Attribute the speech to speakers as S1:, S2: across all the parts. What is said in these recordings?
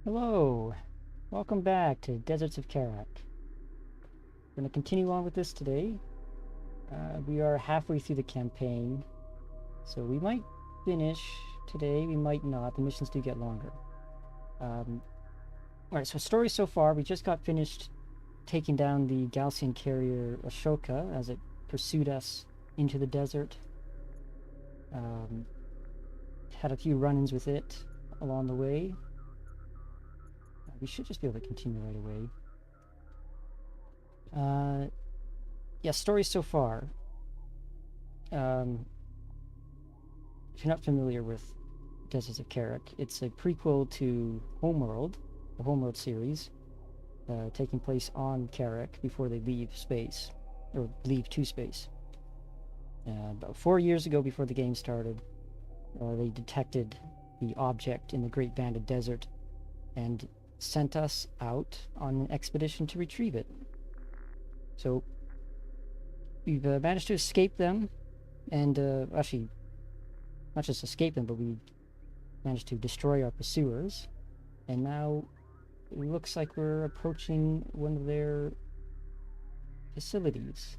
S1: Hello, welcome back to Deserts of Kharak. We're going to continue on with this today. We are halfway through the campaign, so we might finish today, we might not. The missions do get longer. Alright, so story so far, we just got finished taking down the Galcian carrier Ashoka as it pursued us into the desert. Had a few run-ins with it along the way. We should just be able to continue right away. Yeah, story so far. If you're not familiar with Deserts of Kharak, it's a prequel to Homeworld, the Homeworld series, taking place on Kharak before they leave space, or leave to space. About 4 years ago, before the game started, they detected the object in the Great Banded Desert and sent us out on an expedition to retrieve it. So we've managed to escape them, and actually, not just escape them, but we managed to destroy our pursuers, and now it looks like we're approaching one of their facilities.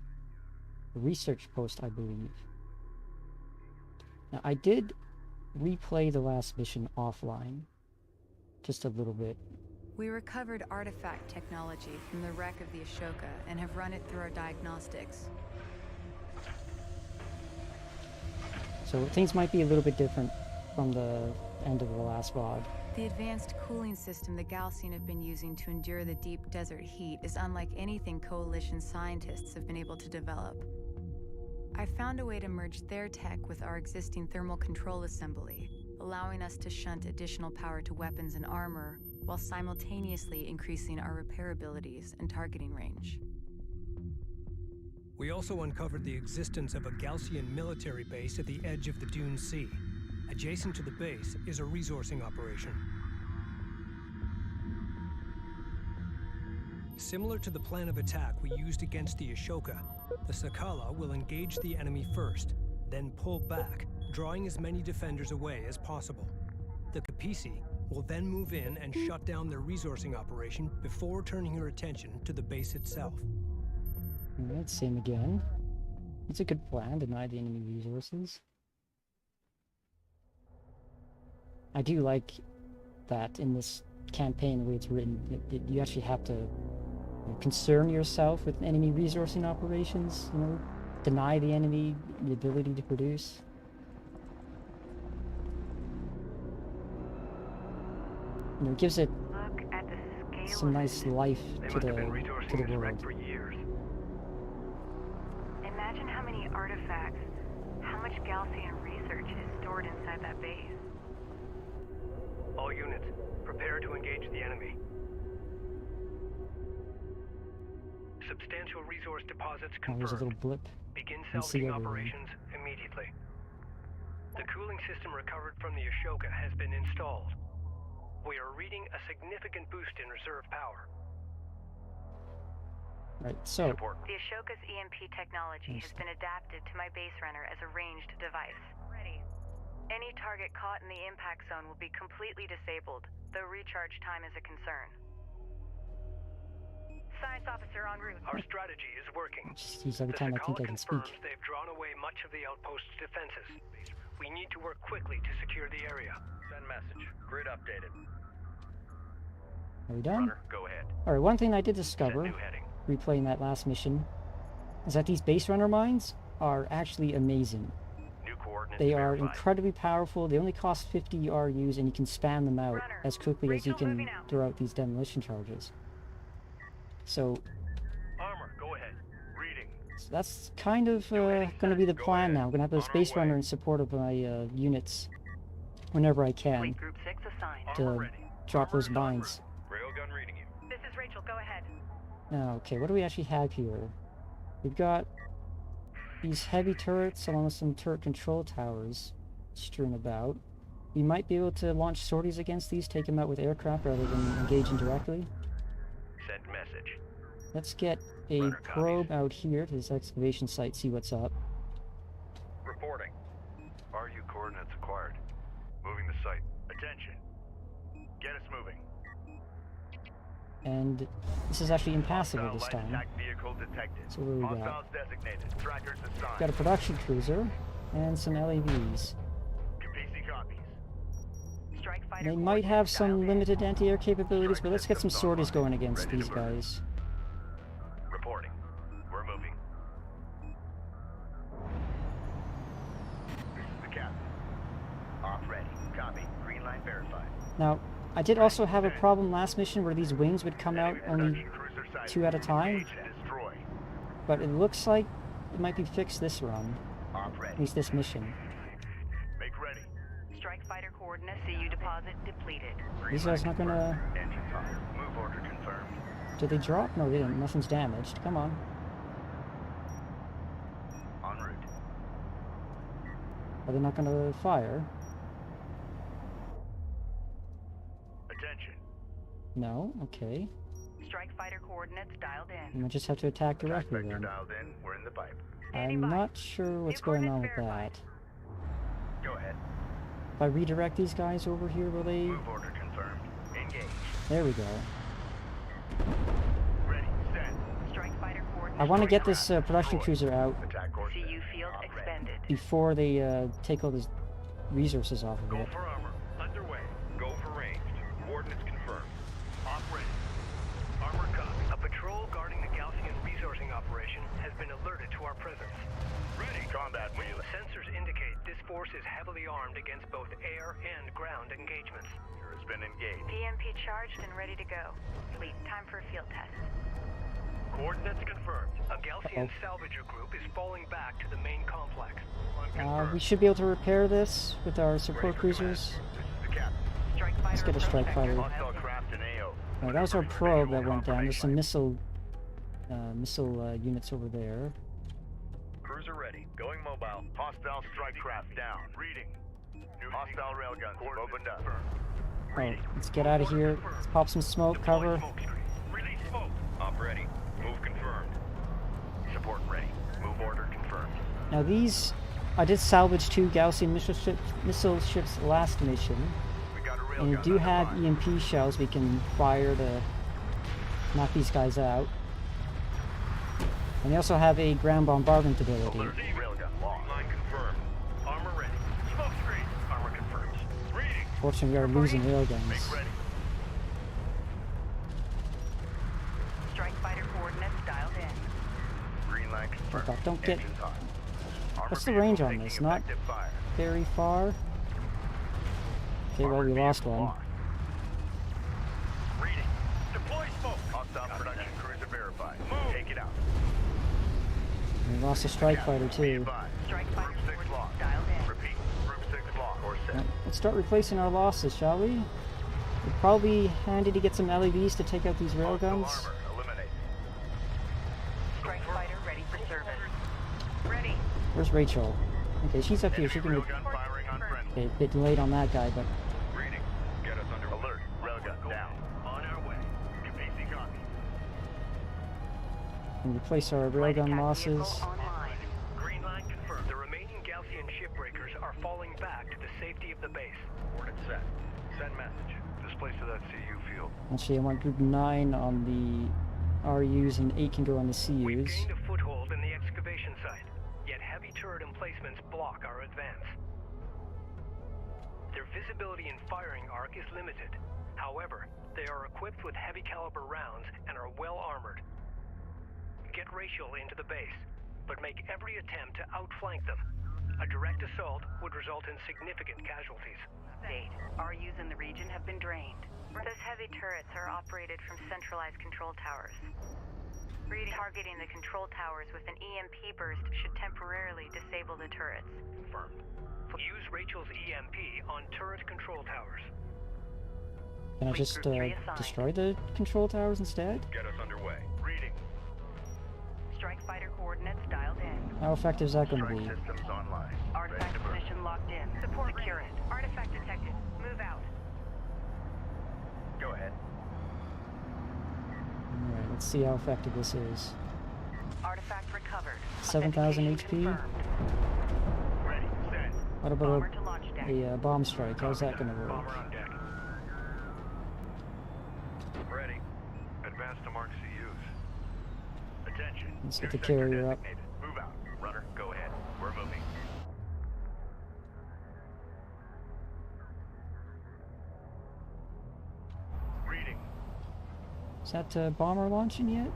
S1: A research post, I believe. Now, I did replay the last mission offline, just a little bit.
S2: We recovered artifact technology from the wreck of the Ashoka and have run it through our diagnostics.
S1: So things might be a little bit different from the end of the last VOD.
S2: The advanced cooling system the Galcian have been using to endure the deep desert heat is unlike anything Coalition scientists have been able to develop. I found a way to merge their tech with our existing thermal control assembly, allowing us to shunt additional power to weapons and armor, while simultaneously increasing our repair abilities and targeting range.
S3: We also uncovered the existence of a Galcian military base at the edge of the Dune Sea. Adjacent to the base is a resourcing operation. Similar to the plan of attack we used against the Ashoka, the Sakala will engage the enemy first, then pull back, drawing as many defenders away as possible. The Kapisi will then move in and shut down their resourcing operation before turning her attention to the base itself.
S1: Alright, same again. It's a good plan, deny the enemy resources. I do like that in this campaign, the way it's written, you actually have to concern yourself with enemy resourcing operations, deny the enemy the ability to produce. It gives it some nice life to the world.
S4: For years. Imagine how many artifacts, how much Galcian research is stored inside that base.
S3: All units, prepare to engage the enemy. Substantial resource deposits
S1: Oh, there's a little
S3: confirmed.
S1: blip.
S3: Begin
S1: You can see
S3: salvaging
S1: everything.
S3: operations immediately. The cooling system recovered from the Ashoka has been installed. We are reading a significant boost in reserve power.
S1: Right, so
S3: Support.
S4: The Ashoka's EMP technology has been adapted to my base runner as a ranged device. Ready. Any target caught in the impact zone will be completely disabled, though recharge time is a concern. Science officer en route.
S3: Our strategy is working.
S1: just use every
S3: The
S1: time I think
S3: Sakala
S1: I can
S3: confirms
S1: speak.
S3: they've drawn away much of the outpost's defenses. We need to work quickly to secure the area.
S5: Send message. Grid updated.
S1: Are we done?
S5: Runner, go ahead.
S1: Alright, one thing I did
S5: Set
S1: discover,
S5: new heading.
S1: replaying that last mission, is that these base runner mines are actually amazing.
S5: New coordinates
S1: They are
S5: verified.
S1: incredibly powerful, they only cost 50 RUs, and you can spam them out
S4: Runner,
S1: as quickly as you
S4: Rachel
S1: can
S4: moving out.
S1: throw out these demolition charges. So
S5: Armor, go ahead. Reading.
S1: that's kind of going to be the plan now. I'm going to have a
S5: On our
S1: space
S5: way.
S1: runner in support of my units whenever I can
S4: Fleet Group 6 assigned.
S1: to
S5: Armor ready.
S1: drop
S5: Armor
S1: those
S5: is en
S1: mines.
S5: route. Railgun reading you.
S4: This is Rachel, go ahead.
S1: Now, okay, what do we actually have here? We've got these heavy turrets along with some turret control towers strewn about. We might be able to launch sorties against these, take them out with aircraft rather than engaging directly.
S5: Send message.
S1: Let's get a
S5: Runner
S1: probe out here to this excavation site, see what's up.
S5: Reporting. RU coordinates acquired. Moving the site. Attention. Get us moving.
S1: And this is actually impassable this
S5: Hostile light
S1: time.
S5: attack vehicle detected.
S1: So what do we got?
S5: Hostiles designated. Trackers assigned.
S1: Got a production cruiser and some LAVs.
S5: PC copies.
S4: Strike fighter
S1: They might have
S4: coordinates
S1: some
S4: dialed in.
S1: limited anti-air capabilities, but let's get some
S5: Systems
S1: sorties
S5: online.
S1: going against
S5: Ready to
S1: these
S5: burn.
S1: guys.
S5: Reporting. We're moving. This is the captain. Off ready. Copy. Green line verified.
S1: Now, I did also have a problem last mission where these wings would come out
S5: Enemy
S1: only
S5: production cruiser sighted.
S1: 2 at a time,
S5: Engage and destroy.
S1: but it looks like it might be fixed this run,
S5: Off
S1: at
S5: ready.
S1: least this mission.
S5: Make ready.
S4: Strike fighter coordinates. CU deposit depleted.
S5: Green
S1: These
S5: line
S1: guys not gonna...
S5: confirmed. Engines on. Move order confirmed.
S1: Did they drop? No, they didn't. Nothing's damaged. Come on.
S5: En route.
S1: Are they not gonna fire?
S5: Attention.
S1: No? Okay.
S4: Strike fighter coordinates dialed in.
S1: We might just have to attack
S5: Attack
S1: directly
S5: vector
S1: then.
S5: dialed in. We're in the pipe.
S4: Standing
S1: I'm
S4: by.
S1: not sure what's
S4: New
S1: going on with
S4: coordinates
S1: that.
S5: Go ahead.
S1: If I redirect these guys over here, will they...
S5: Move order confirmed. Engage.
S1: There we go.
S5: Ready. Set.
S4: Strike fighter coordinates.
S1: I want to get
S4: coordinates.
S1: this production cruiser out
S5: Attack course.
S4: CU field expended.
S1: before they take all these resources off of
S5: Go
S1: it.
S5: for armor. Underway. Go for ranged. Coordinates confirmed. Off ready. Armor copy.
S3: A patrol guarding the Gaussian resourcing operation has been alerted to our presence.
S5: Ready. Combat wheel.
S3: Sensors indicate this force is heavily armed against both air and ground engagements.
S5: Has been engaged.
S2: PMP charged and ready to go. Fleet, time for a field test.
S5: Coordinates confirmed.
S3: A Gaussian salvager group is falling back to the main complex.
S1: We should be able to repair this with our support cruisers.
S5: This is the captain.
S4: Strike fighter.
S1: Let's get a strike
S4: approach vector
S1: fighter.
S5: Hostile
S4: dialed in.
S5: craft in AO.
S1: That was our probe that went down. There's some
S5: Operation.
S1: missile units over there.
S5: Cruiser ready. Going mobile. Hostile strike craft down. Reading. Hostile railguns opened up.
S1: Oh, let's get out of here. Let's pop some smoke, cover.
S5: Release smoke. Op ready. Move confirmed. Support ready. Move order confirmed.
S1: Now these, I did salvage 2 Gaussian missile ships last mission,
S5: We got a railgun.
S1: and you do have
S5: under fire.
S1: EMP shells we can fire to knock these guys out. And they also have a ground bombardment ability.
S5: Alert. Railgun lost. Line confirmed. Armor ready. Smoke screen. Armor confirmed. Reading.
S1: Fortunately, we are losing railguns.
S5: Make ready.
S4: Strike fighter coordinates dialed in.
S5: Green line confirmed.
S1: God, don't get-
S5: Engines on. Armor
S1: What's the
S5: vehicle
S1: range on
S5: taking
S1: this? Not
S5: effective fire.
S1: very far. Okay, well,
S5: Armored
S1: we lost
S5: vehicle
S1: one.
S5: lost. Reading. Deploy smoke. Hostile production cruiser verified. Take it out.
S1: We lost a strike fighter
S5: Be
S1: too.
S5: advised.
S4: Strike fighter
S5: Group 6 lost.
S4: coordinates dialed in.
S5: Repeat. Group 6 lost. Or set.
S1: Right, let's start replacing our losses, shall we? It'd probably be handy to get some LEVs to take out these
S5: Hostile
S1: railguns.
S5: armor. Eliminate.
S4: Strike fighter ready for service. Ready.
S1: Where's Rachel? Okay, she's up here. She
S5: Enemy
S1: can...
S5: railgun firing on friendly.
S1: Okay, a bit late on that guy, but
S5: Reading. Get us under alert. Railgun down. On our way. PC copy.
S1: we can replace our
S4: Light
S1: railgun
S4: attack
S1: losses.
S4: vehicle online.
S3: Green line confirmed. The remaining Gaussian shipbreakers are falling back to the safety of the base.
S5: Coordinate set. Send message. Displace to that CU field.
S1: Actually, I want group 9 on the RUs and 8 can go on the
S3: We've
S1: CUs.
S3: gained a foothold in the excavation site, yet heavy turret emplacements block our advance. Their visibility and firing arc is limited. However, they are equipped with heavy caliber rounds and are well armored. Get Rachel into the base, but make every attempt to outflank them. A direct assault would result in significant casualties.
S4: Date. RUs in the region have been drained.
S2: Those heavy turrets are operated from centralized control towers. Targeting the control towers with an EMP burst should temporarily disable the turrets.
S3: Confirmed. Use Rachel's EMP on turret control towers.
S1: Can I
S4: Fleet
S1: just
S4: group 3 assigned.
S1: destroy the control towers instead?
S5: Get us underway. Reading.
S4: Strike fighter coordinates dialed in.
S1: How effective is that going to
S5: Strike
S1: be?
S5: systems online. Ready
S4: Artifact
S5: to burn.
S4: position locked in.
S2: Support
S4: Secure
S2: ready.
S4: it.
S2: Artifact detected. Move out.
S5: Go ahead.
S1: Alright, let's see how effective this is.
S4: Artifact recovered.
S1: 7,000
S4: Authentication
S1: HP?
S4: confirmed.
S5: Ready. Set.
S1: What
S4: Bomber
S1: about
S4: to launch deck.
S1: a bomb strike? How's that
S5: Copy
S1: going to work?
S5: Bomber on deck. Ready.
S1: Let's get
S5: New
S1: the
S5: sector
S1: carrier up.
S5: designated. Move out. Runner, go ahead. We're moving. Reading.
S1: Is that bomber launching yet?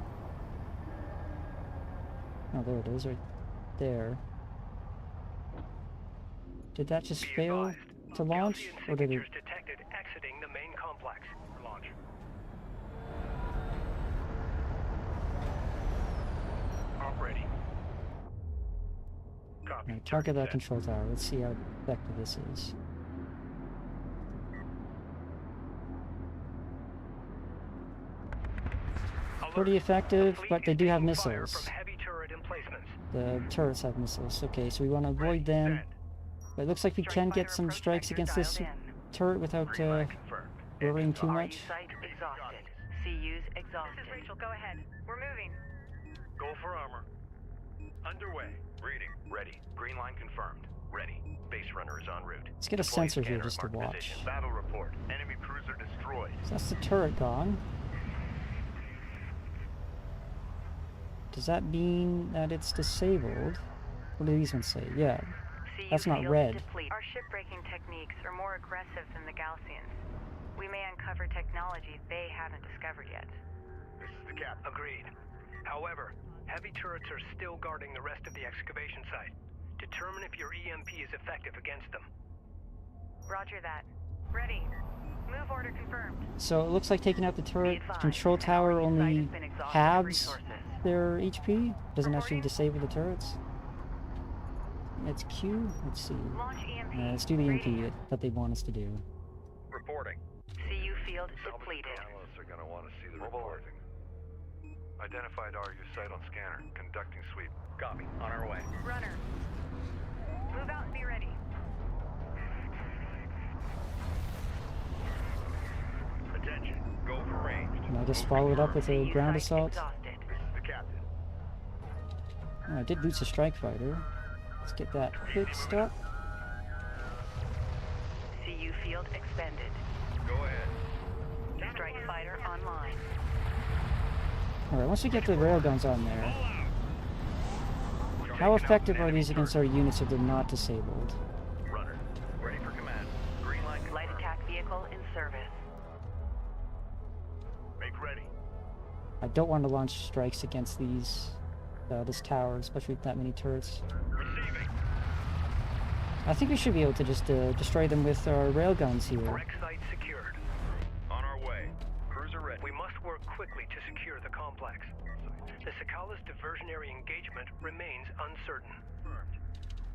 S1: Oh, there it is, right there. Did that just
S3: Be
S1: fail
S3: advised,
S1: to launch,
S3: Gaussian
S1: or did it?
S3: signatures detected exiting the main complex. Launch. Op ready. Copy.
S1: Alright, target that
S3: Set.
S1: control tower. Let's see how effective this is. Pretty effective, but they do have missiles.
S3: From heavy turret emplacements.
S1: The turrets have missiles. Okay, so we want to avoid them. But it looks like we can get some strikes against this turret without worrying too much.
S4: Site exhausted. CU's exhausted. This is Rachel. Go ahead. We're moving.
S5: Go for armor. Underway. Reading. Ready. Green line confirmed. Ready. Base runner is en route.
S1: Let's get a
S5: Deploy
S1: sensor here
S5: scanner
S1: just to
S5: at marked
S1: watch.
S5: position. Battle report. Enemy cruiser destroyed.
S1: So that's the turret gone. Does that mean that it's disabled? What do these ones say? Yeah.
S4: CU
S1: That's not
S4: field
S1: red.
S4: deplete. Our shipbreaking techniques are more aggressive than the Gaussians. We may uncover technology they haven't discovered yet.
S5: This is the captain.
S3: Agreed. However, heavy turrets are still guarding the rest of the excavation site. Determine if your EMP is effective against them.
S4: Roger that. Ready. Move order confirmed.
S1: So it looks like taking out the
S4: Be
S1: turret
S4: advised,
S1: control
S4: an
S1: tower
S4: RE site
S1: only
S4: has been exhausted of
S1: halves
S4: resources.
S1: their HP. Doesn't actually
S4: Reporting.
S1: disable the turrets. It's Q. Let's see.
S4: Launch EMP.
S1: Let's do the EMP
S4: Radiant.
S1: that they want us to do.
S5: Reporting.
S4: CU field depleted.
S5: Analysts are going to want to see the reporting. Identified RU site on scanner. Conducting sweep. Copy. On our way.
S4: Runner. Move out and be ready.
S5: Attention. Go for range.
S1: And I just followed up with a
S4: CU
S1: ground
S4: site
S1: assault.
S4: exhausted.
S5: This is the captain.
S1: Oh, I did lose a strike fighter. Let's get that fixed up.
S4: CU field expended.
S5: Go ahead.
S4: Strike fighter online.
S1: Alright, once we get the railguns on there, how effective are these against our units if they're not disabled?
S5: Runner. Ready for command. Green line
S4: Light
S5: confirmed.
S4: attack vehicle in service.
S5: Make ready.
S1: I don't want to launch strikes against this tower, especially with that many turrets.
S5: Receiving.
S1: I think we should be able to just destroy them with our railguns here.
S3: Wreck site secured.
S5: On our way. Cruiser ready.
S3: We must work quickly to secure the complex. The Sakala's diversionary engagement remains uncertain.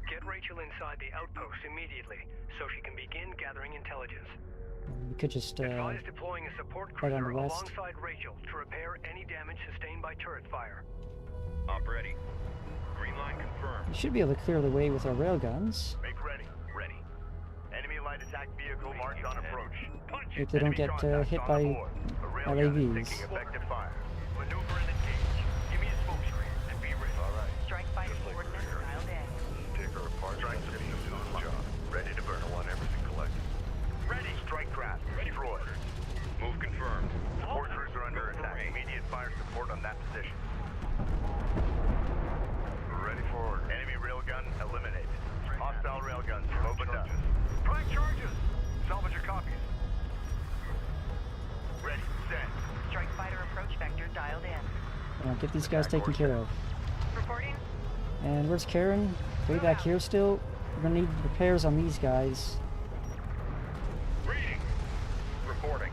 S3: Get Rachel inside the outpost immediately, so she can begin gathering intelligence.
S1: We could just
S3: Advise deploying a support
S1: right on
S3: cruiser
S1: the west.
S3: alongside Rachel to repair any damage sustained by turret fire.
S5: Op ready. Green line confirmed.
S1: we should be able to clear the way with our railguns.
S5: Make ready. Ready. Enemy light attack vehicle marked on approach. Punch.
S1: If they don't
S5: Enemy
S1: get
S5: contacts
S1: hit
S5: on
S1: by
S5: the board. A railgun is
S1: LAVs.
S5: taking effective fire. Maneuver and engage. Give me a smoke screen and be ready. All right.
S4: Strike fighter coordinates dialed in.
S5: Take her apart. Strike system doing the job. Ready to burn. I want everything collected. Ready. Strike craft. Destroyed. Move confirmed. Support cruiser under attack. Immediate fire support on that position. Ready for order. Enemy railgun eliminated. Hostile railguns opened up. Prime charges. Salvage your copies. Ready. Send.
S4: Strike fighter approach vector dialed in.
S1: Get these guys taken care of.
S4: Reporting.
S1: And where's Karen? Way back here still? We're gonna need repairs on these guys.
S5: Reading. Reporting.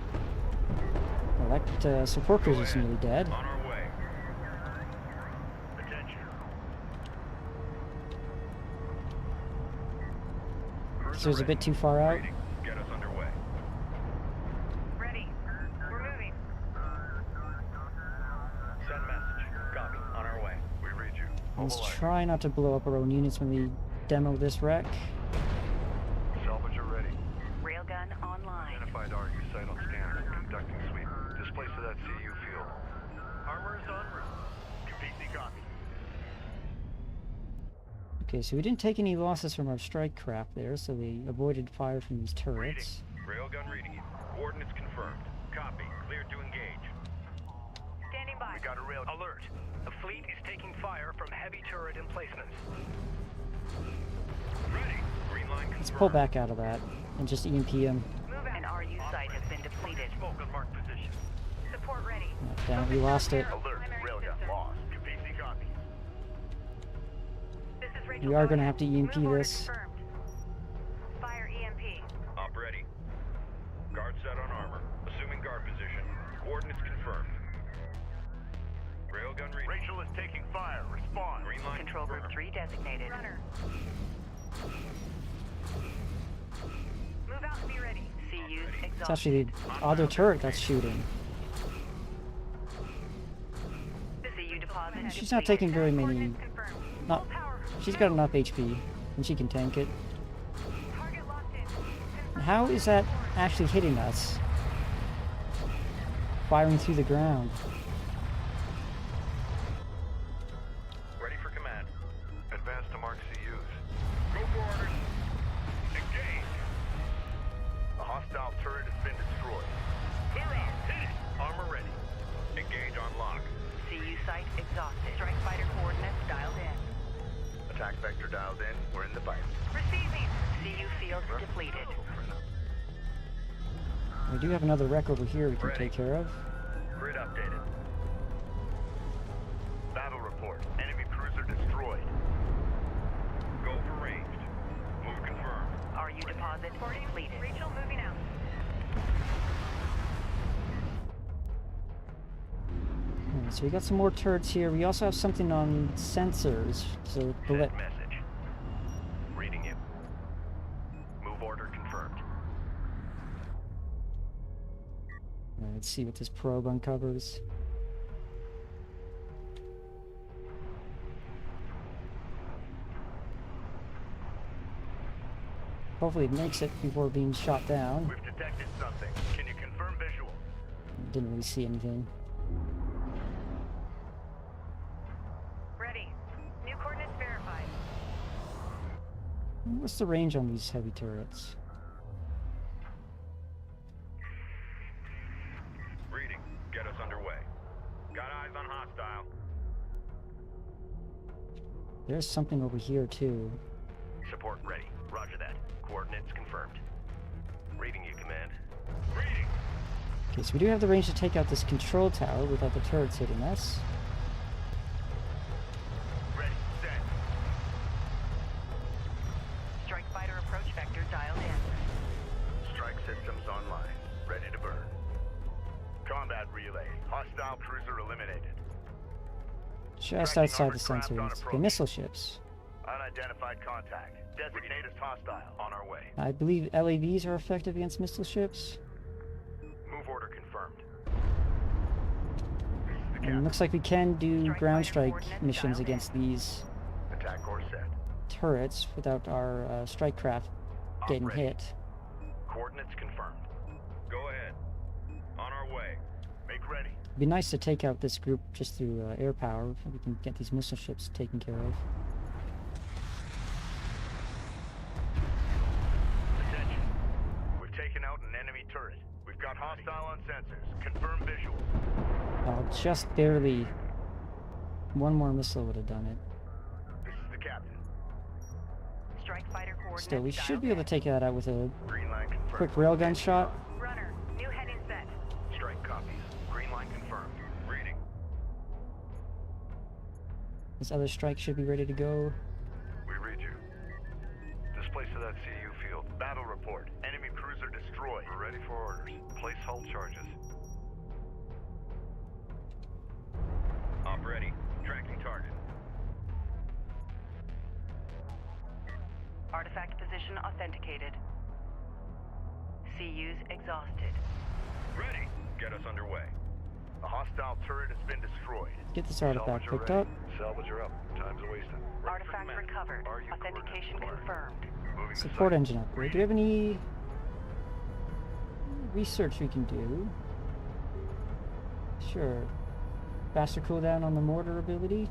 S1: Well, that support
S5: Go
S1: cruiser's
S5: ahead.
S1: nearly dead.
S5: On our way. Attention.
S1: So it's a bit too far out.
S5: Reading. Get us underway.
S4: Ready. We're moving.
S5: Send message. Copy. On our way. We read you.
S1: Let's
S5: Mobile
S1: try not to blow up our own units when we demo this wreck.
S5: Salvage are ready.
S4: Railgun online.
S5: Identified RU site on scanner. Conducting sweep. Displace to that CU field. Armor is en route. Completely copied.
S1: Okay, so we didn't take any losses from our strike craft there, so they avoided fire from these turrets.
S5: Railgun reading you. Coordinates confirmed. Copy. Cleared to engage.
S4: Standing by.
S5: We got a rail.
S3: Alert. The fleet is taking fire from heavy turret emplacements.
S5: Ready. Green line confirmed.
S1: Let's pull back out of that and just EMP him.
S4: Move out.
S6: An RU site has been depleted.
S5: Smoke on marked position.
S4: Support ready.
S1: Oh, damn, we lost it.
S5: Alert. Railgun lost. PC copy.
S4: This is Rachel.
S1: We are
S4: Go
S1: gonna
S4: ahead.
S1: have to EMP
S4: Move order
S1: this.
S4: confirmed. Fire EMP.
S5: Op ready. Guard set on armor. Assuming guard position. Coordinates confirmed. Railgun reading. Rachel is taking fire. Respond. Green line
S6: Control Group
S5: confirmed.
S6: 3 designated.
S4: Runner. Move out and be ready.
S6: CU's exhausted.
S1: It's actually the other turret that's shooting.
S6: CU deposit
S1: She's not taking very many.
S4: Coordinates confirmed.
S1: Not.
S4: Full power.
S1: She's got enough HP, and she can tank it.
S4: Target locked in. Confirm.
S1: How is that actually hitting us? Firing through the ground.
S5: Ready for command. Advance to mark CUs. Go for orders. Engage. A hostile turret has been destroyed. Clear on. Hit it. Armor ready. Engage on lock.
S6: CU site exhausted. Strike fighter coordinates dialed in.
S5: Attack vector dialed in. We're in the fight.
S4: Receiving.
S6: CU field depleted.
S1: We do have another wreck over here we can
S5: Ready.
S1: take care of.
S5: Grid updated. Battle report. Enemy cruiser destroyed. Go for ranged. Move confirmed.
S6: RU deposit depleted.
S4: Rachel moving out.
S1: Alright, so we got some more turrets here. We also have something on sensors. So
S5: Send message. Reading you. Move order confirmed.
S1: let's see what this probe uncovers. Hopefully it makes it before being shot down.
S5: We've detected something. Can you confirm visual?
S1: Didn't really see anything.
S4: Ready. New coordinates verified.
S1: What's the range on these heavy turrets?
S5: Reading. Get us underway. Got eyes on hostile.
S1: There's something over here too.
S5: Support ready. Roger that. Coordinates confirmed. Reading you, command. Reading.
S1: Okay, so we do have the range to take out this control tower without the turrets hitting us.
S5: Ready. Set.
S6: Strike fighter approach vector dialed in.
S5: Strike systems online. Ready to burn. Combat relay. Hostile cruiser eliminated.
S1: Just
S5: Tracking
S1: outside the
S5: armored craft on
S1: sensors. Okay,
S5: approach.
S1: missile ships.
S5: Unidentified contact. Designate as hostile. On our way.
S1: I believe LAVs are effective against missile ships.
S5: Move order confirmed.
S1: And it looks like we can do
S6: Strike
S1: ground
S6: fighter
S1: strike
S6: coordinates
S1: missions
S6: dialed in.
S1: against these
S5: Attack course set.
S1: turrets without our strike craft getting
S5: ready.
S1: hit.
S5: Coordinates confirmed. Go ahead. On our way. Make ready.
S1: It'd be nice to take out this group just through air power. We can get these missile ships taken care of.
S5: Attention. We've taken out an enemy turret. We've got hostile on sensors. Confirm visual.
S1: Oh, just barely. One more missile would have done it.
S5: This is the captain.
S6: Strike fighter coordinates
S1: Still, we
S6: dialed
S1: should be able
S6: in.
S1: to take that out with a
S5: Green line confirmed.
S1: quick railgun shot.
S4: Runner. New heading set.
S5: Strike copies. Green line confirmed. Reading.
S1: This other strike should be ready to go.
S5: We read you. Displace to that CU field. Battle report. Enemy cruiser destroyed. We're ready for orders. Place hull charges. Op ready. Tracking target.
S6: Artifact position authenticated. CU's exhausted.
S5: Ready. Get us underway. A hostile turret has been destroyed.
S1: Get this artifact
S5: Salvage
S1: picked
S5: ready.
S1: up.
S5: Salvage are up. Time's a wasted. Ready for
S6: Artifact
S5: command.
S6: recovered.
S5: RU
S6: Authentication
S5: coordinates acquired.
S6: confirmed.
S5: Moving to
S1: Support
S5: site.
S1: engine upgrade. Do we have any research we can do? Sure. Faster cooldown on the mortar ability.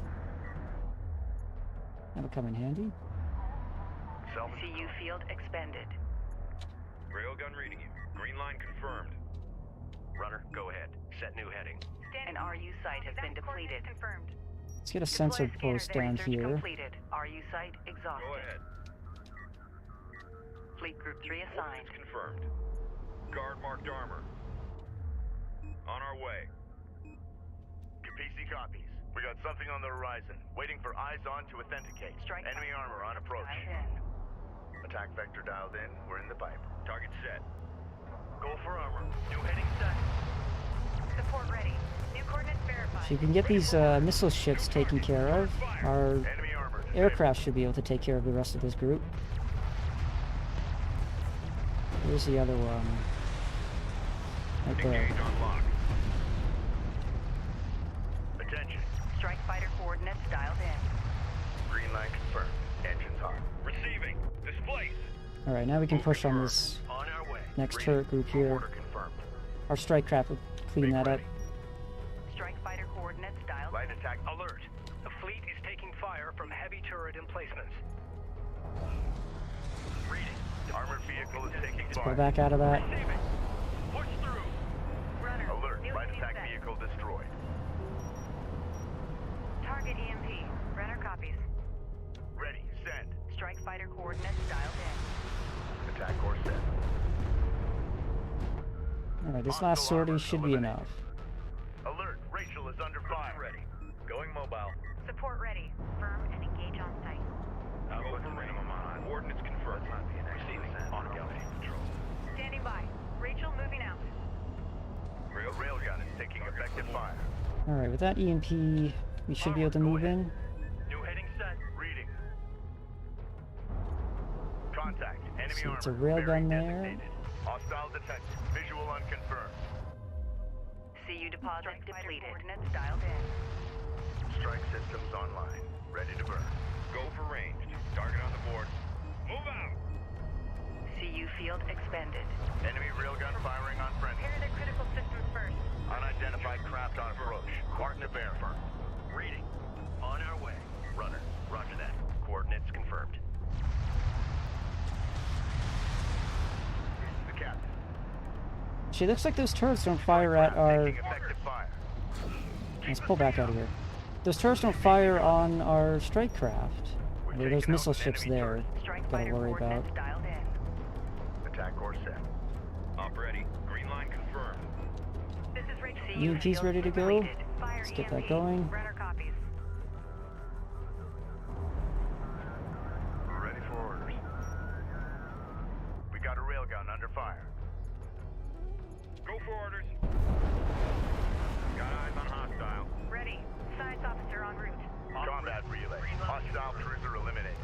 S1: That'll come in handy.
S5: Salvage.
S6: CU field expended.
S5: Railgun reading you. Green line confirmed. Runner, go ahead. Set new heading.
S6: An RU site has been depleted.
S2: Confirmed.
S1: Let's get a
S6: Deploy
S1: sensor
S6: a scanner
S1: post
S6: there.
S1: down
S6: Research
S1: here.
S6: completed. RU site exhausted.
S5: Go ahead.
S6: Fleet Group 3 assigned.
S5: Coordinates confirmed. Guard marked armor. On our way. Capisi copies. We got something on the horizon. Waiting for eyes on to authenticate.
S6: Strike
S5: Enemy armor on approach.
S6: Dialed in.
S5: Attack vector dialed in. We're in the pipe. Target set. Go for armor. New heading set.
S2: Support ready. New coordinates verified.
S1: So you can get these missile ships taken care of. Our
S5: Enemy armor.
S1: aircraft should be able to take care of the rest of this group. Where's the other one? Right there.
S5: Engage on lock. Attention.
S6: Strike fighter coordinates dialed in.
S5: Green line confirmed. Engines on. Receiving. Displace.
S1: Alright, now we can push on this
S5: On our way.
S1: next
S5: Green.
S1: turret group here.
S5: Order confirmed.
S1: Our strike craft will clean that up.
S6: Strike fighter coordinates dialed
S5: Light
S6: in.
S5: attack.
S3: Alert. The fleet is taking fire from heavy turret emplacements.
S5: Reading. Armored vehicle is taking
S1: Pull
S5: fire.
S1: back out of that.
S5: Receiving. Push through.
S2: Runner.
S5: Alert.
S2: New
S5: Light
S2: team
S5: attack
S2: set.
S5: vehicle destroyed.
S2: Target EMP. Runner copies.
S5: Ready. Send.
S6: Strike fighter coordinates dialed in.
S5: Attack course set.
S1: Alright, this last sortie should be enough.
S5: Alert. Rachel is under fire. Ready. Going mobile.
S2: Support ready. Firm and engage on site.
S5: I'll put the minimum on. Coordinates confirmed. Receiving. On our way. Control.
S2: Standing by. Rachel moving out.
S5: Railgun is taking effective fire.
S1: Alright, with that EMP, we should be able to move in.
S5: New heading set. Reading. Contact. Enemy
S1: So it's a
S5: armor.
S1: railgun
S5: Bearing
S1: there.
S5: designated. Hostile detected. Visual unconfirmed.
S6: CU deposit
S2: Strike fighter
S6: depleted.
S2: coordinates dialed in.
S5: Strike systems online. Ready to burn. Go for ranged. Target on the board. Move out.
S6: CU field expended.
S5: Enemy railgun firing on friendly.
S2: Repair their critical systems first.
S5: Unidentified craft on approach. Mark to bear. Reading. On our way. Runner. Roger that. Coordinates confirmed. The captain.
S1: She looks like those turrets don't fire at our...
S5: Taking effective fire.
S1: Let's pull back out of here. Those turrets don't fire on our strike craft. There are those missile ships there.
S6: Strike
S1: Gotta
S6: fighter
S1: worry about.
S6: coordinates dialed in.
S5: Attack course set. Op ready. Green line confirmed.
S2: This is Rachel.
S6: CU
S1: UMP's
S6: field
S1: ready to go.
S6: depleted.
S2: Fire
S1: Let's get
S2: EMP.
S1: that going.
S2: Runner copies.
S5: Ready for orders. We got a railgun under fire. Go for orders. Got eyes on hostile.
S2: Ready. Science officer en route.
S5: Combat relay. Hostile cruiser eliminated.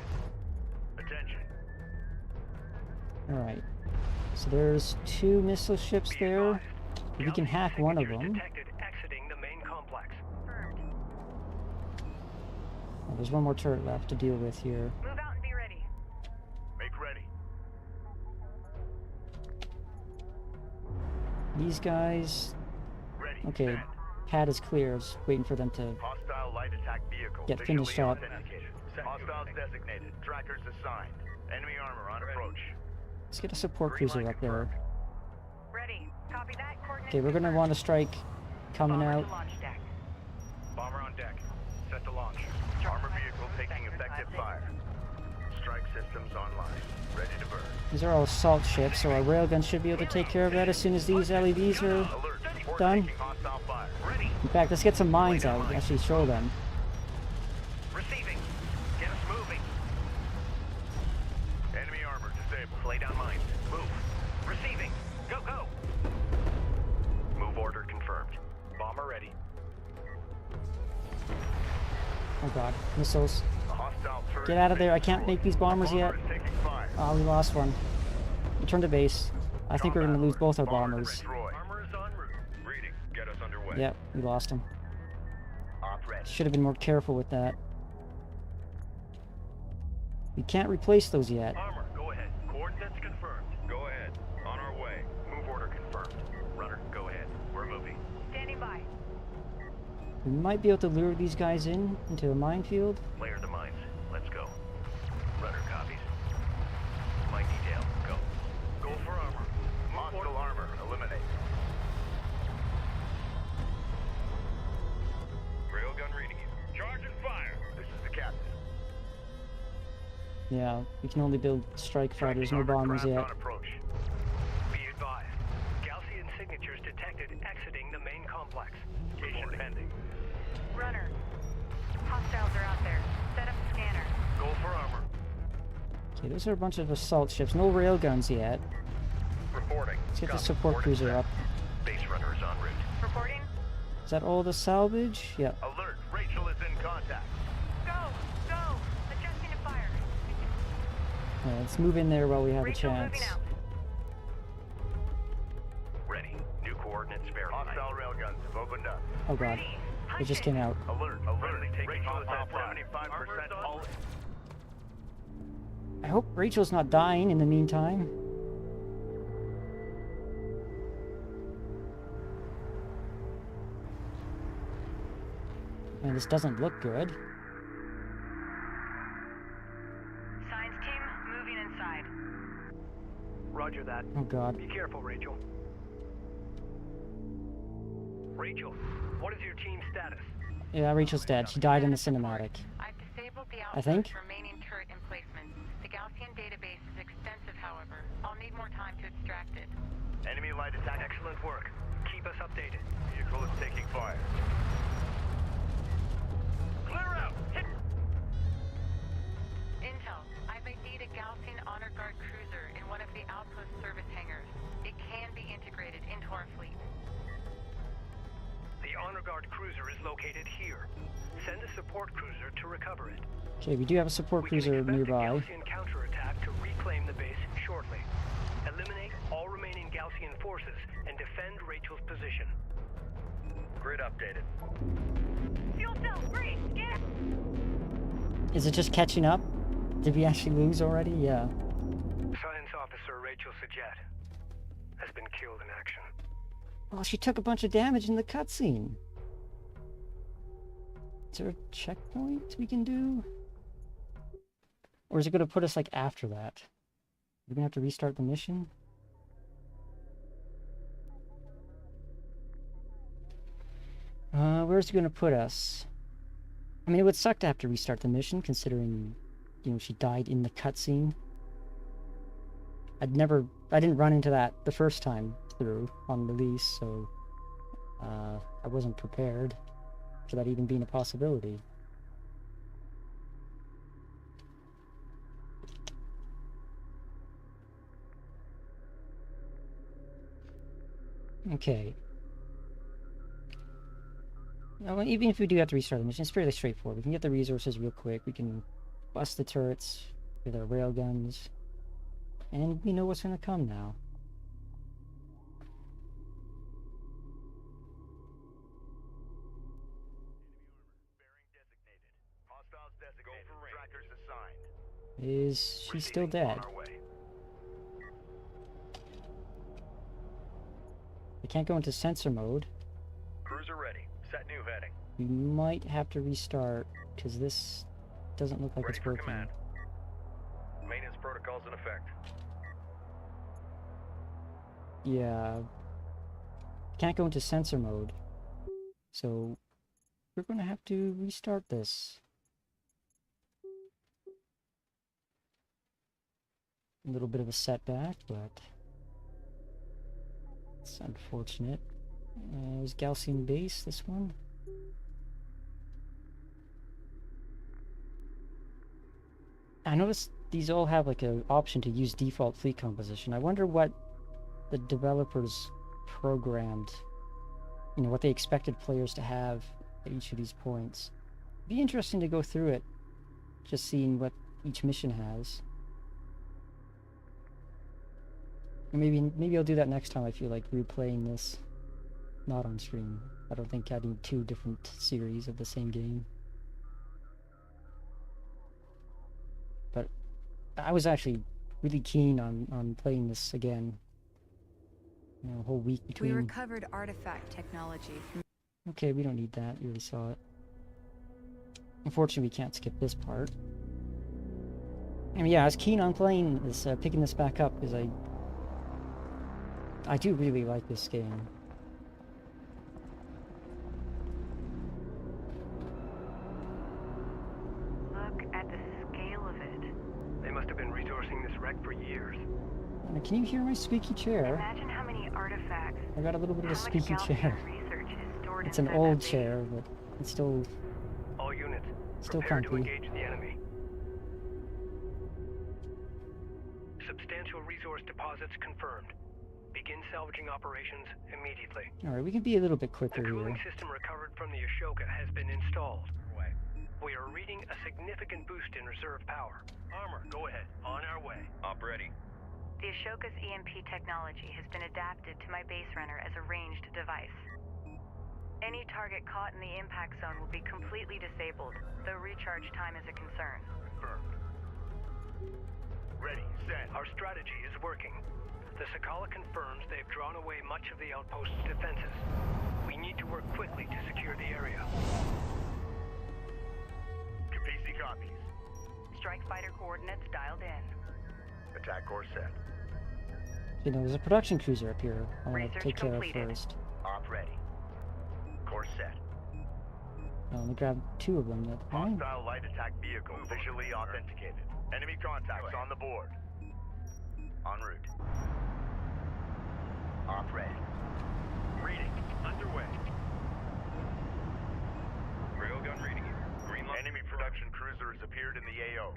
S5: Attention.
S1: Alright. So there's two missile ships
S3: Be
S1: there.
S3: advised.
S1: We can hack one of
S3: Signatures
S1: them.
S3: detected exiting the main complex.
S2: Confirmed.
S1: Oh, there's one more turret left to deal with here.
S2: Move out and be ready.
S5: Make ready.
S1: These guys...
S5: Ready.
S1: Okay,
S5: Send.
S1: pad is clear. I was waiting for them to...
S5: Hostile light attack vehicle.
S1: Get
S5: visually
S1: finished up.
S5: authenticated. Hostiles designated. Trackers assigned. Enemy armor on approach.
S1: Let's get a support
S5: Green
S1: cruiser
S5: line
S1: up there.
S5: confirmed.
S2: Ready. Copy that. Coordinates.
S1: Okay, we're gonna want to strike coming
S6: Bomber
S1: out.
S6: to launch deck.
S5: Bomber on deck. Set to launch. Armor vehicle taking effective fire. Strike systems online. Ready to burn.
S1: These are all assault ships, so our railgun should be able to take care of that as soon as these LEDs are...
S5: Alert. Port
S1: Done.
S5: taking hostile fire. Ready.
S1: In fact, let's get some mines out. Actually show them.
S5: Receiving. Get us moving. Enemy armor disabled. Lay down mines. Move. Receiving. Go, go. Move order confirmed. Bomber ready.
S1: Oh god, missiles.
S5: A hostile turret
S1: Get out of there, I
S5: is
S1: can't make these bombers
S5: destroyed.
S1: yet.
S5: Bomber is taking fire.
S1: Oh, we lost one. Return to base. I think we're gonna lose both our
S5: Bomber
S1: bombers.
S5: destroyed. Armor is en route. Reading. Get us underway.
S1: Yep, we lost them.
S5: Op ready.
S1: Should have been more careful with that. We can't replace those yet.
S5: Armor, go ahead. Coordinates confirmed. Go ahead. On our way. Move order confirmed. Runner, go ahead. We're moving.
S2: Standing by.
S1: We might be able to lure these guys into a minefield.
S5: Layer the mines. Let's go. Runner copies. Mine detail. Go. Go for armor. Hostile armor. Eliminate.
S1: Yeah, we can only build strike fighters, no bombers
S5: Craft
S1: yet.
S5: on approach.
S3: Be advised. Gaussian signatures detected exiting the main complex.
S5: Mission pending.
S4: Runner. Hostiles are out there. Set up a scanner.
S5: Go for armor.
S1: Okay, those are a bunch of assault ships. No railguns yet.
S5: Reporting.
S1: Let's get the
S5: Copy.
S1: support
S5: Coordinates
S1: cruiser
S5: set.
S1: up.
S5: Base runner is en route.
S4: Reporting.
S1: Is that all the salvage? Yep.
S5: Alert. Rachel is in contact.
S4: Go! Go! Adjusting to fire.
S1: Yeah, let's move in there while we have a
S4: Rachel
S1: chance.
S4: moving out.
S5: Ready. New coordinates verified. Hostile railguns have opened up.
S1: Oh god,
S4: Ready.
S1: it just came out.
S5: Alert. Alert. Rachel is at 75% hull.
S1: I hope Rachel's not dying in the meantime. Man, this doesn't look good.
S4: Science team, moving inside.
S3: Roger that.
S1: Oh god.
S3: Be careful, Rachel. Rachel, what is your team status?
S1: Yeah, Rachel's dead. She died in the cinematic.
S6: I've disabled the
S1: I think.
S6: outpost remaining turret emplacements. The Gaussian database is extensive, however. I'll need more time to extract it.
S5: Enemy light attack.
S3: Excellent work. Keep us updated.
S5: Vehicle is taking fire. Clear out. Hit.
S6: Intel, I've ID'd a Gaussian Honor Guard cruiser in one of the outpost service hangars. It can be integrated into our fleet.
S3: The Honor Guard cruiser is located here. Send a support cruiser to recover it.
S1: Okay, we do have a support
S3: We can
S1: cruiser
S3: expect
S1: nearby.
S3: a Gaussian counterattack to reclaim the base shortly. Eliminate all remaining Gaussian forces and defend Rachel's position.
S5: Grid updated.
S4: Fuel cell, free! Scan!
S1: Is it just catching up? Did we actually lose already? Yeah.
S3: Science officer Rachel Sajet has been killed in action.
S1: Oh, she took a bunch of damage in the cutscene. Is there a checkpoint we can do? Or is it going to put us, like, after that? We're going to have to restart the mission? Where's it going to put us? I mean, it would suck to have to restart the mission, considering, you know, she died in the cutscene. I didn't run into that the first time through on release, so I wasn't prepared for that even being a possibility. Okay. Now, even if we do have to restart the mission, it's fairly straightforward. We can get the resources real quick. We can bust the turrets with our railguns. And we know what's going to come now.
S5: Hostiles designated. Trackers assigned.
S1: Is she still dead?
S5: On our way.
S1: I can't go into sensor mode.
S5: Cruiser ready. Set new heading.
S1: We might have to restart, because this doesn't look like
S5: Ready
S1: it's
S5: for
S1: working.
S5: command. Maintenance protocols in effect.
S1: Yeah. Can't go into sensor mode. So, we're going to have to restart this. A little bit of a setback, but it's unfortunate. Is Gaussian base this one? I noticed these all have like an option to use default fleet composition. I wonder what the developers programmed, you know, what they expected players to have at each of these points. It'd be interesting to go through it, just seeing what each mission has. Or maybe I'll do that next time I feel like replaying this, not on stream. I don't think I need two different series of the same game. But I was actually really keen on playing this again. You know, a whole week
S2: We
S1: between.
S2: recovered artifact technology from
S1: Okay, we don't need that. You already saw it. Unfortunately, we can't skip this part. I mean, yeah, I was keen on playing this, picking this back up, because I do really like this game.
S4: Look at the scale of it.
S3: must have been resourcing this wreck for years.
S1: Can you hear my squeaky chair?
S4: Imagine how many artifacts,
S1: I got a little bit of a
S4: how much
S1: squeaky
S4: Gaussian
S1: chair.
S4: research is stored
S1: It's an
S4: inside
S1: old
S4: that base.
S1: chair, but it's still
S3: All units,
S1: Still
S3: prepare to
S1: comfy.
S3: engage the enemy. Substantial resource deposits confirmed. Begin salvaging operations immediately.
S1: Alright, we can be a little bit
S3: The
S1: quicker
S3: cooling
S1: here.
S3: system recovered from the Ashoka has been installed. We are reading a significant boost in reserve power. Armor, go ahead. On our way.
S5: Op ready.
S4: The Ashoka's EMP technology has been adapted to my base runner as a ranged device. Any target caught in the impact zone will be completely disabled, though recharge time is a concern.
S5: Confirmed. Ready, set.
S3: Our strategy is working. The Sakala confirms they've drawn away much of the outpost's defenses. We need to work quickly to secure the area.
S5: Kapisi copies.
S4: Strike fighter coordinates dialed in.
S5: Attack course set.
S1: You know, there's a production cruiser up here I want to
S4: Research
S1: take care of
S4: completed.
S1: first.
S5: Op ready. Course set.
S1: Let me grab 2 of them. That
S5: Hostile light attack vehicle visually authenticated. Enemy contacts on the board. En route. Op ready. Reading. Underway. Railgun reading you. Green light. Enemy production cruiser has appeared in the AO.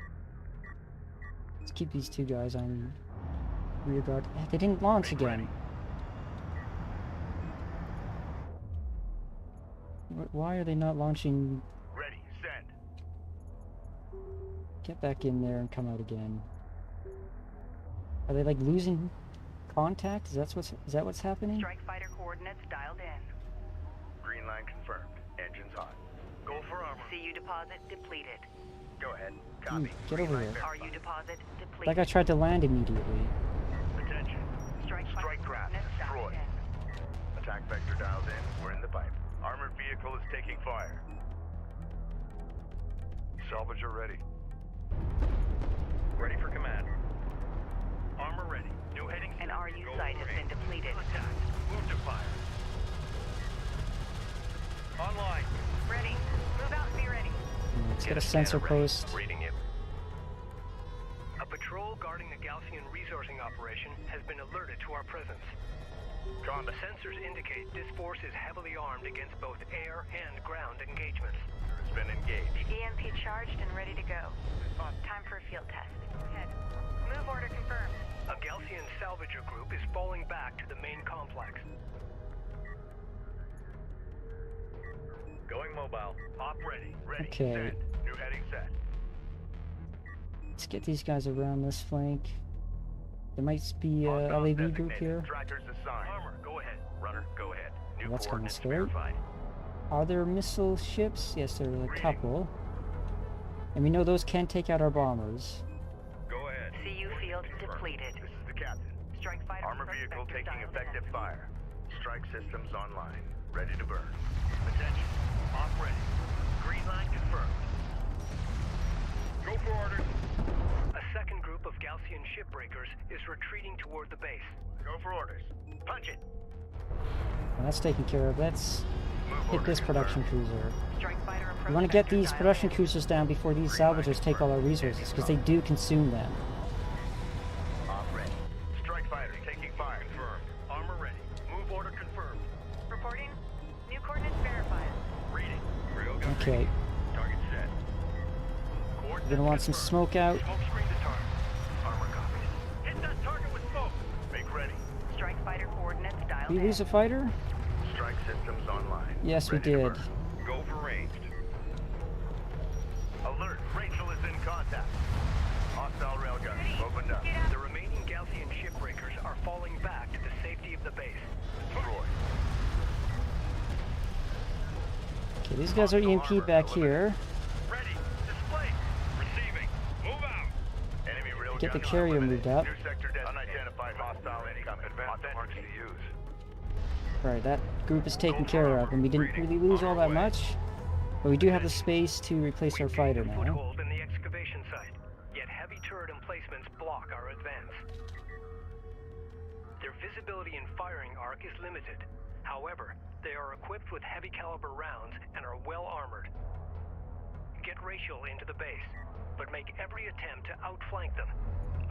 S1: Let's keep these 2 guys on rear guard. They didn't launch again. Why are they not launching?
S5: Ready. Send.
S1: Get back in there and come out again. Are they like losing contact? Is that what's happening?
S4: Strike fighter coordinates dialed in.
S5: Green line confirmed. Engines hot. Go for armor.
S4: CU deposit depleted.
S5: Go ahead. Copy.
S1: Get
S5: Green
S1: over
S5: line
S1: here.
S5: verified.
S4: RU deposit depleted.
S1: That guy tried to land immediately.
S5: Attention.
S4: Strike
S5: Strike craft
S4: coordinates dialed
S5: destroyed.
S4: in.
S5: Attack vector dialed in. We're in the pipe. Armored vehicle is taking fire. Salvager ready. Ready for command. Armor ready. New heading.
S4: An
S5: set.
S4: RU
S5: Go
S4: site
S5: for
S4: has
S5: range.
S4: been depleted.
S5: Attack. Move to fire. Online.
S4: Ready. Move out and be ready.
S1: Let's get a sensor post.
S5: Reading you.
S3: A patrol guarding the Gaussian resourcing operation has been alerted to our presence. The sensors indicate this force is heavily armed against both air and ground engagements.
S5: Has been engaged.
S4: EMP charged and ready to go. Time for a field test. Head. Move order confirmed.
S3: A Gaussian salvager group is falling back to the main complex.
S5: Going mobile. Op ready. Ready.
S1: Okay.
S5: Send. New heading set.
S1: Let's get these guys around this flank. There might be a
S5: Hostiles
S1: LAV group
S5: designated.
S1: here.
S5: Trackers assigned. Armor, go ahead. Runner, go ahead. New
S1: That's kinda
S5: coordinates
S1: scary.
S5: verified.
S1: Are there missile ships? Yes, there are a couple. And we know those can take out our bombers.
S5: Go ahead.
S4: CU field depleted.
S5: This is the captain.
S4: Strike fighter
S5: Armor
S4: prospector
S5: vehicle taking
S4: dialed
S5: effective
S4: in.
S5: fire. Strike systems online. Ready to burn. Attention. Op ready. Green line confirmed. Go for orders.
S3: A second group of Gaussian shipbreakers is retreating toward the base.
S5: Go for orders. Punch it.
S1: Well, that's taken care of. Let's
S5: Move
S1: hit
S5: order
S1: this production
S5: confirmed.
S1: cruiser.
S4: Strike fighter
S1: We want to get
S4: prospector
S1: these
S4: dialed
S1: production
S4: in.
S1: cruisers down before these salvagers take all our resources, because they do consume them.
S5: Op ready. Strike fighter taking fire. Confirmed. Armor ready. Move order confirmed.
S4: Reporting. New coordinates verified.
S5: Reading. Railgun
S1: Okay,
S5: ready. Target set.
S1: we're gonna want some smoke out.
S5: Smoke screen to target. Armor copies. Hit that target with smoke. Make ready.
S4: Strike fighter coordinates dialed
S1: Did we
S4: in.
S1: lose a fighter?
S5: Strike systems online.
S1: Yes, we
S5: Ready to
S1: did.
S5: burn. Go for ranged. Alert. Rachel is in contact. Hostile railgun. Opened up.
S3: The remaining Gaussian shipbreakers are falling back to the safety of the base.
S5: Destroy.
S1: Okay, these guys are EMP back here.
S5: Ready. Display. Receiving. Move out. Enemy railgun.
S1: Get the carrier moved up.
S5: New sector unidentified hostile incoming. Advanced marks to use.
S1: Alright, that group is taken care of, and we didn't really lose all that much. But we do have the space to replace our fighter now.
S3: Foothold in the excavation site, yet heavy turret emplacements block our advance. Their visibility and firing arc is limited. However, they are equipped with heavy caliber rounds and are well armored. get Rachel into the base, but make every attempt to outflank them.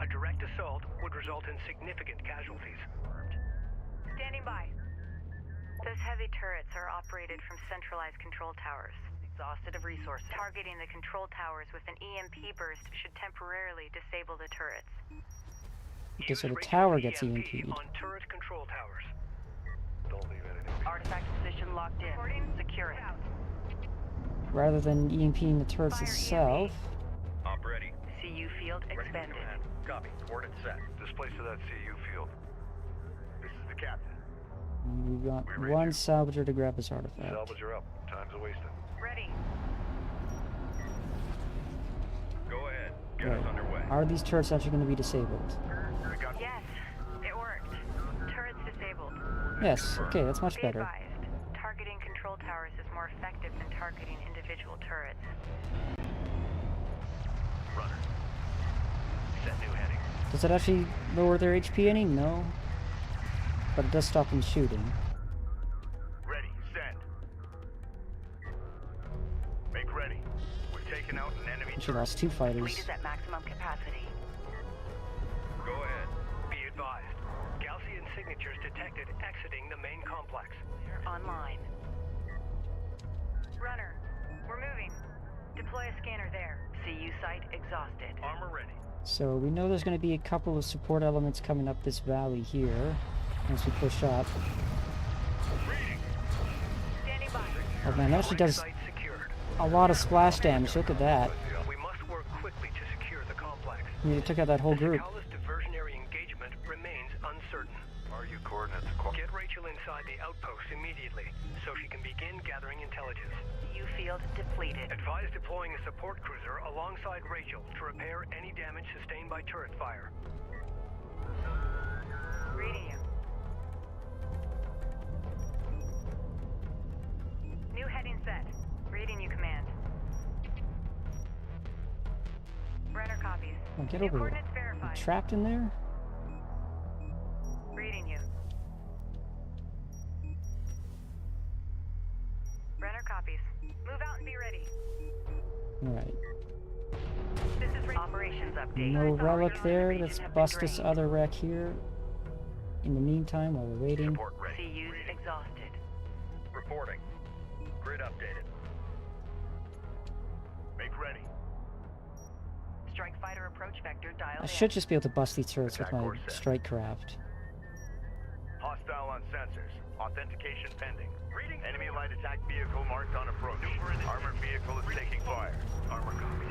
S3: A direct assault would result in significant casualties.
S4: Standing by. Those heavy turrets are operated from centralized control towers. Exhausted of resources. Targeting the control towers with an EMP burst should temporarily disable the turrets.
S1: Okay, so the
S3: Use
S1: tower
S3: Rachel's
S1: gets
S3: EMP
S1: EMP'd.
S3: on turret control towers.
S5: Don't leave anything.
S6: Artifact position locked in.
S4: Reporting.
S6: Secure it.
S1: Rather than EMPing the turrets
S4: Fire
S1: itself,
S5: Op ready.
S6: CU field
S5: Ready for
S6: expanded.
S5: command. Copy. Coordinates set. Displace to that CU field. This is the captain.
S1: we've got
S5: We read
S1: one
S5: you.
S1: salvager to grab this artifact.
S5: Salvage her up. Time's a wasted.
S4: Ready.
S5: Go ahead. Get
S1: Right.
S5: us underway.
S1: Are these turrets actually going to be disabled?
S5: We got
S4: Yes, it worked. Turrets disabled.
S1: Yes, okay, that's much
S4: Be
S1: better.
S4: advised. Targeting control towers is more effective than targeting individual turrets.
S5: runner. Set new heading.
S1: Does it actually lower their HP any? No. But it does stop them shooting.
S5: Ready. Send. Make ready. We've taken out an enemy
S1: She
S5: turret.
S1: lost 2
S6: Fleet
S1: fighters.
S6: is at maximum capacity.
S5: Go ahead.
S3: Be advised. Gaussian signatures detected exiting the main complex.
S6: Online.
S4: Runner, we're moving. Deploy a scanner there.
S6: CU site exhausted.
S5: Armor ready.
S1: So we know there's going to be a couple of support elements coming up this valley here once we push up.
S5: Reading.
S4: Standing by.
S1: Oh man, that actually does
S3: Site secured.
S1: a lot of splash damage. Look at that.
S3: We must work quickly to secure the complex.
S1: We took out that whole group.
S3: Sakala's diversionary engagement remains uncertain.
S5: RU coordinates.
S3: Get Rachel inside the outpost immediately, so she can begin gathering intelligence.
S6: CU field depleted.
S3: Advise deploying a support cruiser alongside Rachel to repair any damage sustained by turret fire.
S4: Reading you. New heading set. Reading you, command. Runner copies.
S1: Oh, get
S4: New
S1: over here.
S4: coordinates
S1: You
S4: verified.
S1: trapped in there?
S4: Reading you. Runner copies. Move out and be ready.
S1: Alright.
S4: This is
S6: Operations update.
S1: No relic
S6: Resources in the
S1: there.
S6: region
S1: Let's
S6: have been
S1: bust this
S6: drained.
S1: other wreck here. In the meantime, while we're waiting.
S5: Support ready.
S6: CU's exhausted.
S5: Reporting. Grid updated. Make ready.
S6: Strike fighter approach vector dialed
S1: I
S6: in.
S1: should just be able to bust these turrets with
S5: Attack
S1: my
S5: course set.
S1: strike craft.
S5: Hostile on sensors. Authentication pending. Reading. Enemy light attack vehicle marked on approach. Armored vehicle is taking fire. Armor copies.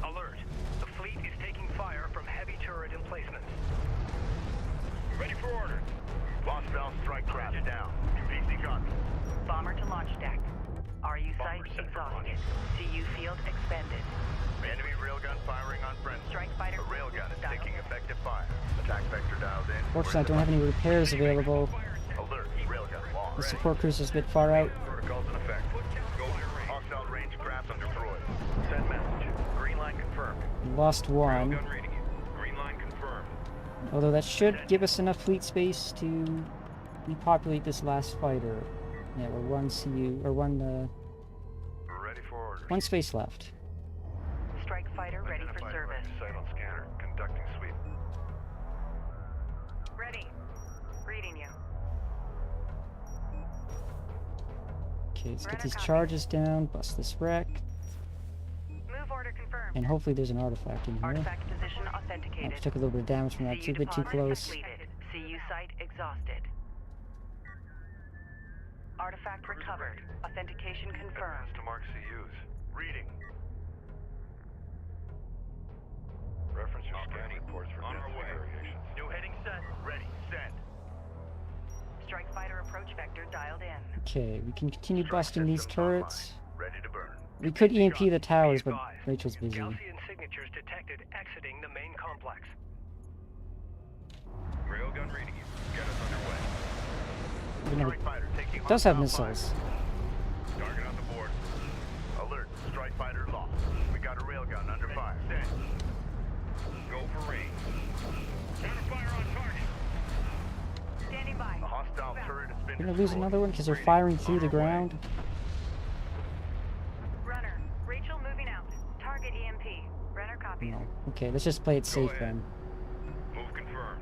S3: Alert! The fleet is taking fire from heavy turret emplacements.
S5: Ready for orders. Hostile strike craft down. PC copy.
S6: Bomber to launch deck. RU
S5: Bomber
S6: site
S5: set for
S6: exhausted. CU field expended.
S5: Enemy railgun firing on friendly.
S6: Strike fighter
S5: A railgun is
S6: dialed
S5: taking
S6: in.
S5: effective fire. Attack vector dialed in.
S1: Fortunately, I don't have any repairs available.
S5: Alert. Railgun lost.
S1: The support cruiser's a bit far out.
S5: Protocols in effect. Go range. Hostile range craft undeployed. Send message. Green line confirmed.
S1: Lost one.
S5: Railgun reading you. Green line confirmed.
S1: Although that should give us enough fleet space to repopulate this last fighter. Yeah, we're one CU, or
S5: Ready for orders.
S1: one space left.
S6: Strike fighter ready for
S5: Identified
S6: service.
S5: range site on scanner. Conducting sweep.
S4: ready. Reading you.
S1: Okay, let's get
S4: Runner
S1: these
S4: copy.
S1: charges down, bust this wreck,
S4: Move order confirmed.
S1: and hopefully there's an artifact in here.
S6: Artifact position
S1: I
S6: authenticated.
S1: took a little bit of damage from that
S6: CU
S1: too, bit too
S6: deposit
S1: close.
S6: completed. CU site exhausted. Artifact recovered. Authentication confirmed.
S5: Advance to mark CUs. Reading. Reference your scan reports for density variations. New heading set. Ready. Send.
S6: Strike fighter approach vector dialed in.
S1: Okay, we can continue
S5: Strike
S1: busting these
S5: systems online.
S1: turrets.
S5: Ready to burn.
S1: We could EMP the towers,
S3: Be
S1: but
S3: advised.
S1: Rachel's busy.
S3: Gaussian signatures detected exiting the main complex.
S5: Railgun reading you. Get us underway.
S1: We never-
S5: Strike fighter taking
S1: It does have
S5: hostile
S1: missiles.
S5: fire. Target on the board. Alert. Strike fighter lost. We got a railgun under fire. Send. Go for range. Counter fire on target.
S4: Standing by.
S5: A hostile turret has been
S1: We're gonna lose
S5: destroyed.
S1: another one because they're
S5: Reading.
S1: firing through
S5: On
S1: the
S5: our way.
S1: ground.
S4: Runner, Rachel
S1: Okay, let's just play it safe
S5: ahead.
S1: then.
S5: Move confirmed.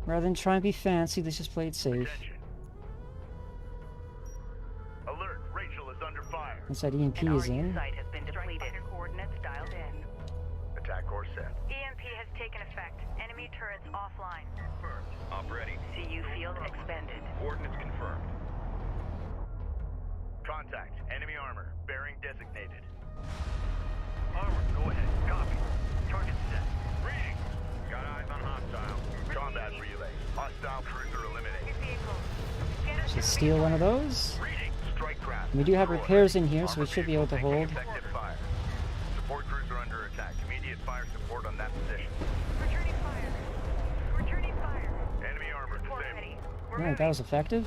S1: Rather than try and be fancy, let's just play it safe.
S5: Attention. Alert, Rachel is under fire.
S1: Once that EMP
S6: An
S1: is
S6: RU
S1: in,
S6: site has been depleted.
S4: Strike coordinates dialed in.
S5: Attack course set.
S4: EMP has taken effect. Enemy turrets offline.
S5: Confirmed. Op ready.
S6: CU field expended.
S5: Coordinates confirmed. Contact. Enemy armor. Bearing designated. Armor, go ahead. Copy. Target set. Reading. Got eyes on hostile. Combat relay. Hostile cruiser eliminated.
S1: just steal one of those.
S5: Reading. Strike craft.
S1: We do have repairs in here, so we should be able to hold.
S5: Effective fire. Support cruiser under attack. Immediate fire support on that position.
S4: Returning fire. Returning fire.
S5: Enemy armor
S4: Support
S5: disabled.
S4: ready. We're
S1: Alright, that
S4: moving.
S1: was effective.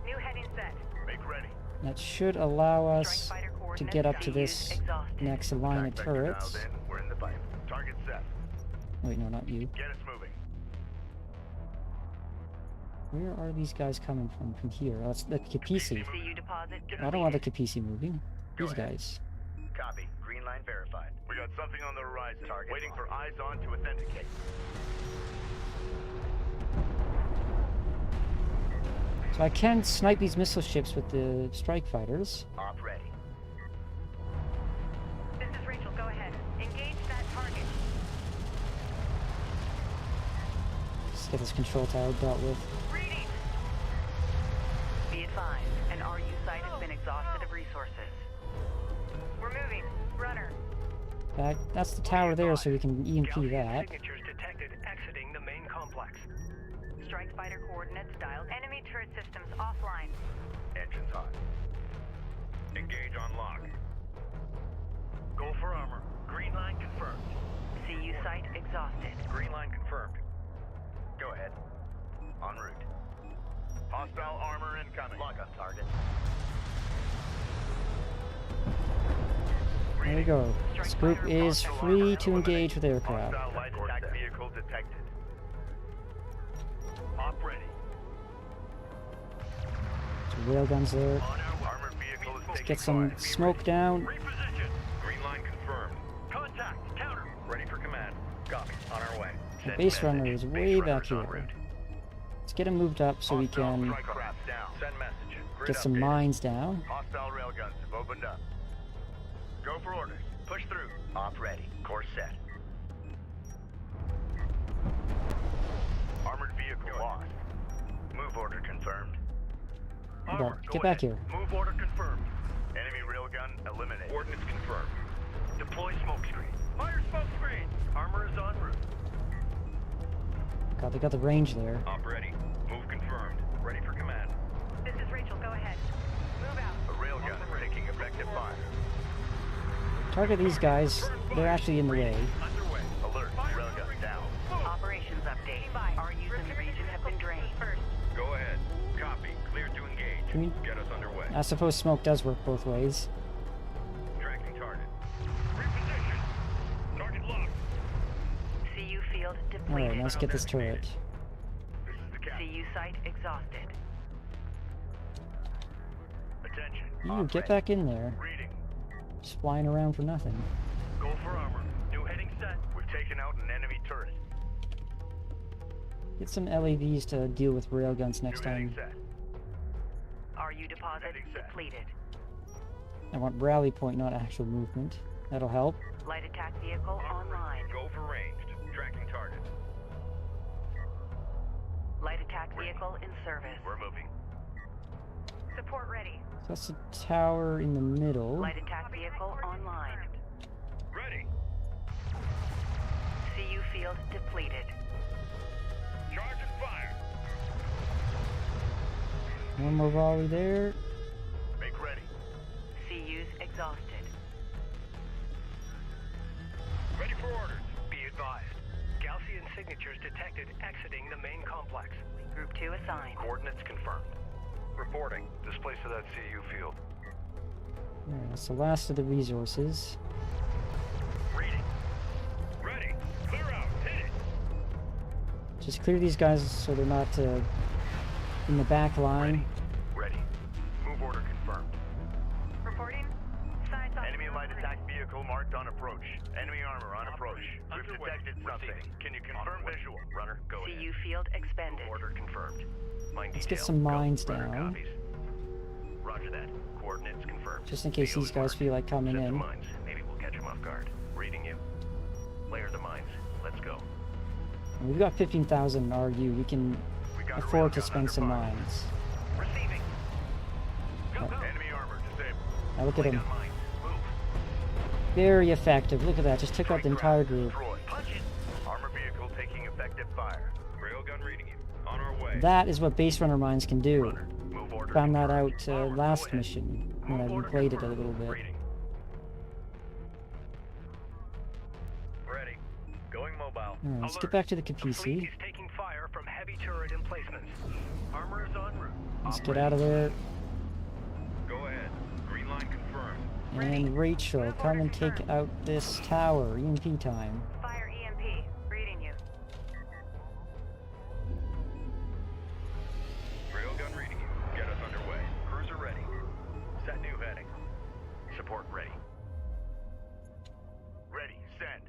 S4: New heading set.
S5: Make ready.
S1: That should allow us
S4: Strike fighter
S1: to
S4: coordinates
S1: get up to
S4: dialed.
S1: this
S6: Exhausted.
S1: next line of
S5: Attack vector
S1: turrets.
S5: dialed in. We're in the pipe. Target set.
S1: Wait, no, not you.
S5: Get us moving.
S1: Where are these guys coming from? From here. Oh, it's the Capisi.
S6: CU deposit
S1: I don't want the Capisi moving.
S5: Go
S1: These
S5: ahead.
S1: guys.
S5: Copy. Green line verified. We got something on the horizon. Target waiting for eyes on to authenticate.
S1: So I can snipe these missile ships with the strike fighters.
S5: Op ready.
S4: This is Rachel. Go ahead. Engage that target.
S1: Just get this control tower dealt with.
S4: Reading.
S6: Be advised, an RU site has been exhausted of resources.
S4: We're moving. Runner.
S1: That's the tower there, so we can EMP
S3: Gaussian
S1: that.
S3: signatures detected exiting the main complex.
S4: Strike fighter coordinates dialed. Enemy turret systems offline.
S5: Engines hot. Engage on lock. Go for armor. Green line confirmed.
S6: CU site exhausted.
S5: Green line confirmed. Go ahead. En route. Hostile armor incoming. Lock on target.
S1: There you go. This group is free to engage with aircraft.
S5: Hostile light attack vehicle detected. Op ready.
S1: Some railguns there.
S5: On our armored vehicle is taking
S1: Get some
S5: fire. Be
S1: smoke down.
S5: Reposition. Green line confirmed. Contact. Counter. Ready for command. Copy. On our way.
S1: The
S5: Send
S1: base runner
S5: message.
S1: is
S5: Base
S1: way back
S5: runner's en
S1: here.
S5: route.
S1: Let's get him moved up so we
S5: Hostile
S1: can
S5: strike craft down. Send message. Grid
S1: get some
S5: updated.
S1: mines down.
S5: Hostile railguns have opened up. Go for orders. Push through. Op ready. Course set. Armored vehicle lost. Move order confirmed.
S1: Hold
S5: Armor,
S1: on,
S5: go
S1: get back
S5: ahead.
S1: here.
S5: Move order confirmed. Enemy railgun eliminated. Ordnance confirmed. Deploy smoke screen. Fire smoke screen. Armor is en route.
S1: God, they got the range there.
S5: Op ready. Move confirmed. Ready for command.
S4: This is Rachel. Go ahead. Move out.
S5: A railgun taking effective fire.
S1: Target these guys. They're actually in the way.
S5: Underway. Alert. Railgun down.
S6: Operations update. RUs in the region have been drained.
S4: First.
S5: Go ahead. Copy. Clear to engage.
S1: Can we-
S5: Get us underway.
S1: I suppose smoke does work both ways.
S5: Tracking target. Reposition. Target locked.
S6: CU field depleted.
S1: Alright, now let's get this turret.
S5: This is the captain.
S6: CU site exhausted.
S5: Attention.
S1: You
S5: Op
S1: get
S5: ready.
S1: back in there.
S5: Reading.
S1: Just flying around for nothing.
S5: Go for armor. New heading set. We've taken out an enemy turret.
S1: Get some LAVs to deal with railguns next
S5: New heading
S1: time.
S5: set.
S6: RU deposit
S5: Heading set.
S6: depleted.
S1: I want rally point, not actual movement. That'll help.
S6: Light attack vehicle online.
S5: Go for ranged. Tracking target.
S6: Light attack vehicle in service.
S5: We're moving.
S4: Support ready.
S1: So that's the tower in the middle.
S6: Light attack vehicle online.
S5: Ready.
S6: CU field depleted.
S5: Charge and fire.
S1: One more volley there.
S5: Make ready.
S6: CU's exhausted.
S5: Ready for orders.
S3: Be advised, Gaussian signatures detected exiting the main complex.
S6: Group 2 assigned.
S5: Coordinates confirmed. Reporting. Displace to that CU field.
S1: Alright, that's the last of the resources.
S5: Reading. Ready. Clear out. Hit it.
S1: Just clear these guys so they're not in the back line.
S5: Ready. Move order confirmed.
S4: Reporting. Size off.
S5: Enemy light attack vehicle marked on approach. approach. We've detected something. Can you confirm visual?
S7: Runner, go ahead.
S6: CU field expended.
S7: Order confirmed. Mine
S1: Let's get
S7: detail,
S1: some
S7: go.
S1: mines
S7: Runner
S1: down.
S7: copies. Roger that. Coordinates confirmed.
S1: Just in case
S7: CO
S1: these guys
S7: marked.
S1: feel like coming
S7: Set the
S1: in.
S7: mines. Maybe we'll catch them off guard. Reading you. Layer the mines. Let's go.
S1: And we've got 15,000 RU. We can
S5: We got a
S1: afford to
S5: railgun
S1: spend
S5: under
S1: some
S5: fire.
S1: mines.
S7: Receiving. Go,
S1: Oh.
S7: go.
S5: Enemy armor disabled.
S1: Now look at
S7: Lay
S1: him.
S7: down mines. Move.
S1: Very effective. Look at that. Just took out the entire
S5: Strike
S1: group.
S5: craft destroyed.
S7: Punch it.
S5: Armor vehicle taking effective fire. Railgun reading you. On our way.
S1: That is what base runner mines can do.
S5: Runner, move order
S1: Found that
S5: confirmed.
S1: out
S5: Armor, go
S1: last
S5: ahead.
S1: mission when I
S5: Move order
S1: replayed it a
S5: confirmed.
S1: little bit.
S5: Reading. Ready. Going mobile.
S1: Alright, let's get
S3: Alert.
S1: back to the
S3: The fleet
S1: Kapisi.
S3: is taking fire from heavy turret emplacements. Armor is en route.
S1: Let's get out of there.
S5: Go ahead. Green line confirmed.
S1: And Rachel, come and take out this tower. EMP time.
S4: Fire EMP. Reading you.
S5: Railgun reading you. Get us underway. Cruiser ready. Set new heading.
S7: Support ready.
S5: Ready. Send.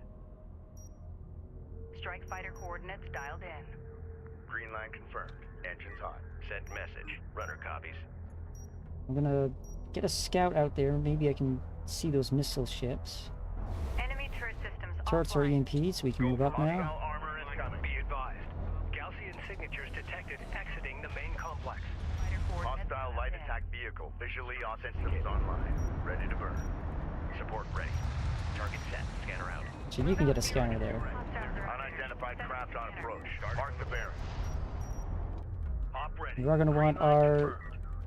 S4: Strike fighter coordinates dialed in.
S5: Green line confirmed. Engines hot.
S7: Send message. Runner copies.
S1: I'm gonna get a scout out there. Maybe I can see those missile ships.
S4: Enemy turret systems
S1: Turrets are
S4: offline.
S1: EMP, so we can
S5: Go
S1: move
S5: for
S1: up now.
S5: hostile armor incoming.
S3: Be advised. Gaussian signatures detected exiting the main complex.
S4: Fighter coordinates
S5: Hostile
S4: dialed
S5: light
S4: in.
S5: attack vehicle visually systems online. Ready to burn.
S7: Support ready. Target set. Scanner out.
S1: So you can get a scanner there.
S4: Hostiles are
S5: Unidentified craft on approach. Mark the bearing. Op ready.
S1: We are gonna want
S5: Green line
S1: our
S5: confirmed.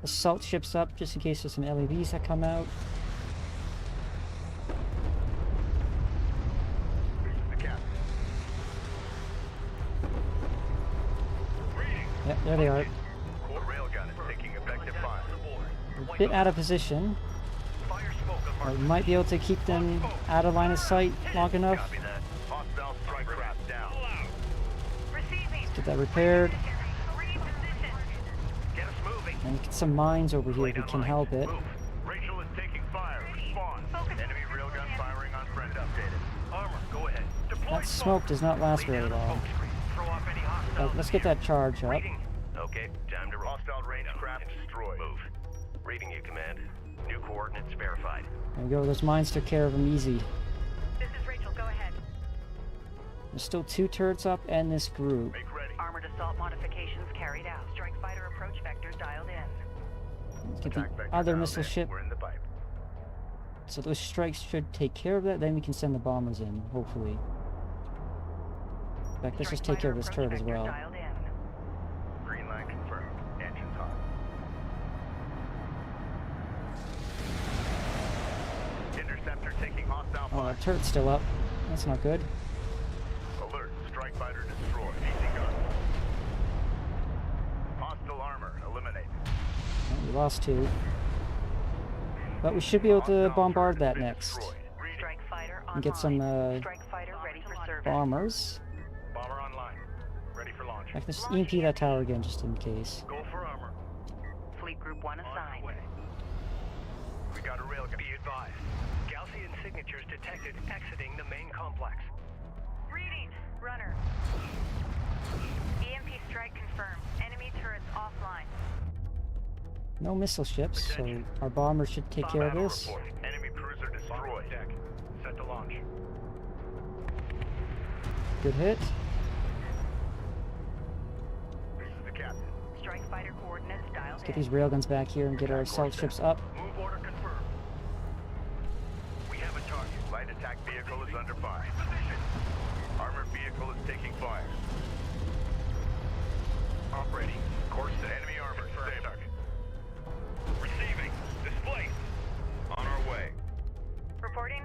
S1: assault ships up just in case there's some LAVs that come out.
S5: This is the captain. Reading.
S1: Yep, there they are.
S5: Core railgun is taking effective fire.
S1: A bit out of position.
S5: Fire smoke on
S1: I might be able to keep them out of line of sight long enough.
S5: Copy that. Hostile strike craft down.
S4: receiving.
S1: Get that repaired.
S4: Reposition.
S7: Get us moving.
S1: And get some mines over here
S7: Lay
S1: if we
S7: down
S1: can
S7: mines.
S1: help it.
S7: Move.
S5: Rachel is taking fire. Respond.
S4: Focus.
S5: Enemy railgun firing on friend updated.
S7: Armor, go ahead. Deploy
S1: That smoke does not last
S7: Lay
S1: very
S7: down a
S1: long.
S7: smoke screen. Throw off any hostiles.
S1: Let's get that charge up.
S7: Reading. Okay, time to roll.
S5: Hostile range craft destroyed.
S7: Move. Reading you, command. New coordinates verified.
S1: There we go. Those mines took care of them easy.
S4: This is Rachel. Go ahead.
S1: There's still 2 turrets up and this group.
S5: Make ready.
S4: Armored assault modifications carried out. Strike fighter approach vector dialed in.
S1: Let's get the
S5: Attack vector
S1: other
S5: dialed
S1: missile
S5: in.
S1: ship.
S5: We're in the pipe.
S1: So those strikes should take care of that. Then we can send the bombers in, hopefully. In fact, let's just take care of this turret as well.
S4: Dialed in.
S5: Green line confirmed. Engines hot. Interceptor taking hostile
S1: Oh,
S5: fire.
S1: that turret's still up. That's not good.
S5: Alert. Strike fighter destroyed. Easy gun. Hostile armor eliminated.
S1: Oh, we lost 2. But we should be able to
S5: Hostile
S1: bombard
S5: turret has
S1: that
S5: been
S1: next.
S5: destroyed. Reading.
S4: Strike fighter online.
S1: And get some
S4: Strike fighter ready for service.
S1: bombers.
S5: Bomber online. Ready for launch.
S1: In fact, let's EMP that tower again just in case.
S5: Go for armor.
S4: Fleet Group 1
S5: On
S4: assigned.
S5: the way. We got a railgun.
S3: Be advised. Gaussian signatures detected exiting the main complex.
S4: Reading. Runner. EMP strike confirmed. Enemy turrets offline.
S1: No missile ships, so our bombers should take care of
S5: Battle
S1: this.
S5: report. Enemy cruiser destroyed.
S3: Deck. Set to launch.
S1: Good hit.
S5: This is the captain.
S4: Strike fighter coordinates dialed
S1: Let's get
S4: in.
S1: these railguns back here and get our assault ships up.
S5: Move order confirmed. We have a target. Light attack vehicle is under fire. Armored vehicle is taking fire.
S7: Op ready. Course set.
S5: Enemy armor disabled.
S7: Receiving. Displaced.
S5: On our way.
S4: Reporting.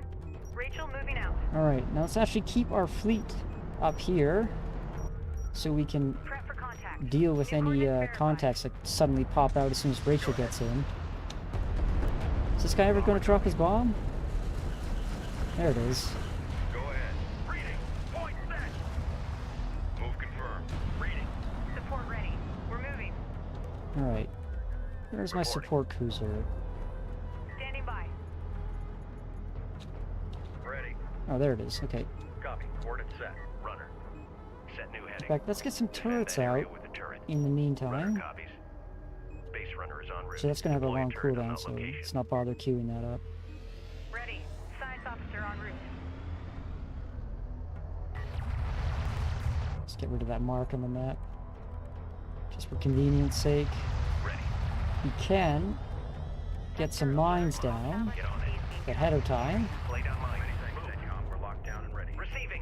S4: Rachel moving out.
S1: Alright, now let's actually keep our fleet up here so we can
S4: Prep for contact.
S1: deal with
S4: New
S1: any
S4: coordinates verified.
S1: contacts that suddenly pop out as soon as Rachel gets in. Is this guy ever going to drop his bomb? There it is.
S5: Go ahead. Reading. Point set. Move confirmed. Reading.
S4: Support ready. We're moving.
S1: Alright. Where's my support cruiser?
S4: Standing by.
S5: Ready.
S1: Oh, there it is. Okay.
S5: Copy.
S7: Copy. Coordinates set. Runner. Set new heading.
S1: In fact, let's get some
S7: Defend
S1: turrets
S7: that area
S1: out
S7: with the turret.
S1: in the
S7: Runner
S1: meantime.
S7: copies. Base runner is en route.
S1: So that's gonna have a
S7: Deploy
S1: long
S7: turret on
S1: cooldown,
S7: that
S1: so
S7: location.
S1: let's not bother queuing that up.
S4: Ready. Science officer en route.
S1: Let's get rid of that mark on the map. Just for convenience sake.
S7: Ready.
S1: We can get some mines down
S7: Get on it.
S1: ahead of time.
S7: Lay down mines.
S5: CENTCOM, we're locked down and ready.
S7: Receiving.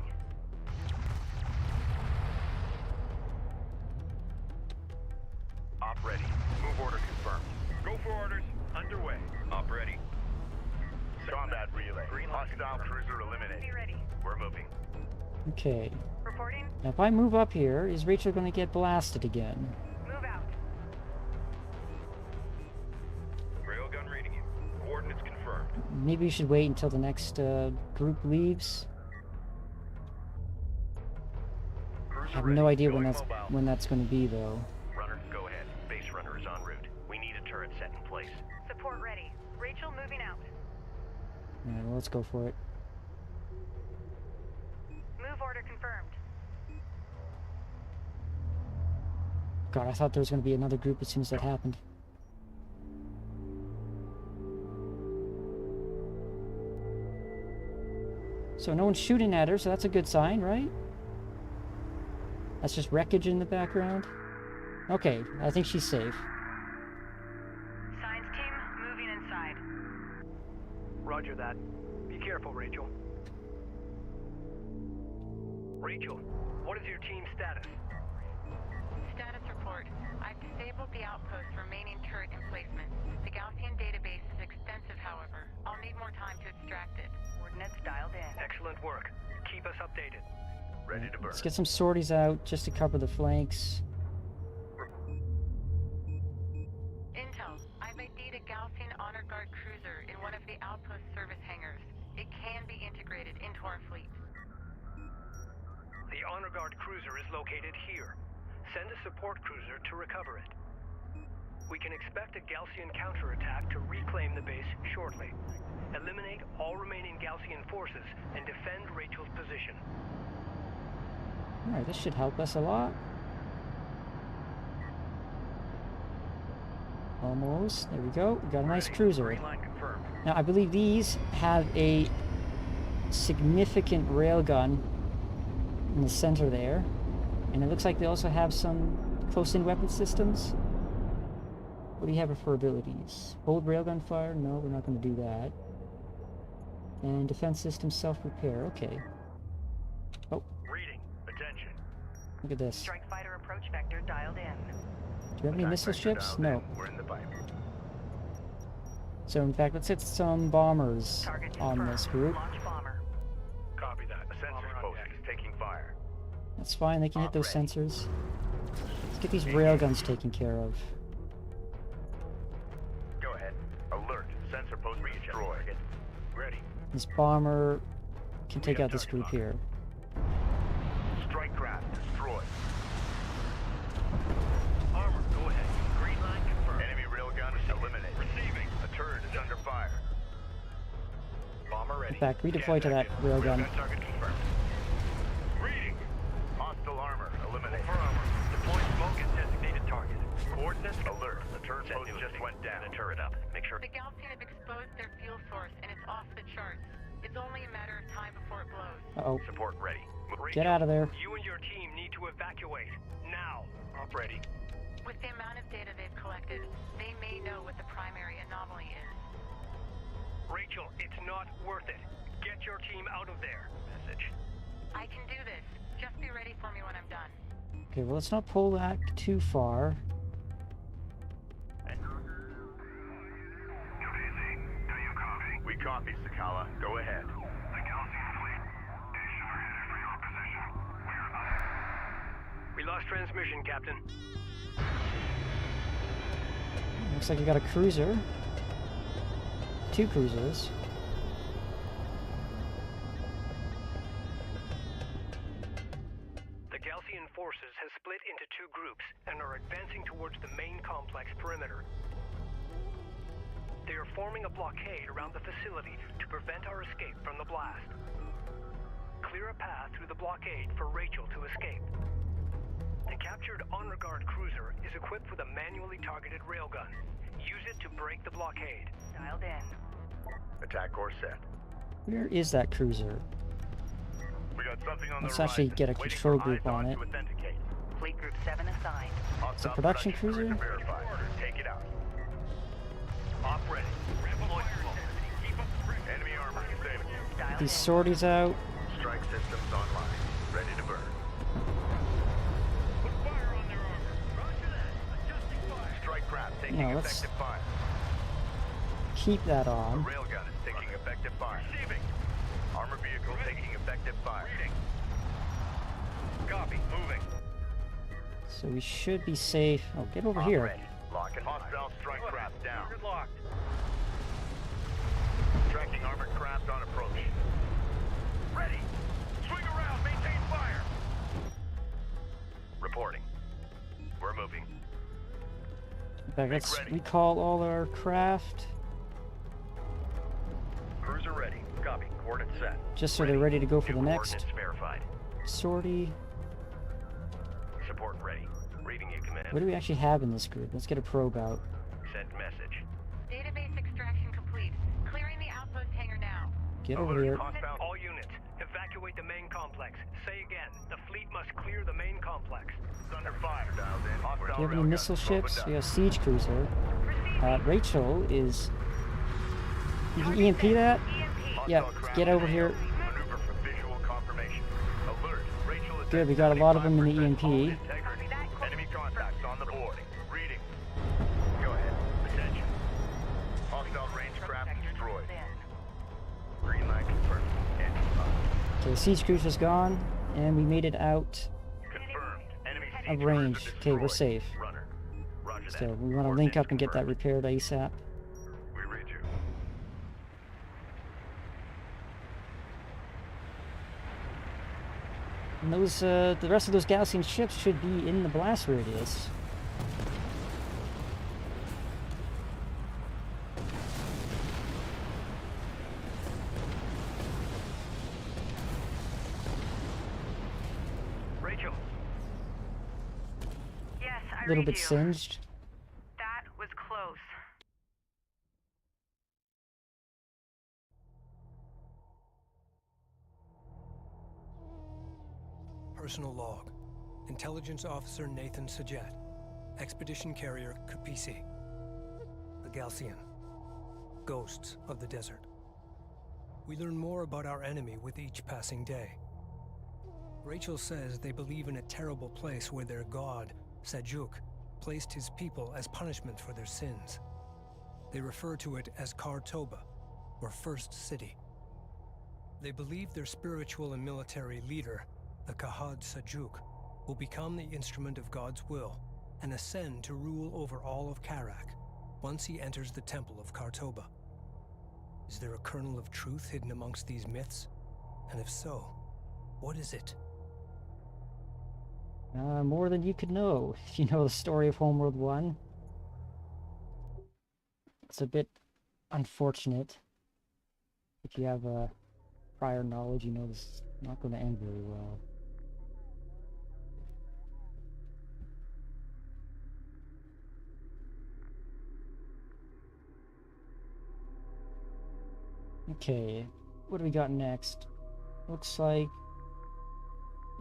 S5: Op ready. Move order confirmed. Go for orders. Underway. Op ready. Combat relay. Hostile cruiser eliminated.
S4: Be ready.
S5: We're moving.
S1: Okay.
S4: Reporting.
S1: Now if I move up here, is Rachel going to get blasted again?
S4: Move out.
S5: Railgun reading you. Coordinates confirmed.
S1: Maybe we should wait until the next group leaves. I have no idea when that's going to be though.
S7: Runner, go ahead. Base runner is en route. We need a turret set in place.
S4: Support ready. Rachel moving out.
S1: Alright, well, let's go for it.
S4: Move order confirmed.
S1: God, I thought there was going to be another group as soon as that happened. So no one's shooting at her, so that's a good sign, right? That's just wreckage in the background. Okay, I think she's safe.
S4: Science team moving inside.
S3: Roger that. Be careful, Rachel. Rachel, what is your team's status?
S6: Status report. I've disabled the outpost's remaining turret emplacement. The Gaussian database is extensive, however. I'll need more time to extract it.
S4: Coordinates dialed in.
S3: Excellent work. Keep us updated.
S5: Ready to burn.
S1: Let's get some sorties out just to cover the flanks.
S6: Intel. I've ID'd a Gaussian Honor Guard cruiser in one of the outpost service hangars. It can be integrated into our fleet.
S3: The Honor Guard cruiser is located here. Send a support cruiser to recover it. We can expect a Gaussian counterattack to reclaim the base shortly. Eliminate all remaining Gaussian forces and defend Rachel's position.
S1: Alright, this should help us a lot. Almost. There we go. We got a nice cruiser.
S5: Green line confirmed.
S1: Now, I believe these have a significant railgun in the center there. And it looks like they also have some close-in weapon systems. What do you have for abilities? Hold railgun fire? No, we're not going to do that. And defense system self-repair. Okay. Oh,
S5: Reading. Attention.
S1: look at this.
S4: Strike fighter approach vector dialed in.
S1: Do we have any
S5: Attack
S1: missile
S5: vector
S1: ships?
S5: dialed
S1: No.
S5: in. We're in the pipe.
S1: So, in fact, let's hit some bombers
S4: Target
S1: on
S4: confirmed.
S1: this group.
S4: Launch bomber.
S5: Copy that. The sensors post is taking fire.
S1: That's fine, they can hit those
S5: Ready.
S1: sensors. Let's get these railguns taken care of.
S5: Go ahead. Alert. Sensor post destroyed. Ready.
S1: This bomber can take out this group here.
S5: Strike craft destroyed.
S7: Armor, go ahead. Green line confirmed.
S5: Enemy railgun eliminated. Receiving. A turret is under fire. Bomber ready.
S1: In fact, redeploy to that railgun.
S5: Target confirmed. Reading. Hostile armor eliminated. For armor.
S7: Deploying smoke at designated target.
S5: Coordinates alert. The turret post just went down.
S7: The turret up. Make sure.
S6: The Gaussian have exposed their fuel source and it's off the charts. It's only a matter of time before it blows.
S1: Uh-oh.
S5: Support ready.
S1: Get out of there.
S3: You and your team need to evacuate. Now.
S5: Op ready.
S6: With the amount of data they've collected, they may know what the primary anomaly is.
S3: Rachel, it's not worth it. Get your team out of there.
S7: Message.
S6: I can do this. Just be ready for me when I'm done.
S1: Okay, well, let's not pull that too far.
S5: We copy, Sakala. Go ahead.
S3: We lost transmission, Captain.
S1: Looks like you got a cruiser. Two cruisers.
S3: The Gaussian forces have split into two groups and are advancing towards the main complex perimeter. They are forming a blockade around the facility to prevent our escape from the blast. Clear a path through the blockade for Rachel to escape. The captured honor guard cruiser is equipped with a manually targeted railgun. Use it to break the blockade.
S4: Dialed in.
S5: Attack course set.
S1: Where is that cruiser?
S5: We got something on
S1: Let's
S5: the
S1: actually
S5: horizon.
S1: get a
S5: Waiting
S1: control
S5: for
S1: group on
S5: IDOT
S1: it.
S5: to authenticate.
S4: Fleet Group 7 assigned.
S1: It's a
S5: Hostile
S1: production
S5: crew is
S1: cruiser?
S5: verified. Take it out. Op ready. Deploy smoke. Keep up the pressure. Enemy armor stable.
S4: Dialed
S1: These
S4: in.
S1: sorties out.
S5: Strike systems online. Ready to burn. Put fire on their armor. Roger that. Adjusting fire. Strike craft taking
S1: No, let's-
S5: effective fire.
S1: Keep that
S5: The
S1: on.
S5: railgun is taking effective fire. Receiving. Armor vehicle taking effective fire. Reading. Copy. Moving.
S1: So we should be safe. Oh, get over
S5: Op
S1: here.
S5: ready. Lock and hostile strike craft down. Locked. Tracking armored craft on approach. Ready. Swing around. Maintain fire. Reporting. We're moving.
S1: In fact, let's
S5: ready.
S1: recall all our craft.
S5: Cruiser ready. Copy. Coordinates set.
S1: Just so they're ready to go for
S5: New
S1: the next
S5: coordinates verified.
S1: sortie.
S7: Support ready. Reading you, Command.
S1: What do we actually have in this group? Let's get a probe out.
S7: Send message.
S6: Database extraction complete. Clearing the outpost hangar now.
S1: Get over
S5: Alert.
S1: here.
S5: Hostile.
S3: All units, evacuate the main complex. Say again, the fleet must clear the main complex.
S5: It's under fire. Dialed in. Hostile
S1: Do you have any
S5: railgun.
S1: missile ships?
S5: Opened
S1: We
S5: up.
S1: have siege cruiser. Rachel is. You can EMP that? Yeah,
S5: Hostile craft
S1: get over here.
S5: Maneuver for visual confirmation. Alert. Rachel is
S1: Good, we got a lot of them in the
S5: 75%
S1: EMP.
S5: integrity. Enemy contacts on the board. Reading. Go ahead. Attention. Hostile range craft destroyed. Green light confirmed. Engine up.
S1: Okay, siege cruiser's gone, and we made it out
S5: Confirmed. Enemy
S1: of
S5: siege
S1: range.
S5: cruiser
S1: Okay, we're
S5: destroyed.
S1: safe.
S5: Runner. Roger that.
S1: So we want to link up and get that
S5: Coordinates
S1: repaired ASAP.
S5: confirmed. We read you.
S1: And those, the rest of those Gaussian ships should be in the blast radius.
S3: Rachel,
S4: Yes, I
S1: A little
S4: read
S1: bit
S4: you.
S1: singed.
S4: That was close.
S3: personal log. Intelligence Officer Nathan Sajet. Expedition Carrier Kapisi. The Galcian. Ghosts of the Desert. We learn more about our enemy with each passing day. Rachel says they believe in a terrible place where their god, Sajuk, placed his people as punishment for their sins. They refer to it as Khartoba, or First City. They believe their spiritual and military leader, the Kahad Sajuk, will become the instrument of God's will and ascend to rule over all of Kharak once he enters the temple of Khartoba. Is there a kernel of truth hidden amongst these myths? And if so, what is it?
S1: More than you could know if you know the story of Homeworld 1. It's a bit unfortunate. If you have prior knowledge, you know this is not going to end very well. Okay, what do we got next? Looks like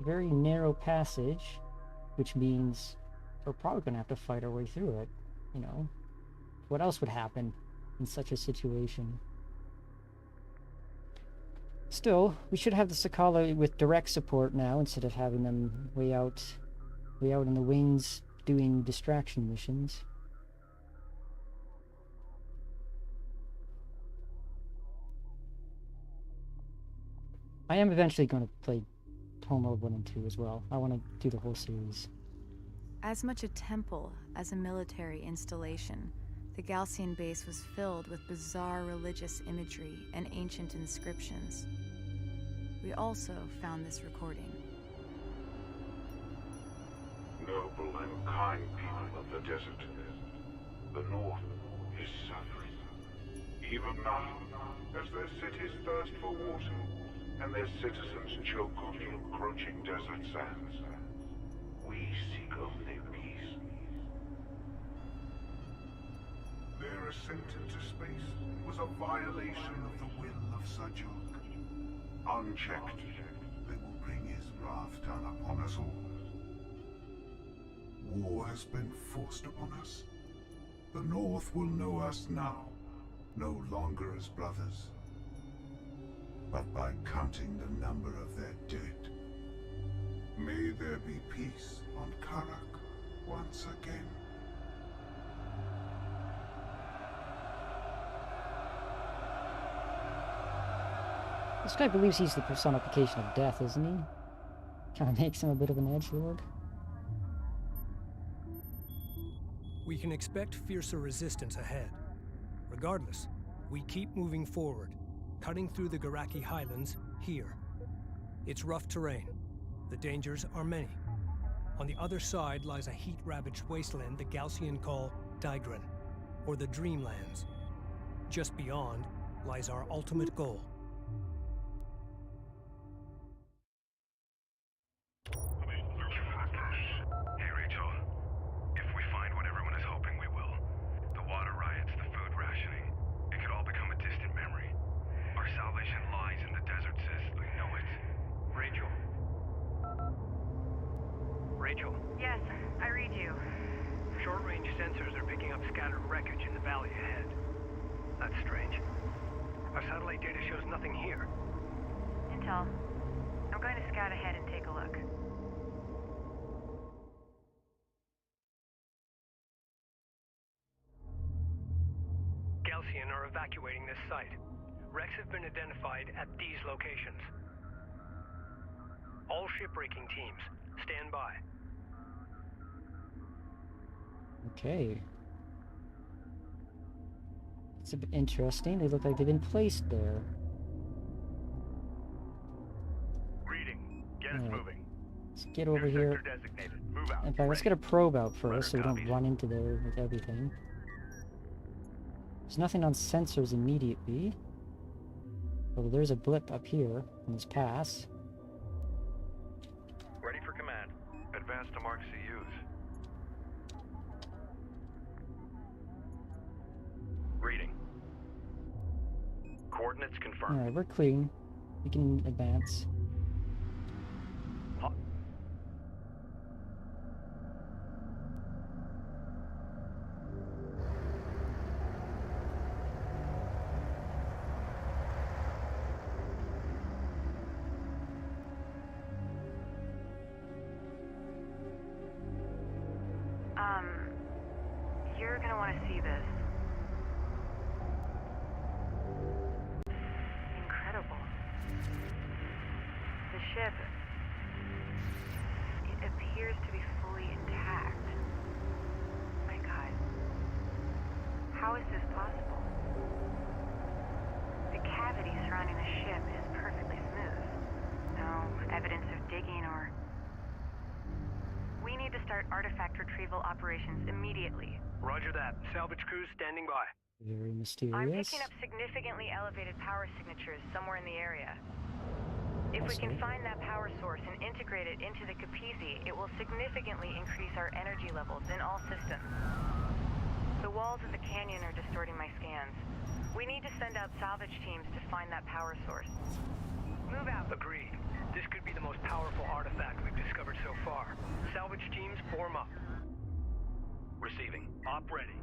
S1: a very narrow passage, which means we're probably going to have to fight our way through it. You know, what else would happen in such a situation? Still, we should have the Sakala with direct support now instead of having them way out in the wings doing distraction missions. I am eventually going to play Homeworld 1 and 2 as well. I want to do the whole series.
S2: As much a temple as a military installation, the Galcian base was filled with bizarre religious imagery and ancient inscriptions. We also found this recording.
S8: Noble and kind people of the desert, the North is suffering. Even now, as their cities thirst for water and their citizens choke on the encroaching desert sands. We seek only peace. Their ascent into space was a violation of the will of Sajok. Unchecked, they will bring his wrath down upon us all. War has been forced upon us. The North will know us now, no longer as brothers, but by counting the number of their dead. May there be peace on Kharak once again.
S1: This guy believes he's the personification of death, isn't he? Kind of makes him a bit of an edgelord.
S3: We can expect fiercer resistance ahead. Regardless, we keep moving forward, cutting through the Garaki highlands here. It's rough terrain. The dangers are many. On the other side lies a heat-ravaged wasteland the Gaussian call Digran, or the Dreamlands. Just beyond lies our ultimate goal.
S5: Hey, Rachel. If we find what everyone is hoping we will, the water riots, the food rationing, it could all become a distant memory. Our salvation lies in the desert, sis. I know it.
S7: Rachel. Rachel,
S4: Yes, I read you.
S7: short-range sensors are picking up scattered wreckage in the valley ahead. That's strange. Our satellite data shows nothing here.
S4: Intel. I'm going to scout ahead and take a look.
S7: Gaussian are evacuating this site. Wrecks have been identified at these locations. All shipbreaking teams, stand by.
S1: Okay. It's a bit interesting. They look like they've been placed there.
S5: Reading. Get us
S1: Alright.
S5: moving.
S1: Let's get over
S5: New
S1: here.
S5: sector designated. Move out.
S1: In fact, let's
S5: Ready.
S1: get a probe out first so we
S5: Runner
S1: don't
S5: copies.
S1: run into there with everything. There's nothing on sensors immediately. Although there's a blip up here on this pass.
S5: Ready for command. Advance to mark CUs. Reading. Coordinates confirmed.
S1: Alright, we're clean. We can advance.
S4: You're gonna want to see this. Incredible. The ship, it appears to be fully intact. My God. How is this possible? The cavity surrounding the ship is perfectly smooth. No evidence of digging or... We need to start artifact retrieval operations immediately.
S7: Roger that. Salvage crews standing by.
S1: Very
S4: I'm
S1: mysterious.
S4: picking up significantly elevated power signatures somewhere in the area. If we can find that power source and integrate it into the Capisi, it will significantly increase our energy levels in all systems. The walls of the canyon are distorting my scans. We need to send out salvage teams to find that power source. Move out.
S7: Agreed. This could be the most powerful artifact we've discovered so far. Salvage teams form up.
S5: Receiving. Op ready.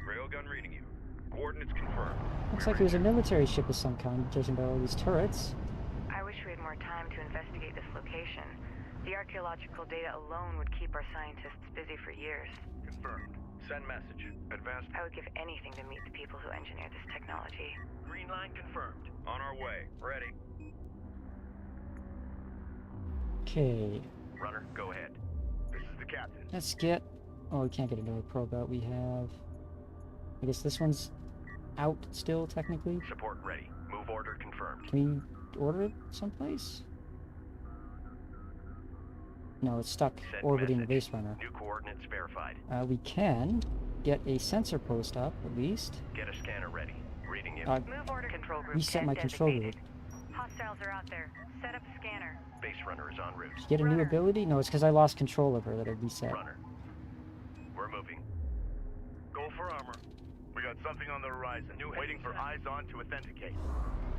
S5: Railgun reading you. Coordinates confirmed.
S1: Looks like it was a military ship of some kind, judging by all these turrets.
S4: I wish we had more time to investigate this location. The archaeological data alone would keep our scientists busy for years.
S5: Confirmed. Send message. Advanced.
S4: I would give anything to meet the people who engineered this technology.
S7: Green line confirmed.
S5: On our way. Ready.
S1: Okay.
S7: Runner, go ahead.
S5: This is the captain.
S1: Let's get... Oh, we can't get another probe out. We have... I guess this one's out still, technically.
S7: Support ready. Move order confirmed.
S1: Can we order it someplace? No, it's stuck
S7: Send
S1: orbiting the
S7: message.
S1: base runner.
S7: New coordinates verified.
S1: We can get a sensor post up, at least.
S7: Get a scanner ready. Reading you.
S4: Move order control group
S1: Reset
S4: 10
S1: my control
S4: designated.
S1: group.
S4: Hostile Hostiles are out there. Set up a scanner.
S5: Base runner is en route.
S1: Did you get a new
S4: Runner.
S1: ability? No, it's because I lost control of her that it reset.
S5: Runner. We're moving. Go for armor. We got something on the horizon. Waiting for eyes on to authenticate.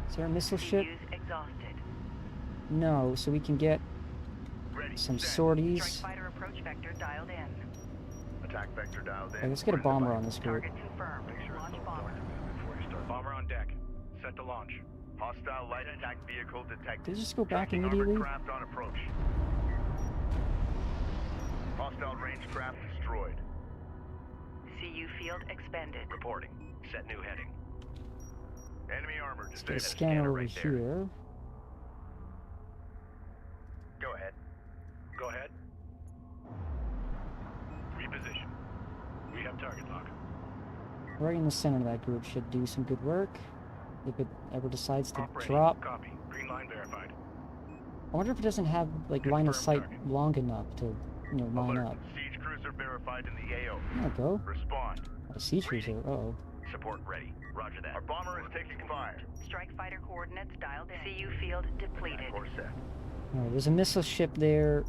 S1: Is there a missile ship?
S4: CUs exhausted.
S1: No, so we can get
S5: Ready.
S1: some
S5: Set.
S1: sorties.
S4: Strike fighter approach vector dialed in.
S5: Attack vector dialed in.
S1: Hey, let's get a
S5: We're in the
S1: bomber
S5: fight.
S1: on this group.
S4: Target confirmed. Launch bomber.
S5: Before you start.
S7: Bomber on deck. Set to launch.
S5: Hostile light attack vehicle detected.
S1: Did it just go back
S5: Tracking
S1: immediately?
S5: armored craft on approach. Hostile range craft destroyed.
S4: CU field expended.
S5: Reporting. Set new heading. Enemy armor
S1: Let's get a
S5: disabled.
S1: scanner over
S5: right there.
S1: here.
S5: Go ahead.
S7: Go ahead. Reposition. We have target lock.
S1: Right in the center of that group should do some good work. If it ever decides to
S7: Operating.
S1: drop.
S7: Copy. Green line verified.
S1: I wonder if it doesn't have like line of sight
S7: Confirmed target.
S1: long enough to, you know, line
S5: Alert.
S1: up.
S5: Siege cruiser verified in the AO.
S1: There we go.
S5: Respond.
S1: A siege cruiser. Uh-oh.
S5: Support ready. Roger that. Our bomber is taking fire.
S4: Strike fighter coordinates dialed in. CU field depleted.
S5: Or set.
S1: Alright, there's a missile ship there,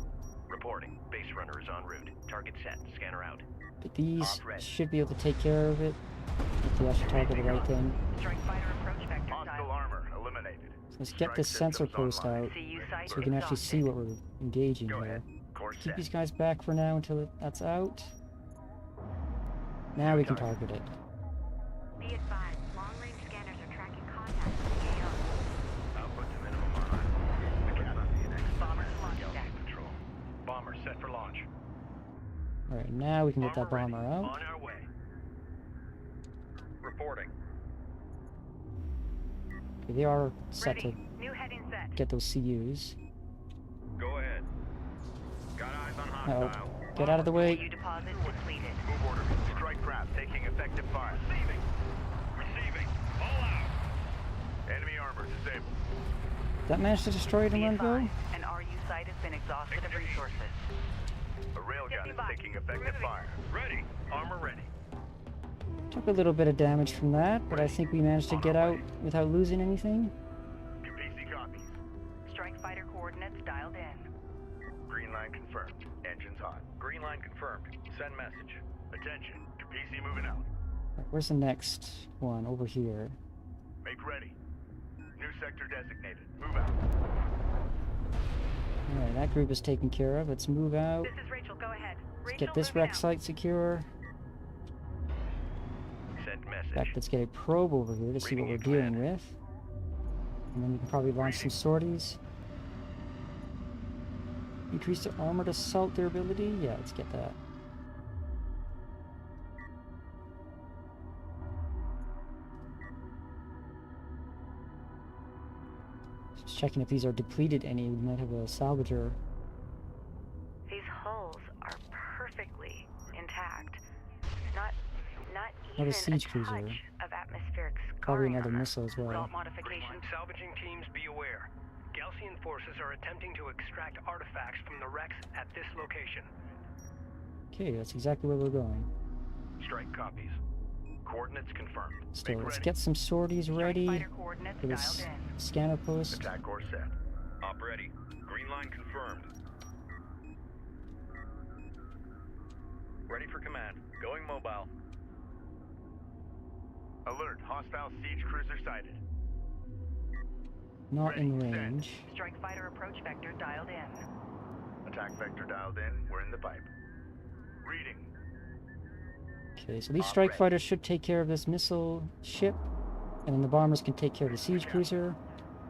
S5: Reporting. Base runner is en route. Target set. Scanner out.
S1: but these
S5: Off red.
S1: should be able to take care of it. If they actually target the right thing.
S4: Strike fighter approach vector
S5: Hostile
S4: dialed
S5: armor eliminated.
S1: So let's get this
S5: Strike
S1: sensor
S5: systems
S1: post
S5: online.
S1: out
S4: CU site
S1: so we can actually see
S4: exhausted.
S1: what we're engaging
S5: Go
S1: here.
S5: ahead. Course
S1: Keep
S5: set.
S1: these guys back for now until that's out. Now we can target it.
S9: Be advised, long-range scanners are tracking contacts with the AO.
S5: Output to minimum on. Academy.
S4: Bomber launch deck.
S5: Control.
S7: Bomber set for launch.
S1: Alright, now we can get that
S7: Armor
S1: bomber
S7: ready.
S1: out.
S7: On our way.
S5: Reporting.
S1: Okay, they are set
S4: Ready.
S1: to
S4: New heading set.
S1: get those CUs.
S5: Go ahead. Got eyes on
S1: Uh-oh.
S5: hostile.
S1: Get out of the way.
S4: CU deposit depleted.
S5: Move order. Strike craft taking effective fire. Receiving. Receiving. All out. Enemy armor disabled.
S1: That managed to destroy it in
S4: Be
S1: one go?
S4: advised, an RU site has been exhausted of resources.
S5: A railgun
S4: Standing
S5: is
S4: by.
S5: taking effective
S4: Moving.
S5: fire. Ready. Armor ready.
S1: Took a little bit of damage from that, but I think we managed to get out without losing anything.
S5: QPC copies.
S4: Strike fighter coordinates dialed in.
S5: Green line confirmed. Engines hot. Green line confirmed. Send message. Attention. QPC moving out.
S1: Where's the next one? Over here.
S5: Make ready. New sector designated. Move out.
S1: Alright, that group is taken care of. Let's move out.
S4: This is Rachel. Go ahead.
S1: Let's get this wreck site secure.
S5: Send
S1: In
S5: message.
S1: fact, let's get a probe over here to see what we're dealing with. And then we can probably launch some sorties. Increase the armored assault durability? Yeah, let's get that. Just checking if these are depleted any. We might have a salvager.
S4: These hulls are perfectly intact. Not
S1: What
S4: even
S1: a siege
S4: a
S1: cruiser.
S4: touch of atmospheric
S1: Probably
S4: scarring
S1: another
S4: on them.
S1: missile as well.
S4: Without
S7: Green
S4: modifications.
S7: line salvaging teams, be aware. Gaussian forces are attempting to extract artifacts from the wrecks at this location.
S1: Okay, that's exactly where we're going.
S5: Strike copies. Coordinates confirmed.
S1: Still,
S5: Make
S1: let's
S5: ready.
S1: get some sorties
S4: Strike
S1: ready
S4: fighter coordinates
S1: for this
S4: dialed in.
S1: scanner post.
S5: Attack course set. Op ready. Green line confirmed. Ready for command. Going mobile. Alert. Hostile siege cruiser sighted.
S1: Not in
S5: Ready, set.
S1: range.
S4: Strike fighter approach vector dialed in.
S5: Attack vector dialed in. We're in the pipe. Reading.
S1: Okay, so these strike
S5: Ready.
S1: fighters should take care of this missile ship, and then the bombers can take care of the siege cruiser.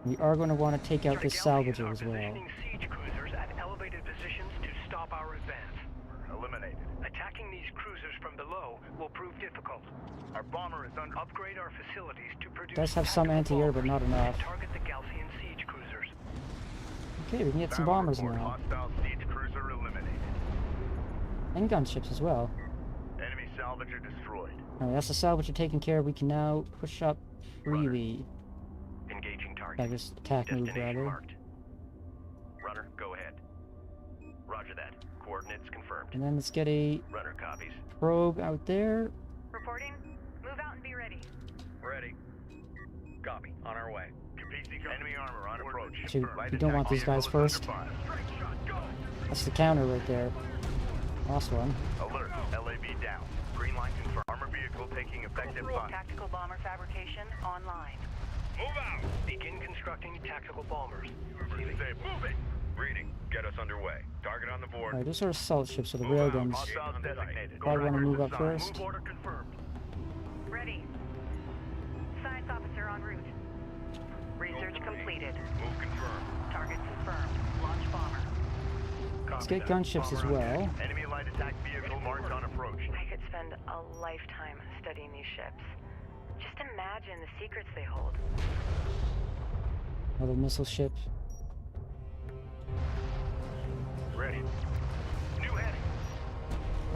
S1: We are going to want to take out this
S7: Gaussians
S1: salvager
S7: are
S1: as well.
S7: positioning siege cruisers at elevated positions to stop our advance.
S5: Eliminated.
S7: Attacking these cruisers from below will prove difficult.
S5: Our bomber is under.
S7: Upgrade our facilities to produce
S1: Does have some
S7: tactical
S1: anti-air, but
S7: bombers
S1: not enough.
S7: and target the Gaussian siege cruisers.
S1: Okay, we can get some
S5: Battle
S1: bombers
S5: report.
S1: now.
S5: Hostile siege cruiser eliminated.
S1: And gunships as well.
S5: Enemy salvager destroyed.
S1: Alright, that's the salvager taken care of. We can now push up freely.
S5: Engaging target.
S1: By this attack move, rather.
S5: marked. Runner, go ahead. Roger that. Coordinates confirmed.
S1: And then let's get a
S5: Runner copies.
S1: probe out there.
S4: Reporting. Move out and be ready.
S5: Ready. Copy. On our way. QPC Enemy armor on approach.
S1: Actually,
S5: Light
S1: we don't want
S5: attack
S1: these guys
S5: vehicle is
S1: first.
S5: under fire.
S1: That's the counter right there. Lost one.
S5: Alert. LAV down. Green line confirmed. Armor vehicle taking effective fire.
S4: Tactical bomber fabrication online.
S5: Move out.
S7: Begin constructing tactical bombers.
S5: Say, move it. Reading. Get us underway. Target on the board.
S1: Alright, those are assault ships, so the railguns
S5: Hostiles designated.
S1: probably want to move up
S5: Assigned.
S1: first.
S5: Move order confirmed.
S4: Ready. Science officer en route. Research completed.
S5: Move confirmed.
S4: Target confirmed. Launch bomber.
S1: Let's get gunships as well.
S5: Enemy light attack vehicle marked on approach.
S4: I could spend a lifetime studying these ships. Just imagine the secrets they hold.
S1: Another missile ship.
S5: Ready. New heading.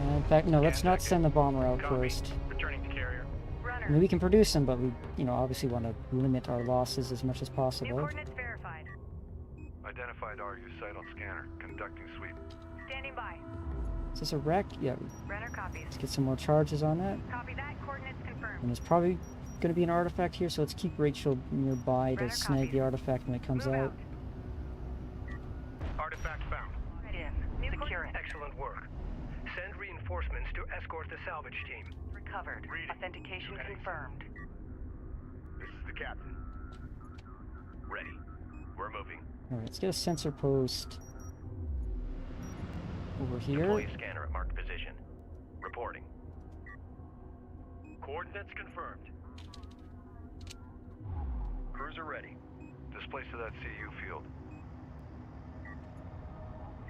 S1: And in fact, no, let's not send the bomber out first.
S7: Returning to carrier.
S1: I mean, we can produce them, but we, obviously want to limit our losses as much as
S4: New
S1: possible.
S4: coordinates verified.
S5: Identified RU site on scanner. Conducting sweep.
S4: Standing by.
S1: Is this a wreck? Yeah,
S4: Runner copies.
S1: let's get some more charges on that.
S4: Copy that. Coordinates confirmed.
S1: And there's probably going to be an artifact here, so let's keep Rachel nearby to
S4: Runner
S1: snag
S4: copies.
S1: the artifact when it comes
S4: Move
S1: out.
S7: Artifact found.
S4: In. Secure it.
S7: Excellent work. Send reinforcements to escort the salvage team.
S4: Recovered.
S5: Reading.
S4: Authentication confirmed.
S5: This is the captain. Ready. We're moving.
S1: Alright, let's get a sensor post over here.
S5: Deploy a scanner at marked position. Reporting. Coordinates confirmed. Cruiser ready. Displace to that CU field.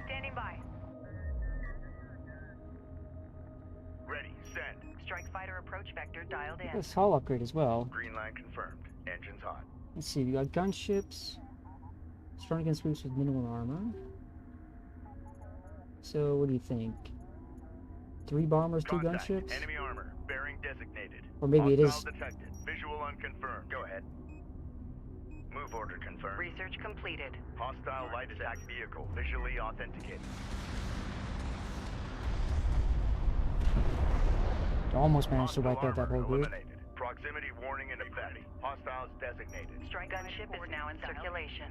S4: Standing by.
S5: Ready. Send.
S4: Strike fighter approach vector dialed in.
S1: This hull upgrade as well.
S5: Green line confirmed. Engines hot.
S1: Let's see, we got gunships. Strong against groups with minimal armor. So, what do you think? 3 bombers, 2
S5: Contact.
S1: gunships?
S5: Enemy armor. Bearing designated.
S1: Or maybe it is...
S5: Hostile detected. Visual unconfirmed. Go ahead. Move order confirmed.
S4: Research completed.
S5: Hostile light attack vehicle. Visually authenticated.
S1: Almost managed to
S5: Hostile
S1: wipe out that whole
S5: armor
S1: group.
S5: eliminated. Proximity warning in effect. Hostiles designated.
S4: Strike gunship is now in circulation.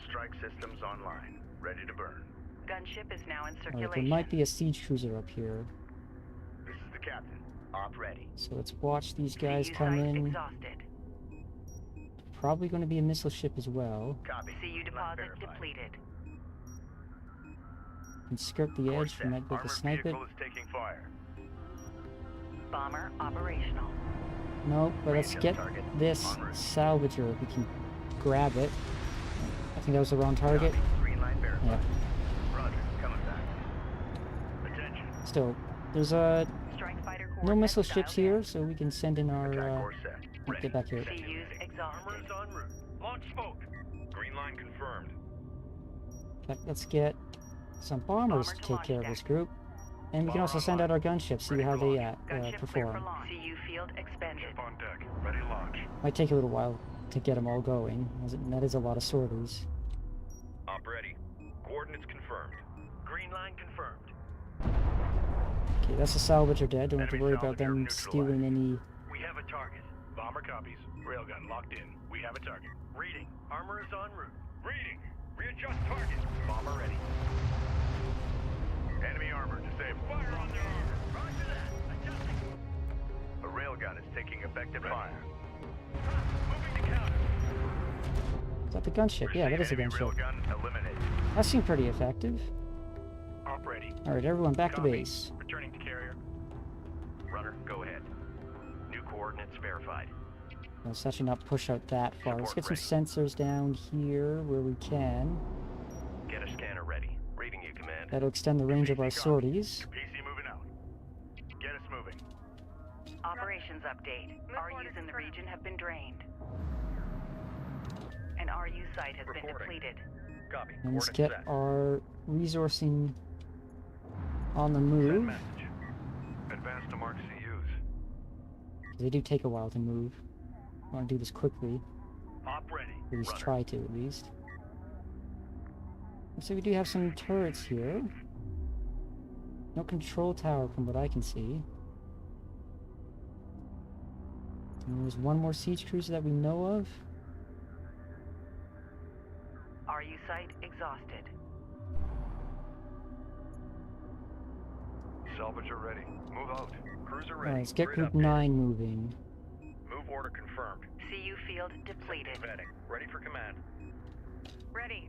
S5: Strike systems online. Ready to burn.
S4: Gunship is now in
S1: Alright,
S4: circulation.
S1: there might be a siege cruiser up here.
S5: This is the captain. Op ready.
S1: So let's watch these guys
S4: CU
S1: come
S4: site
S1: in.
S4: exhausted.
S1: Probably going to be a missile ship as well.
S5: Copy.
S4: CU
S5: Left
S4: deposit
S5: verified.
S4: depleted.
S1: And skirt the
S5: Course
S1: edge, we might be able
S5: Armored
S1: to snipe it.
S5: vehicle is taking fire.
S4: Bomber operational.
S1: No, but let's
S5: Range
S1: get
S5: of target.
S1: this
S5: En route.
S1: salvager if we can grab it. I think that was the wrong target.
S5: Copy. Green line verified.
S1: Yeah.
S5: Roger. Coming back. Attention.
S1: Still, there's
S4: Strike fighter
S1: no
S4: coordinates
S1: missile ships
S4: dialed in.
S1: here, so we can send in our...
S5: Attack course set. Ready.
S1: get back here.
S4: CU's exhausted.
S5: Armor's en route. Launch smoke. Green line confirmed.
S1: Let's get some bombers
S4: Bomber
S1: to
S4: to
S1: take
S4: launch
S1: care of
S4: deck.
S1: this group. And we can
S5: Bomber
S1: also send out
S5: online.
S1: our gunships, see
S5: Ready
S1: how
S5: for
S1: they
S5: launch.
S4: Gunship clear for
S1: perform.
S4: launch. CU field expended.
S5: Ship on deck. Ready to launch.
S1: Might take a little while to get them all going, as that is a lot of sorties.
S5: Op ready. Coordinates confirmed. Green line confirmed.
S1: Okay, that's a salvager dead. Don't have to
S5: Enemy
S1: worry about
S5: salvager
S1: them
S5: neutralized.
S1: stealing any...
S5: We have a target. Bomber copies. Railgun locked in. We have a target. Reading. Armor is en route. Reading. Readjust target. Bomber ready. Enemy armor disabled. Fire on their armor. Roger that. Adjusting. A railgun is taking effective fire. Moving to counter.
S1: Is that the gunship? Yeah, that is a
S5: Enemy
S1: gunship.
S5: railgun eliminated.
S1: That seemed pretty effective.
S5: Op ready.
S1: Alright, everyone back to
S5: Copy.
S1: base.
S5: Returning to carrier. Runner, go ahead. New coordinates verified.
S1: Let's actually not push out that far. Let's get some
S5: Support
S1: sensors down here where we can.
S5: Get a scanner ready. Reading you, command.
S1: That'll extend the range of our
S5: PC
S1: sorties.
S5: PC moving out. Get us moving.
S4: Operations update. RUs in the region have been drained. An RU site has been
S5: Reporting.
S4: depleted.
S5: Copy.
S1: And let's
S5: Coordinates
S1: get
S5: set.
S1: our resourcing on the
S5: Send
S1: move.
S5: message. Advance to mark CUs.
S1: They do take a while to move. I want to do this quickly.
S5: Op ready.
S1: At least
S5: Runner.
S1: try to, at least. So we do have some turrets here. No control tower from what I can see. And there's one more siege cruiser that we know of.
S6: site exhausted.
S5: Salvager ready. Move out. Cruiser ready.
S1: Alright, let's get
S5: Grid
S1: Group
S5: update.
S1: 9 moving.
S5: Move order confirmed.
S6: CU field depleted.
S5: Vetting. Ready for command.
S4: Ready.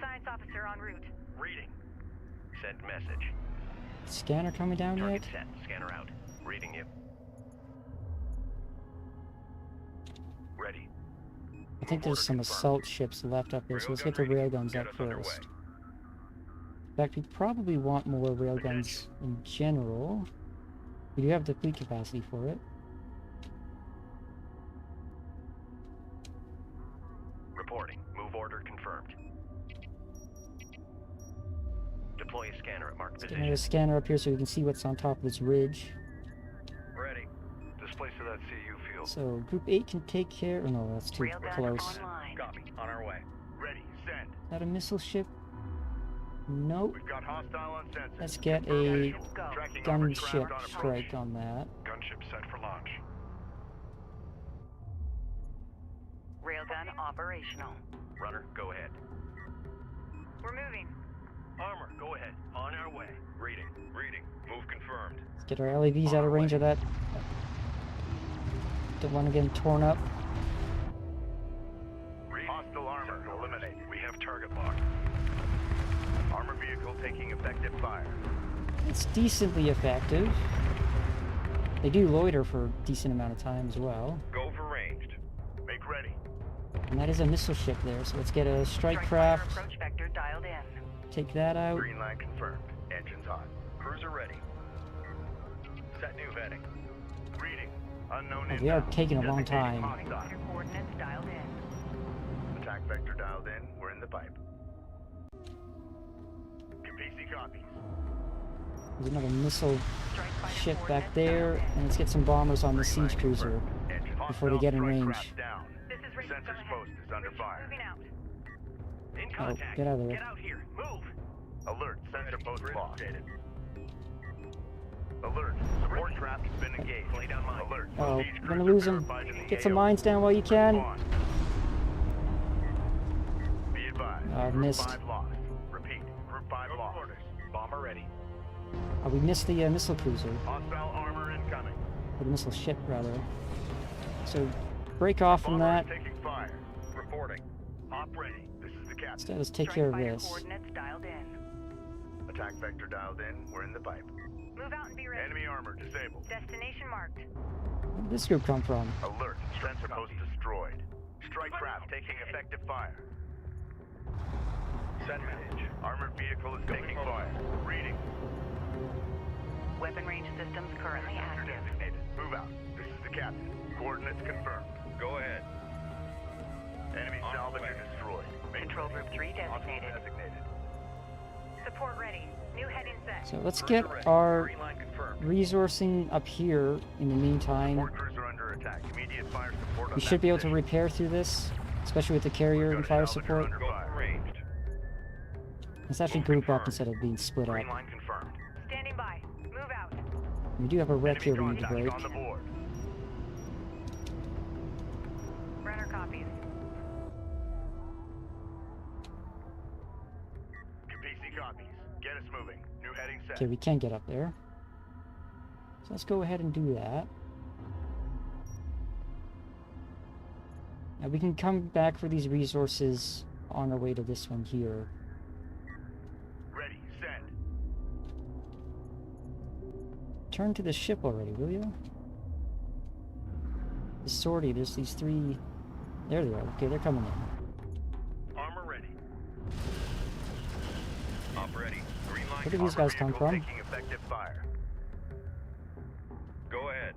S4: Science officer en route.
S5: Reading. Send message.
S1: Scanner coming down yet?
S5: Target set. Scanner out. Reading you. Ready.
S1: I think
S5: Move
S1: there's
S5: order
S1: some
S5: confirmed.
S1: assault ships left up there, so let's get the
S5: Railgun
S1: railguns
S5: ready.
S1: up
S5: Get us underway.
S1: first. In fact, we probably want more railguns in general. We do have the fleet capacity for it.
S5: Reporting. Move order confirmed. Deploy a scanner at marked
S1: Get
S5: position.
S1: another scanner up here so we can see what's on top of this ridge.
S5: Ready. Displace to that CU field.
S1: So Group 8 can take care. Oh no, that's too
S6: Railgun
S1: close.
S6: online.
S5: Copy. On our way. Ready. Send.
S1: Is that a missile ship? Nope.
S5: We've got hostile on sensor.
S1: Let's get a
S6: Go.
S5: Tracking armored
S1: gunship
S5: craft on approach.
S1: strike on that.
S5: Gunship set for launch.
S6: Railgun operational.
S5: Runner, go ahead.
S4: We're moving.
S5: Armor, go ahead. On our way. Reading. Reading. Move confirmed.
S1: Let's get our LAVs out of range of that. Don't want to get them torn up.
S5: Hostile armor eliminated. We have target lock. Armor vehicle taking effective fire.
S1: It's decently effective. They do loiter for a decent amount of time as well.
S5: Go for ranged. Make ready.
S1: And that is a missile ship there, so let's get a strike
S6: Strike
S1: craft.
S6: fighter approach vector dialed in.
S1: Take that out.
S5: Green line confirmed. Engines on. Cruiser ready. Set new heading. Reading. Unknown
S1: Oh, they are
S5: inbound.
S1: taking a long
S5: Designating
S1: time.
S5: hostile.
S6: Coordinates dialed in.
S5: Attack vector dialed in. We're in the pipe. PC copies.
S1: There's another missile
S6: Strike fighter
S1: ship back
S6: coordinates
S1: there,
S6: dialed in.
S1: and let's get some bombers on the
S5: Green line
S1: siege cruiser.
S5: confirmed. Engine
S1: before they
S5: hostile
S1: get in
S5: strike
S1: range.
S5: craft down.
S4: This is Rachel.
S5: Sensors
S4: Go ahead.
S5: post is under
S4: Rachel,
S5: fire.
S4: moving out.
S5: In
S1: Oh,
S5: contact.
S1: get out of there.
S5: Get out here. Move. Alert. Sensor post lost. Alert. Support craft has been engaged. Lay down mine. Alert.
S1: Oh,
S5: Siege
S1: we're gonna
S5: cruiser
S1: lose them.
S5: verified in the
S1: Get some
S5: AO.
S1: mines down while you can.
S5: Respond. Be advised.
S1: Oh,
S5: Group
S1: missed.
S5: 5 lost. Repeat. Group 5 lost. Bomber ready.
S1: Oh, we missed the missile cruiser.
S5: Hostile armor incoming.
S1: Or the missile ship, rather. So, break off from
S5: Bomber
S1: that.
S5: is taking fire. Reporting. Op ready. This is the captain.
S1: Instead, let's take
S6: Strike
S1: care of
S6: fighter
S1: this.
S6: coordinates dialed in.
S5: Attack vector dialed in. We're in the pipe.
S4: Move out and be ready.
S5: Enemy armor disabled.
S4: Destination marked.
S1: Where did this group come from?
S5: Alert. Sensor post destroyed. Strike craft taking effective fire. Send message. Armored vehicle is taking fire. Reading.
S6: Weapon range systems currently active.
S5: Designated. Move out. This is the captain. Coordinates confirmed. Go ahead. Enemy salvager destroyed.
S6: Control group 3 designated.
S5: Designated.
S4: Support ready. New heading set.
S1: So let's
S5: Cruiser
S1: get
S5: ready.
S1: our
S5: Green line confirmed.
S1: resourcing up here in the meantime.
S5: Support cruiser under attack. Immediate fire support on
S1: We
S5: that
S1: should be able to
S5: position.
S1: repair through this, especially with the carrier
S5: We've
S1: and
S5: got a
S1: fire
S5: salvager
S1: support.
S5: under fire. Ranged.
S1: Let's actually
S5: Move
S1: group up
S5: confirmed.
S1: instead of being split up.
S5: Green line confirmed.
S4: Standing by. Move out.
S1: We do have a wreck here
S5: Enemy
S1: we need to
S5: contact
S1: break.
S5: on the board.
S4: Runner copies.
S5: PC copies. Get us moving. New heading set.
S1: Okay, we can get up there. So let's go ahead and do that. Now we can come back for these resources on our way to this one here.
S5: Ready. Send.
S1: Turn to the ship already, will you? The sortie, there's these three... There they are. Okay, they're coming in.
S5: Armor ready. Up ready. Green line.
S1: Where did these
S5: Armor
S1: guys come
S5: vehicle
S1: from?
S5: Taking effective fire. Go ahead.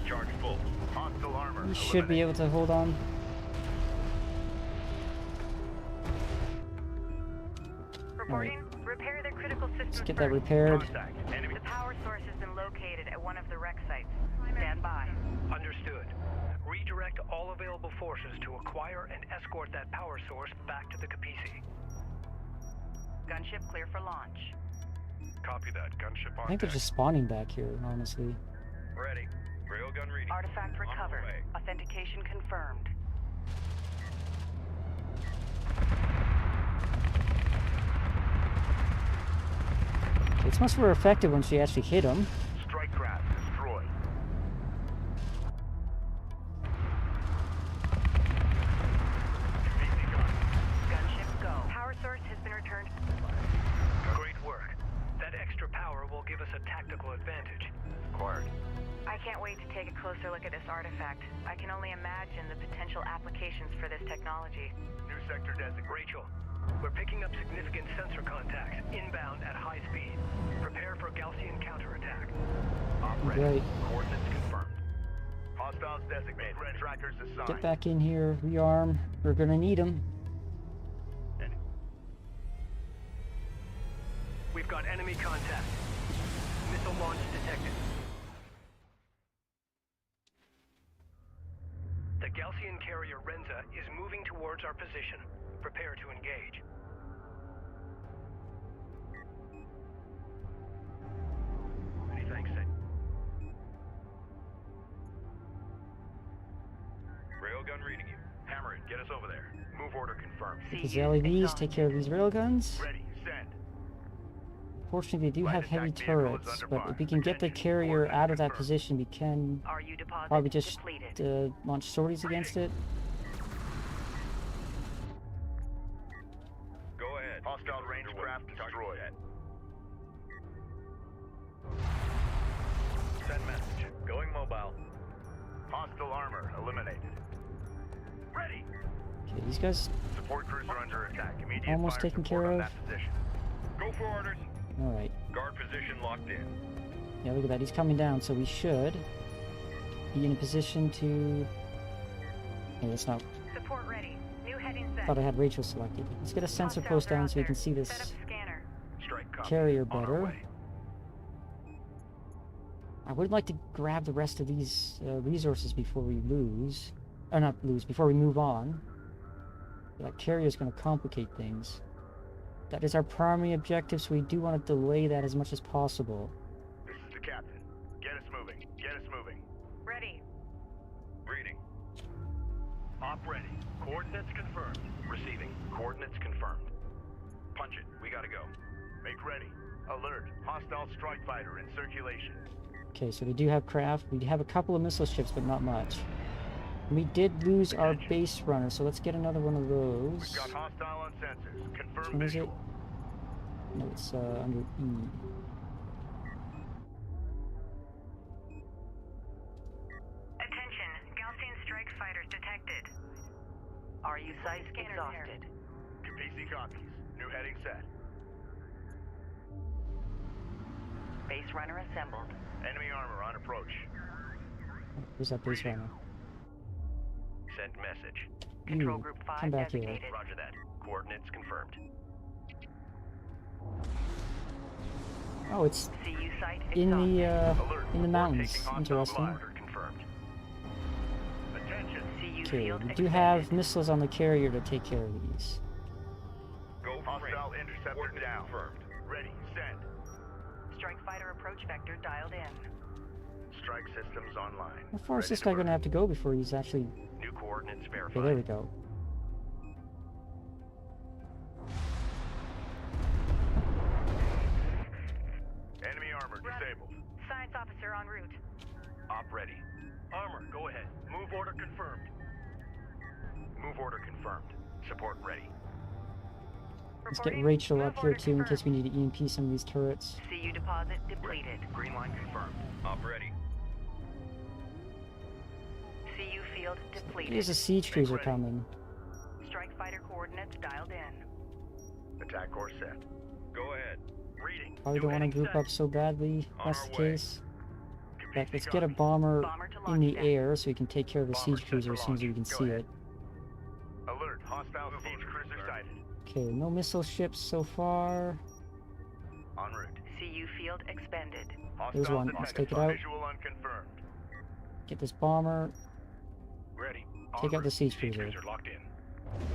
S5: Charge full. Hostile armor.
S1: We should be able to hold on.
S4: Reporting. Repair the critical systems.
S1: Let's get that
S4: first.
S1: repaired.
S5: Contact. Enemy.
S4: The power source has been located at one of the wreck sites.
S6: Stand by.
S3: Understood. Redirect all available forces to acquire and escort that power source back to the Capisi.
S6: Gunship clear for launch.
S5: Copy that. Gunship on
S1: I think they're
S5: deck.
S1: just spawning back here, honestly.
S5: Ready. Railgun reading.
S6: Artifact
S5: On the
S6: recovered.
S5: way.
S6: Authentication confirmed.
S1: It's much more effective once you actually hit them.
S5: Strike craft destroyed.
S4: Gunship go. Power source has been returned.
S7: Great work. That extra power will give us a tactical advantage.
S5: Acquired.
S4: I can't wait to take a closer look at this artifact. I can only imagine the potential applications for this technology.
S5: New sector designated.
S7: Rachel, we're picking up significant sensor contacts inbound at high speed. Prepare for Gaussian counterattack.
S5: Ready.
S1: Right.
S5: Coordinates confirmed. Hostiles designated. Trackers assigned.
S1: Get back in here, rearm. We're gonna need them.
S7: We've got enemy contact. Missile launch detected. The Gaussian carrier Renza is moving towards our position. Prepare to engage.
S5: Many thanks, Sid. Railgun reading you. Hammer it. Get us over there. Move order confirmed.
S1: These LEVs take care of these railguns.
S5: Ready. Send.
S1: Fortunately, they do
S5: Light
S1: have heavy
S5: attack vehicle is
S1: turrets,
S5: under
S1: but
S5: fire.
S1: if we can get the
S5: Attention,
S1: carrier
S5: coordinates
S1: out of that
S5: confirmed.
S1: position, we can
S4: RU deposit
S1: probably just
S4: depleted.
S1: launch sorties against it.
S5: Go ahead. Hostile range craft destroyed. Send message. Going mobile. Hostile armor eliminated. Ready.
S1: Okay, these guys
S5: Support cruiser under attack. Immediate
S1: almost
S5: fire
S1: taken
S5: support
S1: care
S5: on
S1: of.
S5: that position. Go for orders.
S1: Alright.
S5: Guard position locked in.
S1: Yeah, look at that. He's coming down, so we should be in a position to... Oh, that's not...
S4: Support ready. New heading
S1: I
S4: set.
S1: thought I had Rachel selected. Let's get a sensor
S4: Hostiles
S1: post
S4: are
S1: down
S4: out
S1: so we can
S4: there.
S1: see
S4: Set
S1: this
S4: up scanner.
S5: Strike copy.
S1: carrier
S5: On our
S1: better.
S5: way.
S1: I would like to grab the rest of these resources before we lose. Or not lose, before we move on. That carrier is going to complicate things. That is our primary objective, so we do want to delay that as much as possible.
S5: This is the captain. Get us moving. Get us moving.
S4: Ready.
S5: Reading. Op ready. Coordinates confirmed. Receiving. Coordinates confirmed. Punch it. We gotta go. Make ready. Alert. Hostile strike fighter in circulation.
S1: Okay, so we do have craft. We have a couple of missile ships, but not much. We did lose our base runner, so let's get another one of those.
S5: We've got hostile on sensors.
S1: Which
S5: Confirmed
S1: one is it?
S5: visual.
S1: No, it's under E.
S4: Attention. Gaussian strike fighters detected.
S6: RU site
S4: Scanner
S6: exhausted.
S5: Capisi copies. New heading set.
S6: Base runner assembled.
S5: Enemy armor on approach.
S1: Where's that base runner?
S5: Send message.
S6: Control
S1: You,
S6: group
S1: come
S6: 5
S1: back here.
S6: designated.
S5: Roger that. Coordinates confirmed.
S1: Oh, it's
S6: CU site
S1: in the
S5: Alert.
S1: in the
S5: Report
S1: mountains.
S5: taking hostile
S1: Interesting.
S5: order confirmed. Attention.
S6: CU
S1: Okay,
S6: field
S1: we do have
S6: extended.
S1: missiles on the carrier to take care of these.
S5: Go hostile interceptor down. Confirmed. Ready. Send.
S6: Strike fighter approach vector dialed in.
S5: Strike systems online.
S1: How far is
S5: Ready
S1: this
S5: to
S1: guy
S5: burn.
S1: going to have to go before he's actually...
S5: New coordinates
S1: Okay,
S5: verified.
S1: there we go.
S5: Enemy armor disabled.
S4: Science officer en route.
S5: Op ready. Armor, go ahead. Move order confirmed. Move order confirmed. Support ready.
S1: Let's get
S4: Reporting.
S1: Rachel
S4: Move
S1: up here
S4: order
S1: too in case we
S4: confirmed.
S1: need to EMP some of these turrets.
S6: CU deposit depleted.
S5: Green line confirmed. Op ready.
S6: CU field depleted.
S1: There's a siege cruiser
S5: ready.
S1: coming.
S6: Strike fighter coordinates dialed in.
S5: Attack course set. Go ahead. Reading.
S1: Probably
S5: New
S1: don't want to
S5: heading
S1: group
S5: set.
S1: up so badly.
S5: On
S1: That's
S5: our
S1: the
S5: way.
S1: case. But
S5: Capisi
S1: let's get a
S5: copy.
S1: bomber
S6: Bomber to
S1: in
S6: launch
S1: the
S6: deck.
S1: air so we can take care of the
S5: Bomber
S1: siege
S5: set
S1: cruiser
S5: for
S1: as soon as we
S5: launch.
S1: can
S5: Go
S1: see
S5: ahead.
S1: it.
S5: Alert. Hostile siege cruiser sighted.
S1: Okay, no missile ships so far.
S5: En route.
S6: CU field expended.
S1: There's
S5: Hostile
S1: one. Let's
S5: detected.
S1: take it out.
S5: Visual unconfirmed.
S1: Get this bomber.
S5: Ready.
S1: Take out the siege cruiser.
S5: locked in.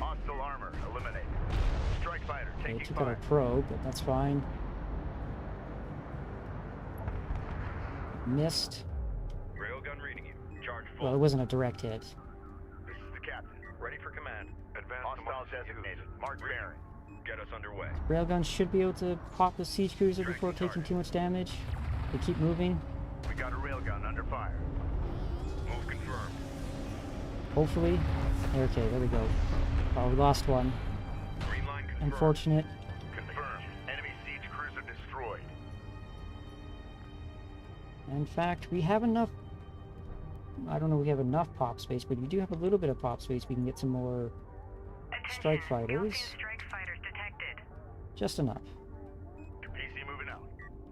S5: Hostile armor eliminated. Strike fighter
S1: Okay,
S5: taking
S1: took out our
S5: fire.
S1: probe, but that's fine. Missed.
S5: Railgun reading you. Charge full.
S1: Well, it wasn't a direct hit.
S5: This is the captain. Ready for command. Advance hostile designated. Mark bearing. Get us underway.
S1: Railguns should be able to pop the siege cruiser before taking too much damage. They keep moving.
S5: We got a railgun under fire. Move confirmed.
S1: Hopefully. Okay, there we go. Oh, we lost one.
S5: Green line confirmed.
S1: Unfortunate.
S5: Confirmed. Enemy siege cruiser destroyed.
S1: In fact, we have enough... I don't know if we have enough pop space, but we do have a little bit of pop space. We can get some more strike fighters.
S4: Strike fighters detected.
S1: Just enough.
S5: PC moving out.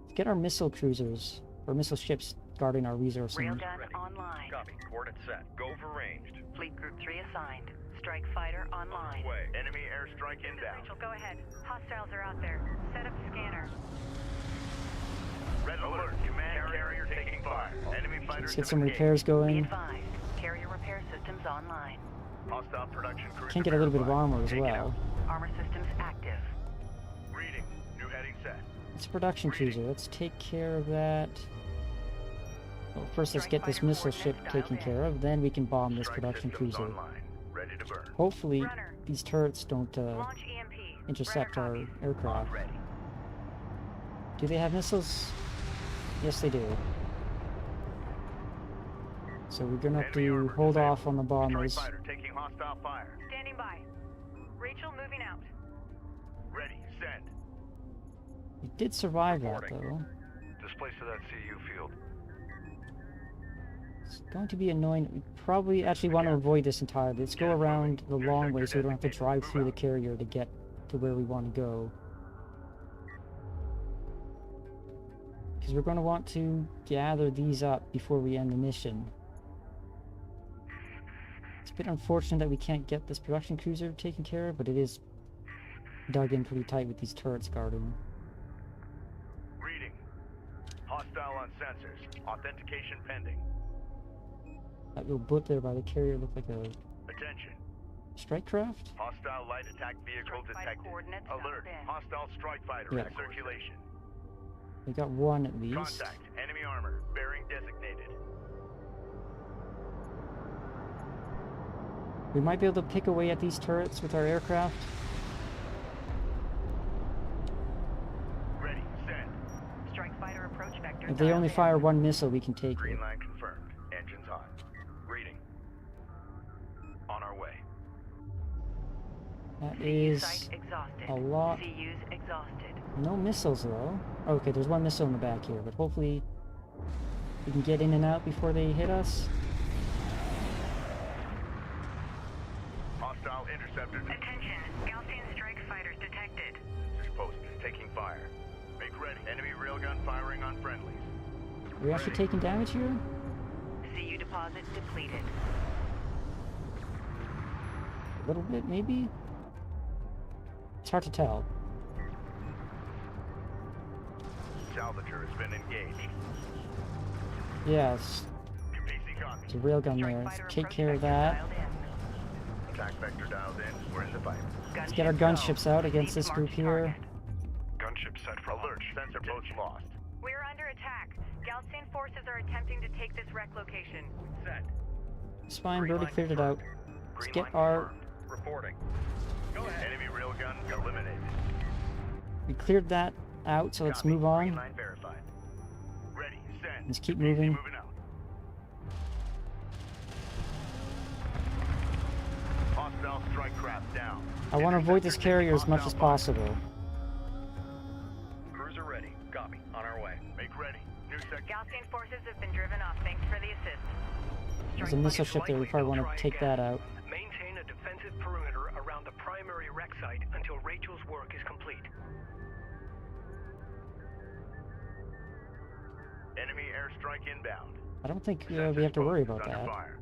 S1: Let's get our missile cruisers, or missile ships, guarding our resources.
S6: Railgun online.
S5: Copy. Coordinates set. Go for ranged.
S6: Fleet Group 3 assigned. Strike fighter online.
S5: Way. Enemy airstrike
S4: This is
S5: inbound.
S4: Rachel, go ahead. Hostiles are out there. Set up scanner.
S5: Red alert. Command carrier taking fire. Enemy fighters
S1: Let's get
S5: have
S1: some
S5: engaged.
S1: repairs
S6: Be
S1: going.
S6: advised. Carrier repair systems online.
S5: Hostile production cruiser
S1: Can't get a little bit of
S5: verified.
S1: armor as
S5: Take it
S1: well.
S5: out.
S6: Armor systems active.
S5: Reading. New heading set.
S1: It's a production cruiser. Let's take care of that. Well, first let's get this missile ship taken care of, then we can bomb this
S5: Strike
S1: production
S5: systems
S1: cruiser.
S5: online. Ready to burn.
S1: Hopefully,
S4: Runner.
S1: these turrets don't
S4: Launch EMP.
S1: intercept
S4: Runner
S1: our
S4: copies.
S1: aircraft.
S5: Ready.
S1: Do they have missiles? Yes, they do. So we're gonna have
S5: Enemy
S1: to
S5: armor
S1: hold
S5: disabled.
S1: off on the bombers.
S5: Strike fighter taking hostile fire.
S4: Standing by. Rachel moving out.
S5: Ready. Send.
S1: We did survive that
S5: Reporting.
S1: though.
S5: Displace to that CU field.
S1: It's going to be annoying. We probably actually want to avoid this entirely. Let's go around the long way so we don't have to drive through the carrier to get to where we want to go. Because we're going to want to gather these up before we end the mission. It's a bit unfortunate that we can't get this production cruiser taken care of, but it is dug in pretty tight with these turrets guarding.
S5: Reading. Hostile on sensors. Authentication pending.
S1: That little blip there by the carrier looked like a
S5: Attention.
S1: strike craft?
S5: Hostile light attack vehicle
S6: Strike fighter
S5: detected.
S6: coordinates
S5: Alert.
S6: mapped in.
S5: Hostile strike fighter
S1: Yeah.
S5: in circulation.
S1: We got one at least.
S5: Contact. Enemy armor. Bearing designated.
S1: We might be able to pick away at these turrets with our aircraft.
S5: Ready. Send.
S6: Strike fighter approach vector.
S1: If they only
S6: dialed in.
S1: fire one missile, we can take it.
S5: Green line confirmed. Engines on. Reading. On our way.
S1: That
S6: CU
S1: is
S6: site exhausted.
S1: a lot.
S6: CU's exhausted.
S1: No missiles though. Okay, there's one missile in the back here, but hopefully we can get in and out before they hit us.
S5: Hostile interceptor.
S4: Attention. Gaussian strike fighters detected.
S5: Sensors post. Taking fire. Make ready. Enemy railgun firing on friendlies.
S1: Are we actually taking damage here?
S6: CU deposit depleted.
S1: A little bit, maybe? It's hard to tell.
S5: Salvager has been engaged.
S1: Yes,
S5: PC copy.
S1: it's a railgun
S6: Strike
S1: there. Let's
S6: fighter
S1: take
S6: approach
S1: care of
S6: vector
S1: that.
S6: dialed in.
S5: Attack vector dialed in. We're in the fight.
S1: Let's get our gunships out against this group here.
S5: Gunship set for alert. Sensor post lost.
S4: We're under attack. Gaussian forces are attempting to take this wreck location.
S5: Set.
S1: It's fine,
S5: Green
S1: Brody
S5: line
S1: cleared it out.
S5: confirmed.
S1: Let's
S5: Green
S1: get
S5: line
S1: our...
S5: confirmed. Reporting. Go ahead. Enemy railgun eliminated.
S1: We cleared that out, so let's
S5: Copy.
S1: move
S5: Green
S1: on.
S5: line verified. Ready. Send.
S1: Let's keep
S5: PC
S1: moving.
S5: moving out. Hostile strike craft down.
S1: I want to avoid this
S5: Interceptor
S1: carrier as
S5: taking
S1: much as
S5: hostile fire.
S1: possible.
S5: Cruiser ready. Copy. On our way. Make ready. New sector.
S4: Gaussian forces have been driven off. Thanks for the assist.
S1: There's a missile ship there, we probably want to take that out.
S7: Maintain a defensive perimeter around the primary wreck site until Rachel's work is complete.
S5: Enemy airstrike inbound.
S1: I don't think
S5: Sensors
S1: we have to worry
S5: post
S1: about
S5: under
S1: that.
S5: fire.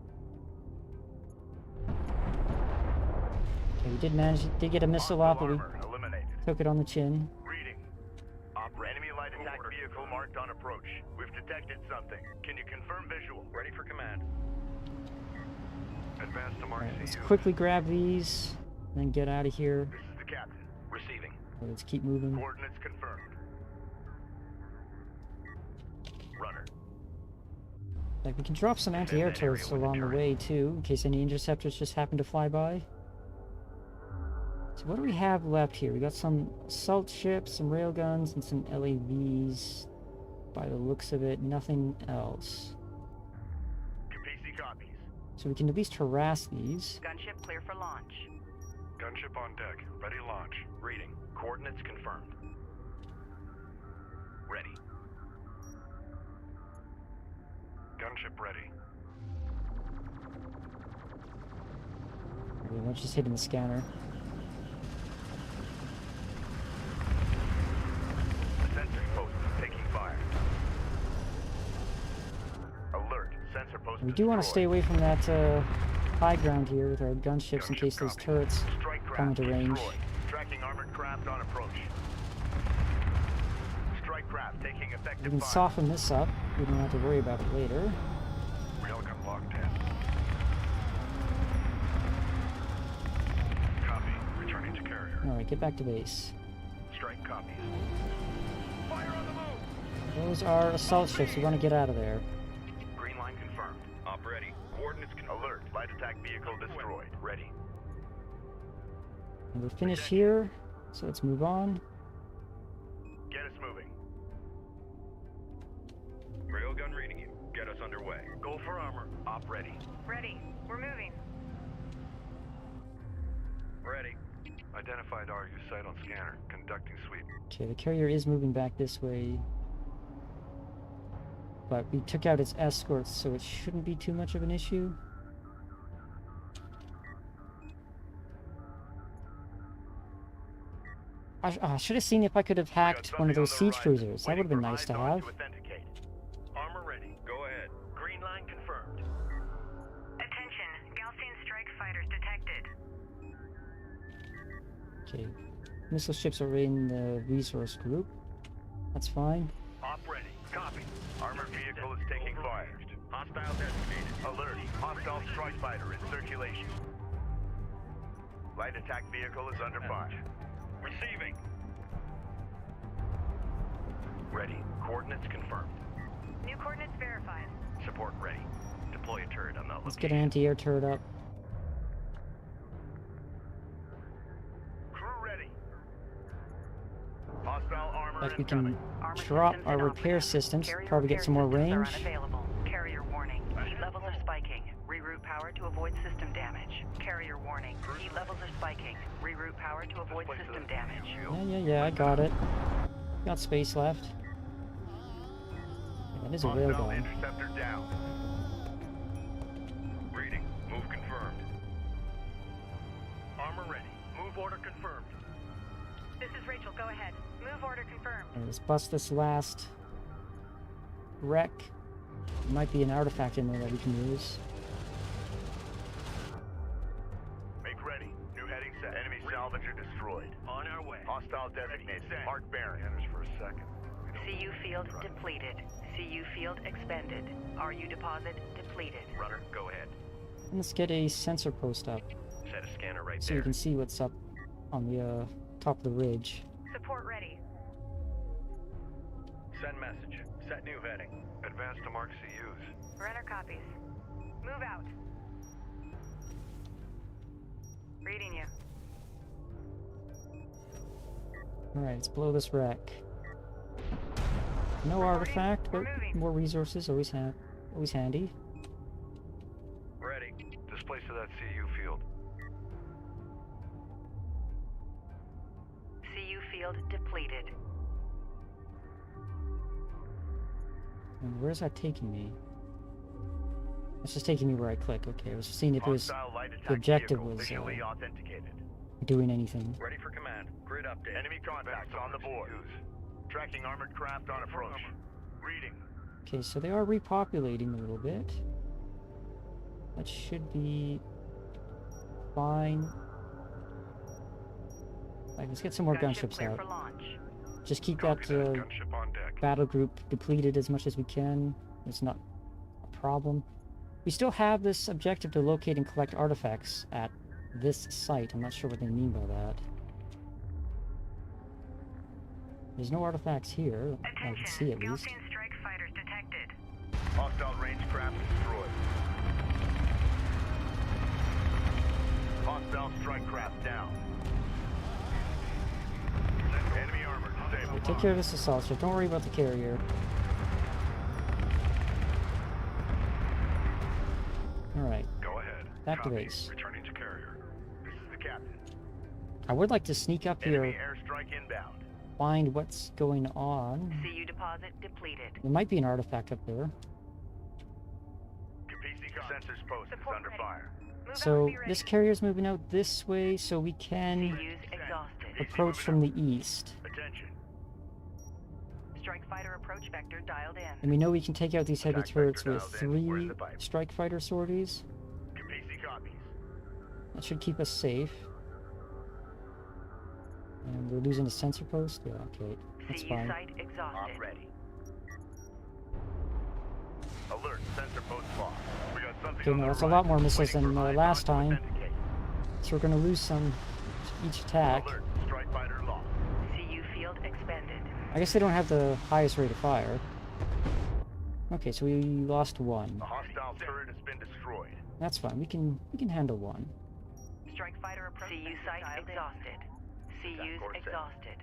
S1: Okay, we did get a missile off, but we
S5: Armor eliminated.
S1: took it on the chin.
S5: Reading. Enemy light attack vehicle marked on approach. We've detected something. Can you confirm visual? Ready for command. Advance to mark
S1: Alright, let's
S5: CU.
S1: quickly grab these, then get out of here.
S5: This is the captain. Receiving.
S1: Let's keep moving.
S5: Coordinates confirmed. Runner.
S1: Like, we can drop some anti-air turrets along the way too, in case any interceptors just happen to fly by. So what do we have left here? We got some assault ships, some railguns, and some LAVs. By the looks of it, nothing else.
S5: Capisi copies.
S1: So we can at least harass these.
S6: Gunship clear for launch.
S5: Gunship on deck. Ready to launch. Reading. Coordinates confirmed. Ready. Gunship ready.
S1: Okay, let's just hit in the scanner.
S5: Sensor post taking fire. Alert. Sensor post
S1: We do want to stay
S5: destroyed.
S1: away from that high ground here with our gunships in
S5: Gunship
S1: case those
S5: copy.
S1: turrets
S5: Strike
S1: come
S5: craft
S1: into range.
S5: destroyed. Tracking armored craft on approach. Strike craft taking
S1: We
S5: effective
S1: can
S5: fire.
S1: soften this up. We don't have to worry about it later.
S5: Railgun locked in. Copy. Returning to carrier.
S1: Alright, get back to base.
S5: Strike copies. Fire on the move!
S1: Those are assault ships. We want to get out of there.
S5: Green line confirmed. Op ready. Coordinates confirmed. Alert. Light attack vehicle destroyed. Ready.
S1: And we're finished here, so let's move on.
S5: Get us moving. Railgun reading you. Get us underway. Go for armor. Op ready.
S4: Ready. We're moving.
S5: Ready. Identified RU site on scanner. Conducting sweep.
S1: Okay, the carrier is moving back this way. But we took out its escorts, so it shouldn't be too much of an issue. I should have seen if I could have hacked one of those siege cruisers. That would have been nice to have.
S5: Armor ready. Go ahead. Green line confirmed.
S4: Attention. Gaussian strike fighters detected.
S1: Okay, missile ships are in the resource group. That's fine.
S5: Op ready. Copy. Armored vehicle is taking fire. Hostile designated. Alert. Hostile strike fighter in circulation. Light attack vehicle is under fire. Receiving. Ready. Coordinates confirmed.
S4: New coordinates verified.
S5: Support ready. Deploy a turret on that
S1: Let's get
S5: location.
S1: an anti-air turret up.
S5: Crew ready. Hostile armor
S1: Like we
S5: incoming.
S1: can
S6: Armor
S1: drop
S6: systems
S1: our
S6: in
S1: repair
S6: off-ramp.
S1: systems,
S6: Carrier
S1: probably get
S6: repair
S1: some more
S6: systems
S1: range.
S6: are unavailable. Carrier warning. Heat levels are spiking. Reroute power to avoid system damage. Carrier warning. Heat levels are spiking. Reroute power to avoid system damage.
S1: Yeah, I got it. Got space left. Yeah, that is a
S5: Hostile
S1: railgun.
S5: interceptor down. Reading. Move confirmed. Armor ready. Move order confirmed.
S4: This is Rachel. Go ahead. Move order confirmed.
S1: Alright, let's bust this last wreck. There might be an artifact in there that we can use.
S5: Make ready. New heading set. Enemy salvager destroyed. On our way. Hostile designated. Park bearing. Enters for a second.
S6: CU field depleted. CU field expended. RU deposit depleted.
S5: Runner, go ahead.
S1: And let's get a sensor post up
S5: Set a scanner right
S1: so
S5: there.
S1: we can see what's up on the top of the ridge.
S4: Support ready.
S5: Send message. Set new heading. Advance to mark CUs.
S4: Runner copies. Move out. Reading you.
S1: Alright, let's blow this wreck. No artifact, but more resources, always handy.
S5: Ready. Displace to that CU field.
S6: CU field depleted.
S1: And where's that taking me? It's just taking me where I click. Okay, I was seeing if it was
S5: Hostile light attack
S1: the objective
S5: vehicle
S1: was
S5: visually authenticated.
S1: doing anything.
S5: Ready for command. Grid update. Enemy contacts on the board. Tracking armored craft on approach. Reading.
S1: Okay, so they are repopulating a little bit. That should be fine. Alright, let's get some more
S6: Gunship
S1: gunships
S6: clear
S1: out.
S6: for launch.
S1: Just keep that
S5: Gunship on deck.
S1: battle group depleted as much as we can. It's not a problem. We still have this objective to locate and collect artifacts at this site. I'm not sure what they mean by that. There's no artifacts here. I can see at least.
S4: Gaussian strike fighters detected.
S5: Hostile range craft destroyed. Hostile strike craft down.
S1: Alright, take care of this assault ship. Don't worry about the carrier. Alright.
S5: Go ahead.
S1: Back to
S5: Copy.
S1: base.
S5: Returning to carrier. This is the captain.
S1: I would like to sneak up
S5: Enemy
S1: here,
S5: airstrike inbound.
S1: find what's going on.
S4: CU deposit depleted.
S1: There might be an artifact up there.
S5: Capisi sensors post is under fire.
S1: So this carrier's moving out this way, so we can
S4: CU's exhausted.
S1: approach from the east.
S5: Attention.
S4: Strike fighter approach vector dialed in.
S1: And we know we can take out these heavy
S5: Attack
S1: turrets
S5: vector
S1: with
S5: dialed in. Where's
S1: 3
S5: the pipe?
S1: strike fighter sorties.
S5: Capisi copies.
S1: That should keep us safe. And we're losing a sensor post? Yeah, okay. That's
S4: CU
S1: fine.
S4: site exhausted.
S5: Ready. Alert. Sensor post lost. We got something
S1: Okay,
S5: on
S1: no,
S5: the
S1: that's a
S5: right.
S1: lot more missiles
S5: Waiting
S1: than
S5: for
S1: last
S5: IDOC to
S1: time.
S5: authenticate.
S1: So we're gonna lose some each attack.
S5: Alert. Strike fighter lost.
S4: CU field expended.
S1: I guess they don't have the highest rate of fire. Okay, so we lost
S5: A
S1: 1.
S5: hostile turret has been destroyed.
S1: That's fine. We can handle 1.
S4: Strike fighter approach. CU site exhausted. CU's
S5: course set.
S4: exhausted.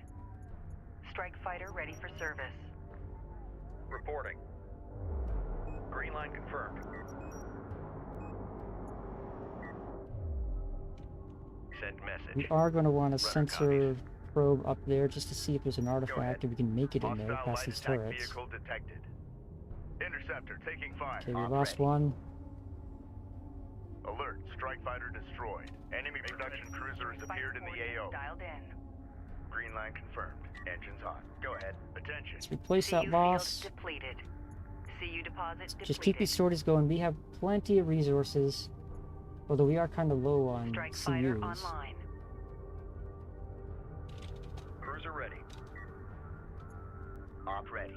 S4: Strike fighter ready for service.
S5: Reporting. Green line confirmed. Send message.
S1: We are going to want a
S5: Runner
S1: sensor probe up there just to see if there's an artifact
S5: ahead.
S1: and we can make it in there
S5: Hostile
S1: past
S5: light
S1: these
S5: attack
S1: turrets.
S5: vehicle detected. Interceptor taking fire.
S1: Okay, we
S5: Op
S1: lost
S5: ready.
S1: 1.
S5: Alert. Strike fighter destroyed. Enemy production cruiser has appeared in the AO.
S4: Dialed in.
S5: Green line confirmed. Engines on. Go ahead. Attention.
S1: Let's replace
S4: CU
S1: that
S4: field
S1: loss.
S4: depleted. CU deposit depleted.
S1: Just keep these sorties going. We have plenty of resources. Although we are kind of low on
S4: Strike fighter
S1: CUs.
S4: online.
S5: Cruiser ready. Op ready.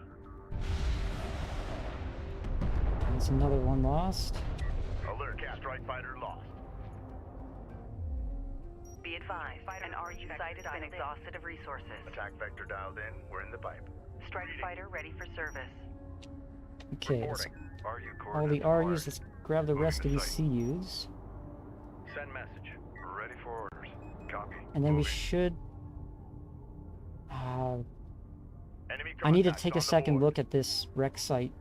S1: There's another one lost.
S5: Alert. Strike fighter lost.
S4: Be advised, an RU site has been exhausted of resources.
S5: Attack vector dialed in. We're in the pipe.
S4: Strike fighter ready for service.
S1: Okay, let's,
S5: Reporting. RU
S1: all the
S5: coordinates
S1: RUs,
S5: acquired.
S1: let's grab the rest of these CUs.
S5: Send message. Ready for orders. Copy.
S1: And then we
S5: Moving.
S1: should...
S5: Enemy
S1: I need to
S5: contact
S1: take
S5: on
S1: a
S5: the
S1: second
S5: board.
S1: look at this wreck site.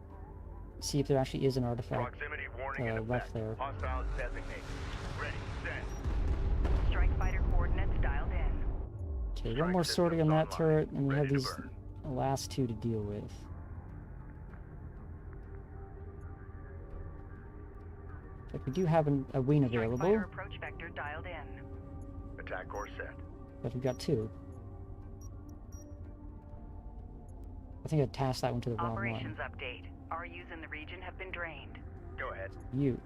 S1: See if there actually is an artifact.
S5: Proximity warning in
S1: left
S5: effect.
S1: there.
S5: Hostiles designated. Ready. Send.
S4: Strike fighter coordinates dialed in.
S1: Okay, one
S5: Strike
S1: more sortie on
S5: systems
S1: that
S5: online.
S1: turret, and we have
S5: Ready to
S1: these
S5: burn.
S1: last 2 to deal with. But we do have a wing
S4: Strike
S1: available,
S4: fighter approach vector dialed in.
S5: Attack course set.
S1: but we've got 2. I think I tasked that one to the wrong
S4: Operations
S1: one.
S4: update. RUs in the region have been drained.
S5: Go ahead.
S1: You.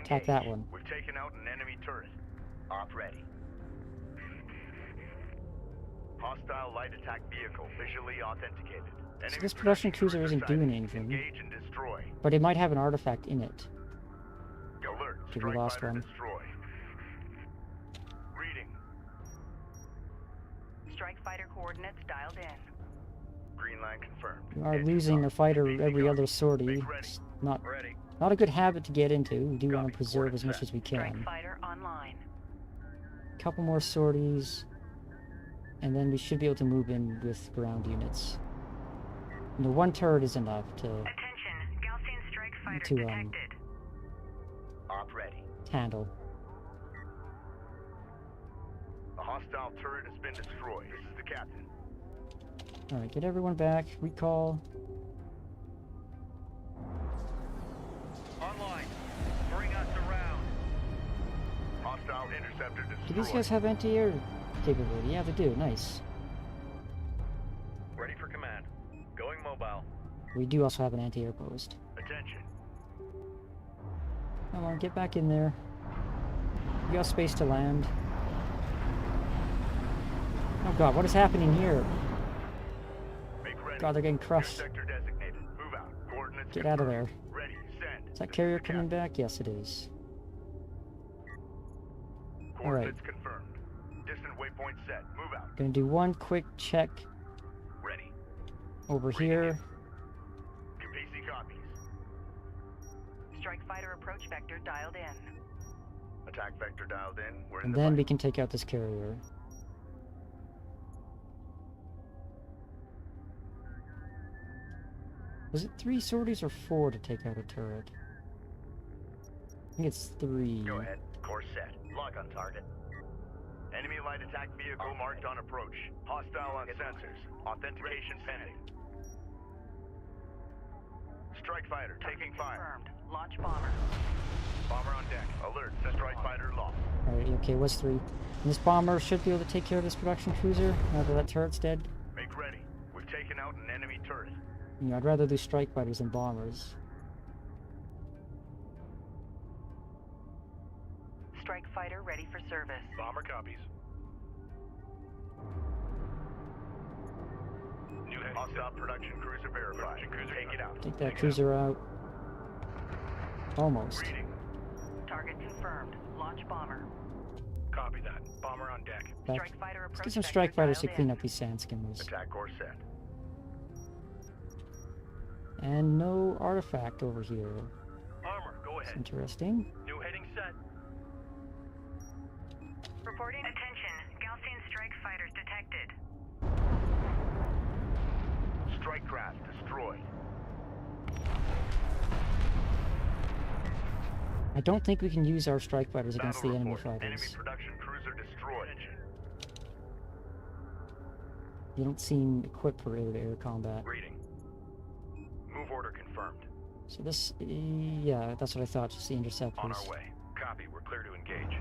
S1: Attack that one.
S5: We've taken out an enemy turret. Op ready. Hostile light attack vehicle visually authenticated. Enemy
S1: this production cruiser isn't
S5: sighted.
S1: doing anything.
S5: Engage and destroy.
S1: But it might have an artifact in it.
S5: Alert.
S1: Okay, we
S5: Strike
S1: lost
S5: fighter
S1: one.
S5: destroy. Reading.
S4: Strike fighter coordinates dialed in.
S5: Green line confirmed.
S1: We are
S5: Engines
S1: losing
S5: on.
S1: a fighter
S5: Engaging
S1: every
S5: on.
S1: other sortie.
S5: Make ready.
S1: It's not
S5: Ready.
S1: a good habit to get into. We do want
S5: Copy.
S1: to preserve as much
S5: Coordinates
S1: as we
S4: Strike
S1: can.
S4: fighter online.
S1: Couple more sorties, and then we should be able to move in with ground units. And the 1 turret is enough to
S4: Attention, Gaussian strike fighter
S1: To,
S4: detected.
S5: Op ready.
S1: handle.
S5: A hostile turret has been destroyed. This is the captain.
S1: Alright, get everyone back. Recall.
S5: Online. Bring us around. Hostile interceptor destroyed.
S1: Do these guys have anti-air capability? Yeah, they do. Nice.
S5: Ready for command. Going mobile.
S1: We do also have an anti-air post.
S5: Attention.
S1: Come on, get back in there. We got space to land. Oh god, what is happening here?
S5: Make ready.
S1: God, they're getting
S5: Air
S1: crushed.
S5: sector designated. Move out. Coordinates
S1: Get out of
S5: confirmed.
S1: there.
S5: Ready. Send.
S1: Is that
S5: This
S1: carrier
S5: the
S1: coming
S5: captain.
S1: back? Yes, it is.
S5: Coordinates confirmed. Distant waypoint set. Move out.
S1: Gonna do one quick check
S5: Ready.
S1: over here.
S5: Capisi copies.
S4: Strike fighter approach vector dialed in.
S5: Attack vector dialed in. We're in
S1: And
S5: the
S1: then
S5: fight.
S1: we can take out this carrier. Was it 3 sorties or 4 to take out a turret? I think it's 3.
S5: Go ahead. Course set. Lock on target. Enemy light attack vehicle marked on approach. Hostile on sensors. Authentication pending. Strike fighter taking fire.
S6: Confirmed. Launch bomber.
S5: Bomber on deck. Alert. Strike fighter lost.
S1: Alright, okay, was 3. And this bomber should be able to take care of this production cruiser now that that turret's dead.
S5: Make ready. We've taken out an enemy turret.
S1: You know, I'd rather do strike fighters than bombers.
S6: Strike fighter ready for service.
S5: Bomber copies. New head. Hostile production cruiser verified. Take it out.
S1: Take that cruiser out. Almost.
S5: Reading.
S6: Target confirmed. Launch bomber.
S7: Copy that. Bomber on deck.
S1: Back.
S6: Strike fighter
S1: Let's
S6: approach
S1: get some
S6: vector
S1: strike fighters to
S6: dialed
S1: clean
S6: in.
S1: up these sand skimmers.
S5: Attack course set.
S1: And no artifact over here.
S7: Armor, go
S1: It's
S7: ahead.
S1: interesting.
S7: New heading set.
S4: Reporting attention. Gaussian strike fighters detected.
S5: Strike craft destroyed.
S1: I don't think we can use our strike fighters against the
S5: Battle
S1: enemy
S5: report. Enemy
S1: fighters.
S5: production cruiser destroyed.
S1: You don't seem equipped for air-to-air combat.
S5: Reading. Move order confirmed.
S1: So this, yeah, that's what I thought, just the interceptors.
S5: On our way. Copy. We're clear to engage.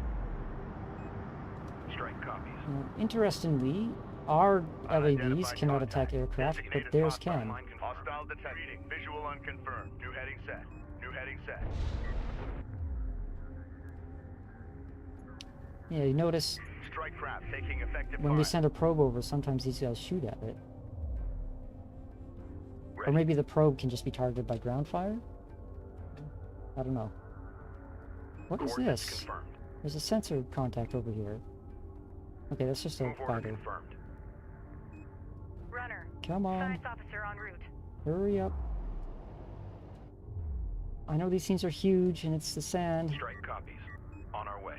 S5: Strike copies.
S1: Interestingly, our LAVs
S5: Unidentified
S1: cannot
S5: contact.
S1: attack aircraft, but
S5: Designated
S1: theirs
S5: hostile
S1: can.
S5: line confirmed. Hostile detected. Reading. Visual unconfirmed. New heading set. New heading set.
S1: Yeah, you notice
S5: Strike craft taking effective
S1: when we
S5: fire.
S1: send a probe over, sometimes these guys shoot at it. Or
S5: Ready.
S1: maybe the probe can just be targeted by ground fire? I don't know. What is
S5: Coordinates
S1: this?
S5: confirmed.
S1: There's a sensor contact over here. Okay, that's just a
S5: Move order
S1: fighter.
S5: confirmed.
S4: Runner.
S1: Come on,
S4: Science officer en route.
S1: hurry up. I know these things are huge and it's the sand.
S5: Strike copies. On our way.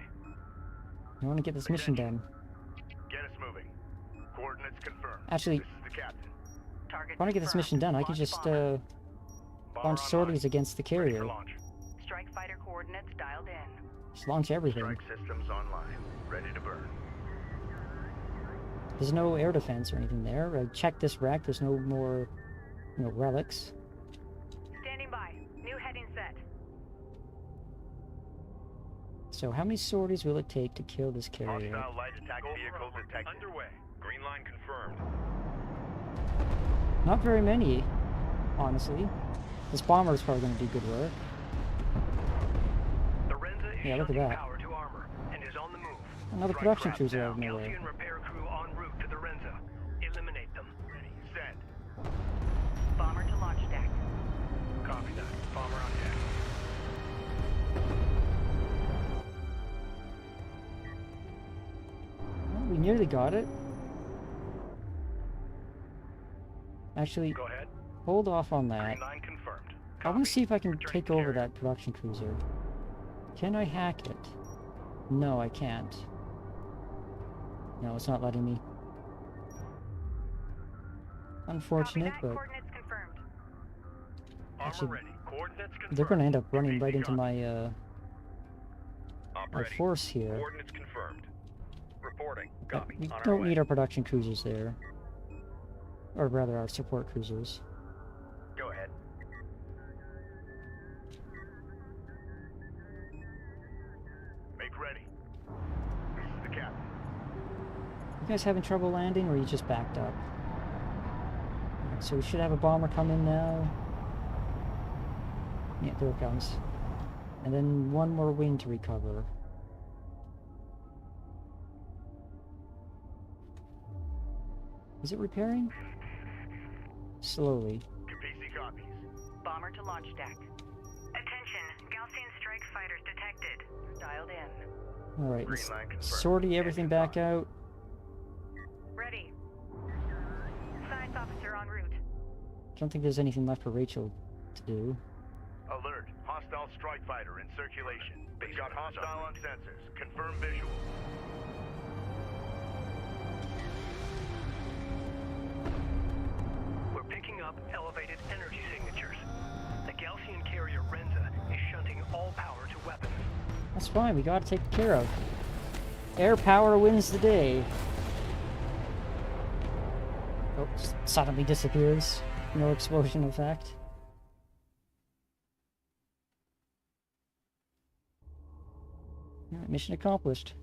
S1: I want to get this mission done.
S5: Get us moving. Coordinates confirmed.
S1: Actually,
S5: This is the captain.
S6: Target
S1: if I want to get this
S6: confirmed.
S1: mission done, I can
S6: Launch
S1: just
S6: bomber.
S5: Bomber
S1: launch
S5: online.
S1: sorties against the
S5: Ready for
S1: carrier.
S5: launch.
S6: Strike fighter coordinates dialed in.
S1: Just launch everything.
S5: Strike systems online. Ready to burn.
S1: There's no air defense or anything there. I checked this wreck. There's no more, relics.
S4: Standing by. New heading set.
S1: So how many sorties will it take to kill this carrier?
S5: Hostile light attack vehicle detected.
S7: Underway.
S5: Green line confirmed.
S1: Not very many, honestly. This bomber is probably going to do good work.
S7: The Renza is
S1: Yeah, look at
S7: shunting
S1: that.
S7: power to armor and is on the move.
S1: Another
S5: Strike
S1: production
S5: craft
S1: cruiser out
S5: down.
S1: of nowhere.
S7: Gaussian repair crew en route to the Renza. Eliminate them.
S5: Ready. Send.
S6: Bomber to launch deck.
S7: Copy that. Bomber on deck.
S1: Well, we nearly got it. Actually,
S7: Go ahead.
S1: hold off on that.
S7: Green line confirmed.
S1: I want to see if I can
S7: Return
S1: take
S7: to
S1: over
S7: carrier.
S1: that production cruiser. Can I hack it? No, I can't. No, it's not letting me. Unfortunate,
S4: Copy that.
S1: but
S4: Coordinates confirmed.
S7: Armor
S1: Actually,
S7: ready. Coordinates confirmed.
S1: they're going to end up running
S7: PC
S1: right into
S7: copy.
S1: my force here.
S5: Coordinates confirmed. Reporting.
S1: But
S5: Copy.
S1: we
S5: On our
S1: don't
S5: way.
S1: need our production cruisers there. Or rather, our support cruisers.
S5: Go ahead. Make ready. This is the captain.
S1: You guys having trouble landing, or you just backed up? Alright, so we should have a bomber come in now. Yeah, there it comes. And then one more wing to recover. Is it repairing? Slowly.
S5: PC copies.
S6: Bomber to launch deck.
S4: Attention. Gaussian strike fighters detected.
S6: Dialed in.
S1: Alright,
S5: Green
S1: let's
S5: line confirmed.
S1: sortie everything back out.
S4: Ready. Science officer en route.
S1: Don't think there's anything left for Rachel to do.
S5: Alert. Hostile strike fighter in circulation. We've got hostile on sensors. Confirm visual.
S7: We're picking up elevated energy signature.
S1: fine. We gotta take care of. Air power wins the day. Oh, suddenly disappears. No explosion effect. Alright, mission accomplished.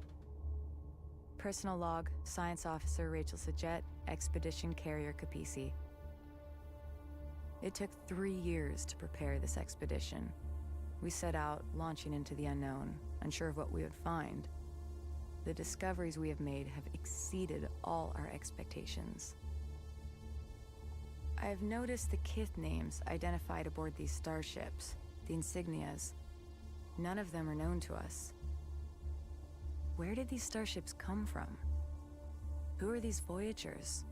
S2: Personal log, Science Officer Rachel Sajet, Expedition Carrier Capisi. It took 3 years to prepare this expedition. We set out, launching into the unknown, unsure of what we would find. The discoveries we have made have exceeded all our expectations. I have noticed the Kith names identified aboard these starships, the insignias. None of them are known to us. Where did these starships come from? Who are these Voyagers?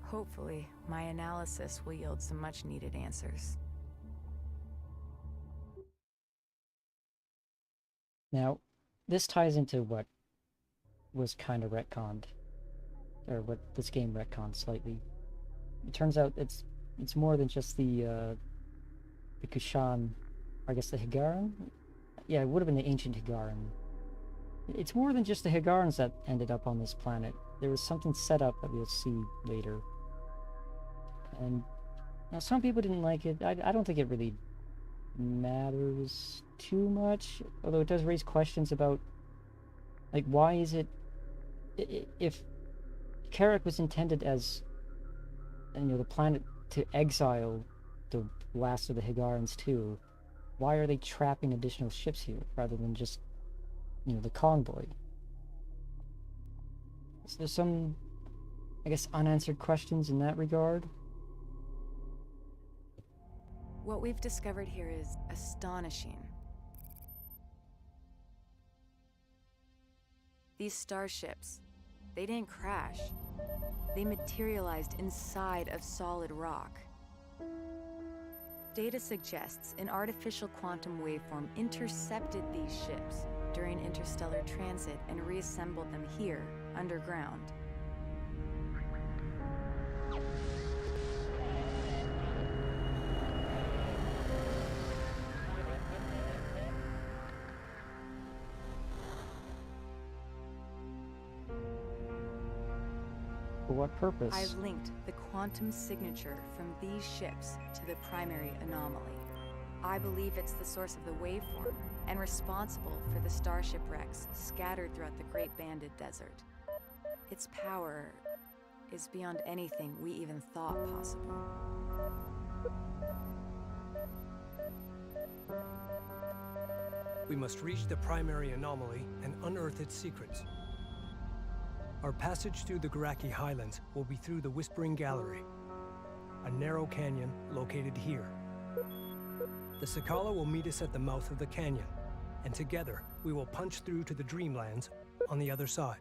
S2: Hopefully, my analysis will yield some much-needed answers.
S1: Now, this ties into what was kind of retconned, or what this game retconned slightly. It turns out it's more than just the Kushan, I guess the Higaran? Yeah, it would have been the ancient Higaran. It's more than just the Higarans that ended up on this planet. There was something set up that we'll see later. And now some people didn't like it. I don't think it really matters too much, although it does raise questions about, like, why is it, if Kharak was intended as, you know, the planet to exile the last of the Higarans too, why are they trapping additional ships here rather than just, you know, the convoy? So there's some, I guess, unanswered questions in that regard.
S2: What we've discovered here is astonishing. These starships, they didn't crash. They materialized inside of solid rock. Data suggests an artificial quantum waveform intercepted these ships during interstellar transit and reassembled them here, underground.
S1: For what purpose?
S2: I've linked the quantum signature from these ships to the primary anomaly. I believe it's the source of the waveform and responsible for the starship wrecks scattered throughout the Great Banded Desert. Its power is beyond anything we even thought possible.
S3: We must reach the primary anomaly and unearth its secrets. Our passage through the Kharaki Highlands will be through the Whispering Gallery, a narrow canyon located here. The Sakala will meet us at the mouth of the canyon, and together we will punch through to the Dreamlands on the other side.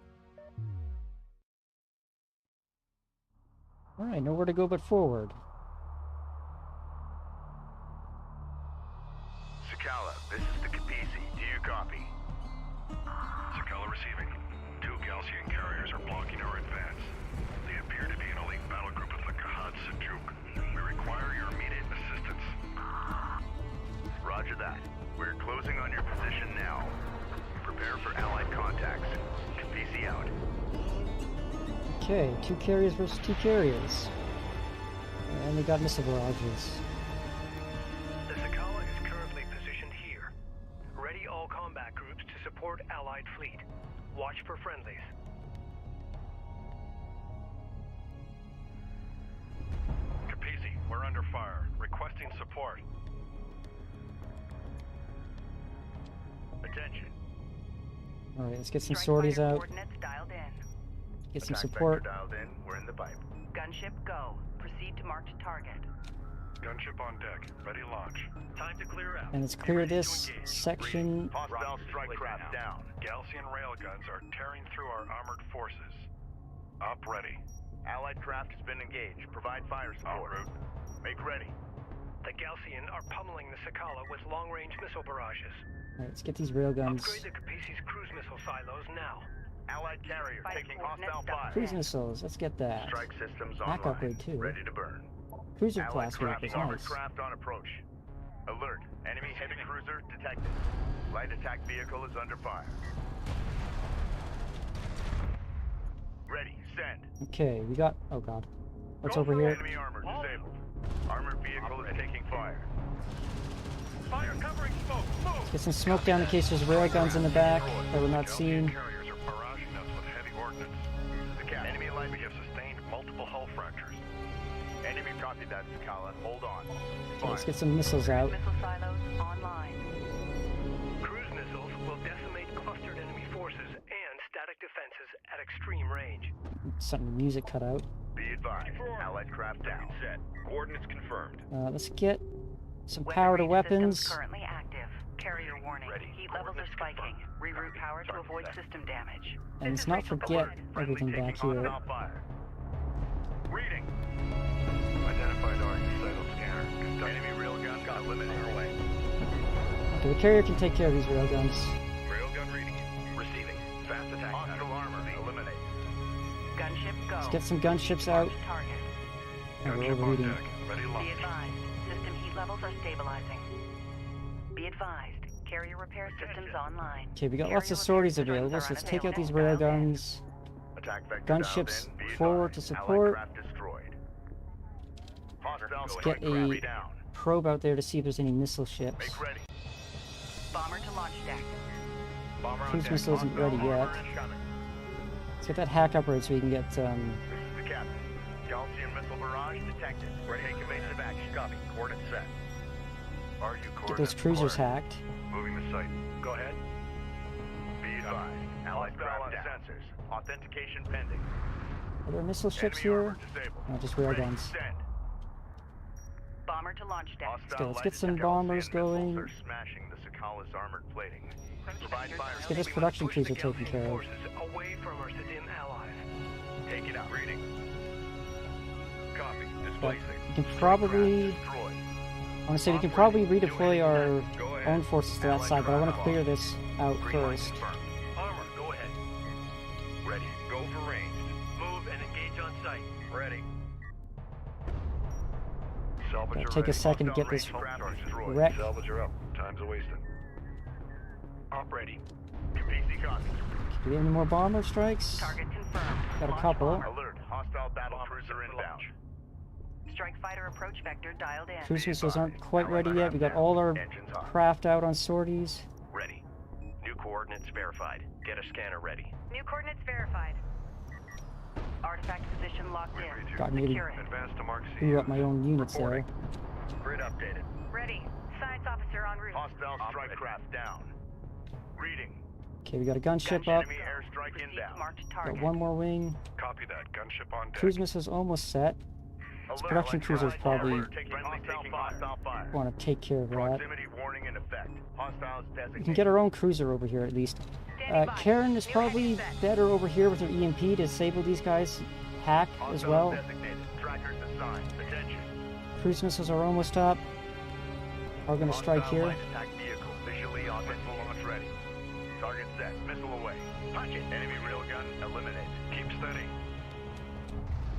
S1: Alright, nowhere to go but forward.
S5: Sakala, this is the Capisi. Do you copy?
S10: Sakala receiving. 2 Galcian carriers are blocking our advance. They appear to be an elite battle group of the Kahad Sajuk. We require your immediate assistance.
S5: Roger that. We're closing on your position now. Prepare for allied contacts. Capisi out.
S1: Okay, 2 carriers versus 2 carriers. And they got missile barrages.
S7: The Sakala is currently positioned here. Ready all combat groups to support Allied fleet. Watch for friendlies.
S10: Capisi, we're under fire. Requesting support.
S5: Attention.
S1: Alright, let's get some
S4: Strike
S1: sorties
S4: fighter
S1: out.
S4: Coordinates dialed in.
S1: Get some
S5: Attack
S1: support.
S5: vector dialed in. We're in the pipe.
S4: Gunship go. Proceed to marked target.
S10: Gunship on deck. Ready launch.
S7: Time to clear out.
S1: And let's clear this section.
S5: Hostile strike craft down.
S10: Galcian railguns are tearing through our armored forces. Op ready.
S5: Allied craft has been engaged. Provide fire
S10: En
S5: support.
S10: route.
S5: Make ready.
S7: The Galcian are pummeling the Sakala with long-range missile barrages.
S1: Alright, let's get these railguns.
S7: Upgrade the Capisi's cruise missile silos now.
S5: Allied carrier
S4: Fighter
S5: taking
S4: coordinates
S5: hostile
S4: dialed
S5: fire.
S1: Cruise missiles, let's get that.
S5: Strike systems
S1: Hack
S5: online.
S1: upgrade too.
S5: Ready to burn.
S1: Cruiser
S5: Allied
S1: class
S5: craft,
S1: vehicles,
S5: armored
S1: nice.
S5: craft on approach. Alert. Enemy heavy cruiser detected. Light attack vehicle is under fire. Ready. Send.
S1: Okay, we got... Oh god. What's
S5: Go
S1: over
S5: for
S1: here?
S5: Enemy armor disabled. Armored vehicle is taking fire.
S7: Fire covering smoke. Move.
S1: Get some smoke down in case there's railguns in the back that we're not
S10: Galaxian
S1: seeing.
S10: carriers are barraging us with heavy ordnance.
S5: The cap. Enemy light.
S10: We have sustained multiple hull fractures.
S5: Enemy copied that, Sakala. Hold on.
S1: Okay, let's get some missiles out.
S4: Missile silos online.
S7: Cruise missiles will decimate clustered enemy forces and static defenses at extreme range.
S1: Something music cut out.
S5: Be advised. Allied craft down. Set. Coordinates confirmed.
S1: Let's get some power to weapons.
S4: Currently active. Carrier warning.
S5: Ready.
S4: Heat levels are spiking. Reroute power to avoid system damage.
S1: And let's not forget everything back here.
S5: Hostile fire. Reading.
S10: Identified target silo scanner.
S5: Enemy railgun got eliminated. Away.
S1: Okay, the carrier can take care of these railguns.
S5: Railgun reading. Receiving. Fast attack. Hostile armor. Eliminate.
S4: Gunship go.
S1: Let's get some gunships out.
S4: Target.
S1: Oh, we're
S10: Gunship on
S1: overheating.
S10: deck. Ready to
S4: Be
S10: launch.
S4: advised. System heat levels are stabilizing. Be advised. Carrier repair systems online.
S1: Okay, we got
S4: Carrier
S1: lots of sorties
S4: repair
S1: available, so
S4: systems
S1: let's take out these
S4: unavailable.
S1: railguns.
S5: Attack vector
S1: Gunships
S5: dialed in. Be
S1: forward to
S5: advised.
S1: support.
S5: Allied craft destroyed. Hostile
S1: Let's
S5: strike
S1: get
S5: craft
S1: a
S5: down.
S1: probe out there to see if there's any missile ships.
S5: Make ready.
S4: Bomber to launch deck.
S5: Bomber on
S1: Cruise
S5: deck.
S1: missile isn't
S5: Hostile
S1: ready yet.
S5: armor incoming.
S1: Let's get that hack upgrade so we can get
S5: This is the captain. Gaussian missile barrage detected. Ready. Take evasive action. Copy. Coordinates set.
S10: Are you
S1: get those
S10: coordinates
S1: cruisers
S10: acquired?
S1: hacked.
S10: Moving the site.
S5: Go ahead. Be advised. Allied craft down. Sensors. Authentication pending.
S1: Are there missile ships
S5: Enemy
S1: here?
S5: armor disabled.
S1: No, just
S5: Ready.
S1: railguns.
S5: Send.
S4: Bomber to launch deck.
S5: Hostile
S1: let's
S5: light
S1: get some
S5: attack.
S1: bombers
S5: Gaussian
S1: going.
S5: missiles are smashing the Sakala's armored plating. Provide fire.
S1: Let's get this
S7: We
S1: production
S7: must push
S1: cruiser
S7: the
S1: taken
S7: Gaussian
S1: care of.
S7: forces away from our Sidim allies.
S5: Take it out. Reading.
S10: Copy.
S1: But
S10: Displacing.
S1: we can probably...
S5: Destroyed.
S1: I want to say we can probably redeploy our
S10: Go ahead.
S1: own forces to that side, but I want to clear this out
S5: Green light
S1: first.
S5: confirmed.
S7: Armor, go ahead.
S5: Ready. Go for range.
S7: Move and engage on site.
S5: Ready.
S10: Salvage
S1: Gotta
S10: are
S1: take a
S10: ready.
S1: second to get this
S5: Hostile craft destroyed.
S1: wreck.
S10: Salvage are up. Time's a wasting.
S7: Op ready.
S5: PC copy.
S1: Do we have any more bomber strikes?
S4: Target confirmed.
S1: Got a
S4: Launch
S1: couple.
S4: bomber.
S5: Alert. Hostile battle cruiser inbound.
S4: Strike fighter approach vector dialed in.
S1: Cruise missiles aren't
S5: advised.
S1: quite ready
S5: Allied
S1: yet. We got
S5: craft
S1: all our
S5: Engines on.
S1: craft out on sorties.
S5: Ready. New coordinates verified. Get a scanner ready.
S4: New coordinates verified. Artifact position locked in.
S1: God, nearly
S4: Secure it.
S10: Advance to Mark C.
S1: blew up my own units there.
S5: Reporting. Grid updated.
S4: Ready. Science officer en route.
S5: Hostile strike craft down. Reading.
S1: Okay, we got a gunship up.
S5: Enemy airstrike
S4: Received
S5: inbound.
S4: marked
S1: Got
S4: target.
S1: one more wing.
S10: Copy that. Gunship on deck.
S1: Cruise missiles almost set.
S5: Alert.
S1: production cruiser's probably
S5: Taking hostile fire.
S1: Want to take care of that.
S5: Proximity warning in effect. Hostiles designated.
S1: We can get our own cruiser over here at least. Karen is probably better over here with her EMP to disable these guys. Hack as
S5: Hostiles
S1: well.
S5: designated. Trackers assigned. Attention.
S1: Cruise missiles are almost up. Are going to strike
S5: Hostile
S1: here.
S5: light attack vehicle visually on missile launch ready. Target set. Missile away. Punch it. Enemy railgun eliminated.
S10: Keep steady.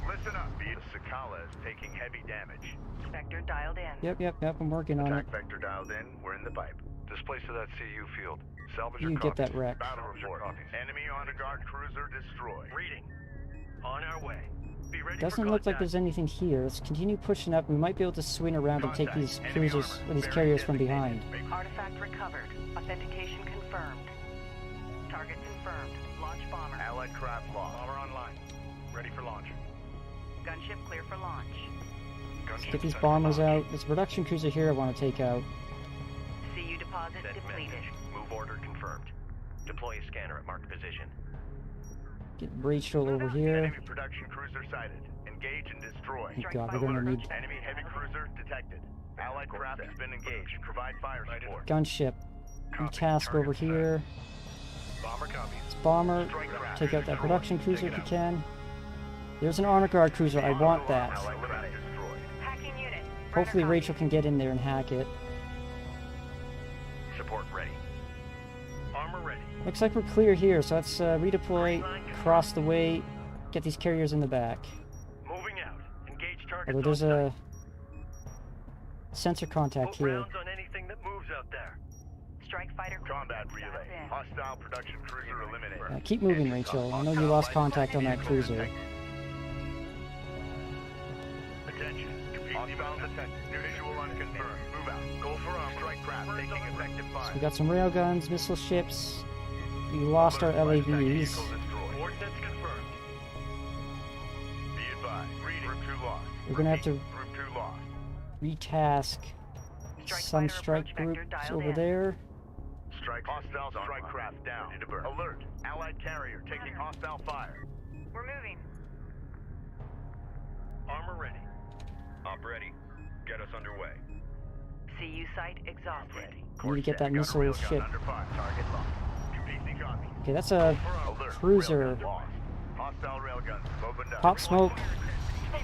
S5: Listen up. The Sakala is taking heavy damage.
S4: Vector dialed in.
S1: Yep, I'm working on it.
S5: Attack vector dialed in. We're in the pipe.
S10: Displace to that CU field. Salvage
S1: You
S10: your
S1: get that
S10: copies.
S1: wreck.
S5: Battle
S10: Salvage your
S5: report.
S10: copies.
S5: Enemy honor guard cruiser destroyed.
S7: Reading. On our way. Be ready
S1: Doesn't
S7: for
S1: look like
S7: contact.
S1: there's anything here. Let's continue pushing up. We might be able to swing around and take these
S5: Contact.
S1: cruisers,
S5: Enemy
S1: or these
S5: armor.
S1: carriers from
S5: Bearing
S1: behind.
S5: designated.
S4: Artifact recovered. Authentication confirmed. Target confirmed. Launch bomber.
S5: Allied craft lost.
S7: Bomber online. Ready for launch.
S4: Gunship clear for launch.
S1: Let's
S10: Gunship
S1: get these
S10: set
S1: bombers
S10: to launch.
S1: out. There's a production cruiser here I want to take out.
S4: CU deposit depleted.
S5: Move order confirmed. Deploy a scanner at marked position.
S1: Get Rachel over here.
S5: Enemy production cruiser sighted. Engage and destroy.
S1: Oh God, we're gonna need
S5: Enemy heavy cruiser detected. Allied craft has been engaged. Provide fire support.
S1: gunship. Task over here.
S10: Bomber copies.
S1: It's bomber.
S5: Strike craft
S1: Take out that
S5: destroyed.
S1: production cruiser
S5: Take
S1: if
S5: it
S1: you
S5: out.
S1: can. There's an honor guard cruiser. I want that.
S5: Allied craft destroyed.
S4: Hacking unit.
S1: Hopefully Rachel can get in there and hack it.
S5: Support ready.
S7: Armor ready.
S1: Looks like we're clear here, so let's redeploy, cross the way, get these carriers in the back.
S7: Moving out. Engage target.
S1: Although there's a sensor contact
S7: Put
S1: here.
S7: rounds on any
S4: Strike fighter
S5: Combat relay. Hostile production cruiser eliminated.
S1: Keep moving, Rachel. I know you lost contact on that cruiser.
S5: Attention. Hostile detected. New visual unconfirmed. Move out. Go for arm. Strike craft taking effective fire.
S1: So we got some railguns, missile ships. We lost our LAVs.
S5: Coordinates confirmed. Be advised. Reading. Group 2 lost.
S1: We're gonna have to
S5: Group 2 lost.
S1: retask some strike groups over there.
S5: Strike. Hostile strike craft down. Alert. Allied carrier taking hostile fire.
S4: We're moving.
S5: Armor ready. Op ready. Get us underway.
S4: CU site exhausted.
S1: We need to get that missile
S5: Railgun
S1: ship.
S5: under fire. Target locked. UPC copy.
S1: Okay, that's a
S5: Alert.
S1: cruiser.
S5: Railgun lost. Hostile railguns opened up.
S1: Pop smoke.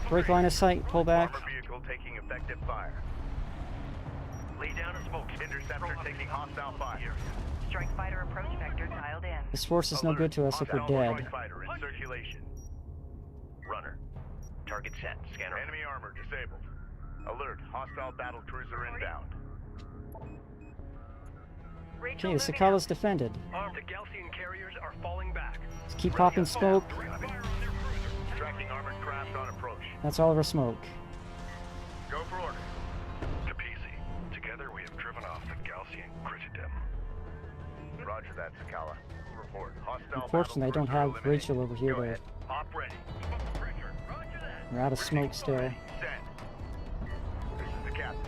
S1: Break line of sight. Pull back.
S5: Armor vehicle taking effective fire. Lay down a smoke. Interceptor taking hostile fire.
S4: Strike fighter approach vector dialed in.
S1: This force is no good to us if we're
S5: Hostile
S1: dead.
S5: strike fighter in circulation. Runner. Target set. Scanner. Enemy armor disabled. Alert. Hostile battle cruiser inbound.
S1: Okay, the Sakala's defended.
S7: The Galcian carriers are falling back.
S1: Let's keep popping smoke.
S5: Tracking armored craft on approach.
S1: That's all of our smoke.
S5: Go for order.
S10: Capisi. Together we have driven off the Galcian Critidem.
S5: Roger that, Sakala. Report. Hostile
S1: Unfortunately, I don't
S5: battle
S1: have
S5: cruiser
S1: Rachel over here
S5: Go
S1: to...
S5: ahead. Op ready.
S1: We're out of smoke still.
S5: Send. This is the captain.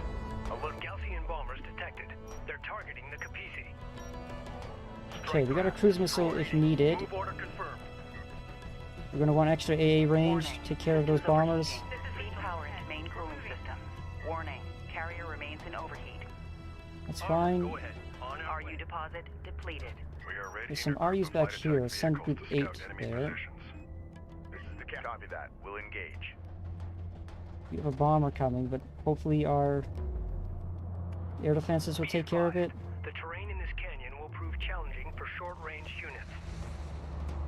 S7: Alert. Galcian bombers detected. They're targeting the Capisi.
S1: Okay, we got a cruise missile if needed.
S5: Move order confirmed.
S1: We're gonna want extra AA range to take care of those bombers.
S4: This is feed power into main cooling system. Warning, carrier remains in overheat.
S1: That's fine.
S5: Go ahead. On our way.
S4: RU deposit depleted.
S10: We are ready.
S1: There's some
S10: to group
S1: RUs
S10: of
S1: back
S10: light
S1: here.
S10: attack
S1: Send
S10: vehicles
S1: group
S10: to
S1: 8
S10: scout enemy
S1: there.
S10: positions.
S5: This is the captain. Copy that. We'll engage.
S1: We have a bomber coming, but hopefully our air defenses will take care of it.
S7: The terrain in this canyon will prove challenging for short-range units.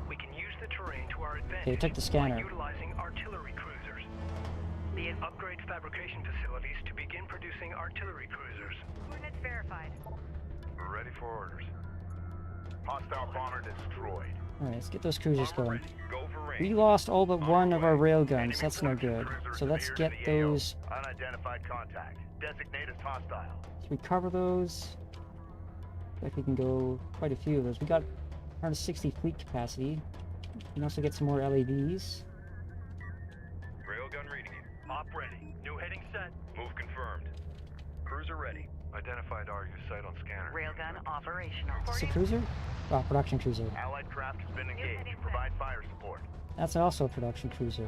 S7: We can use the terrain to our advantage
S1: Okay, take the scanner.
S7: by utilizing artillery cruisers. Upgrade fabrication facilities to begin producing artillery cruisers.
S4: Coordinates verified.
S5: We're ready for orders. Hostile bomber destroyed.
S1: Alright, let's get those cruisers going.
S5: Go for range.
S1: We lost all but one of our railguns.
S5: Enemy
S1: That's no
S5: production
S1: good.
S5: cruisers
S1: So let's
S5: appear
S1: get
S5: to the AO.
S1: those...
S5: Unidentified contact. Designate as hostile.
S1: Let's recover those. Like we can go quite a few of those. We got 160 fleet capacity. We can also get some more LAVs.
S5: Railgun reading you. Op ready.
S7: New heading set.
S5: Move confirmed. Cruiser ready.
S10: Identified RU site on scanner.
S4: Railgun operational.
S1: It's a cruiser? Oh, production cruiser.
S5: Allied craft has been engaged. Provide fire support.
S1: That's also a production cruiser.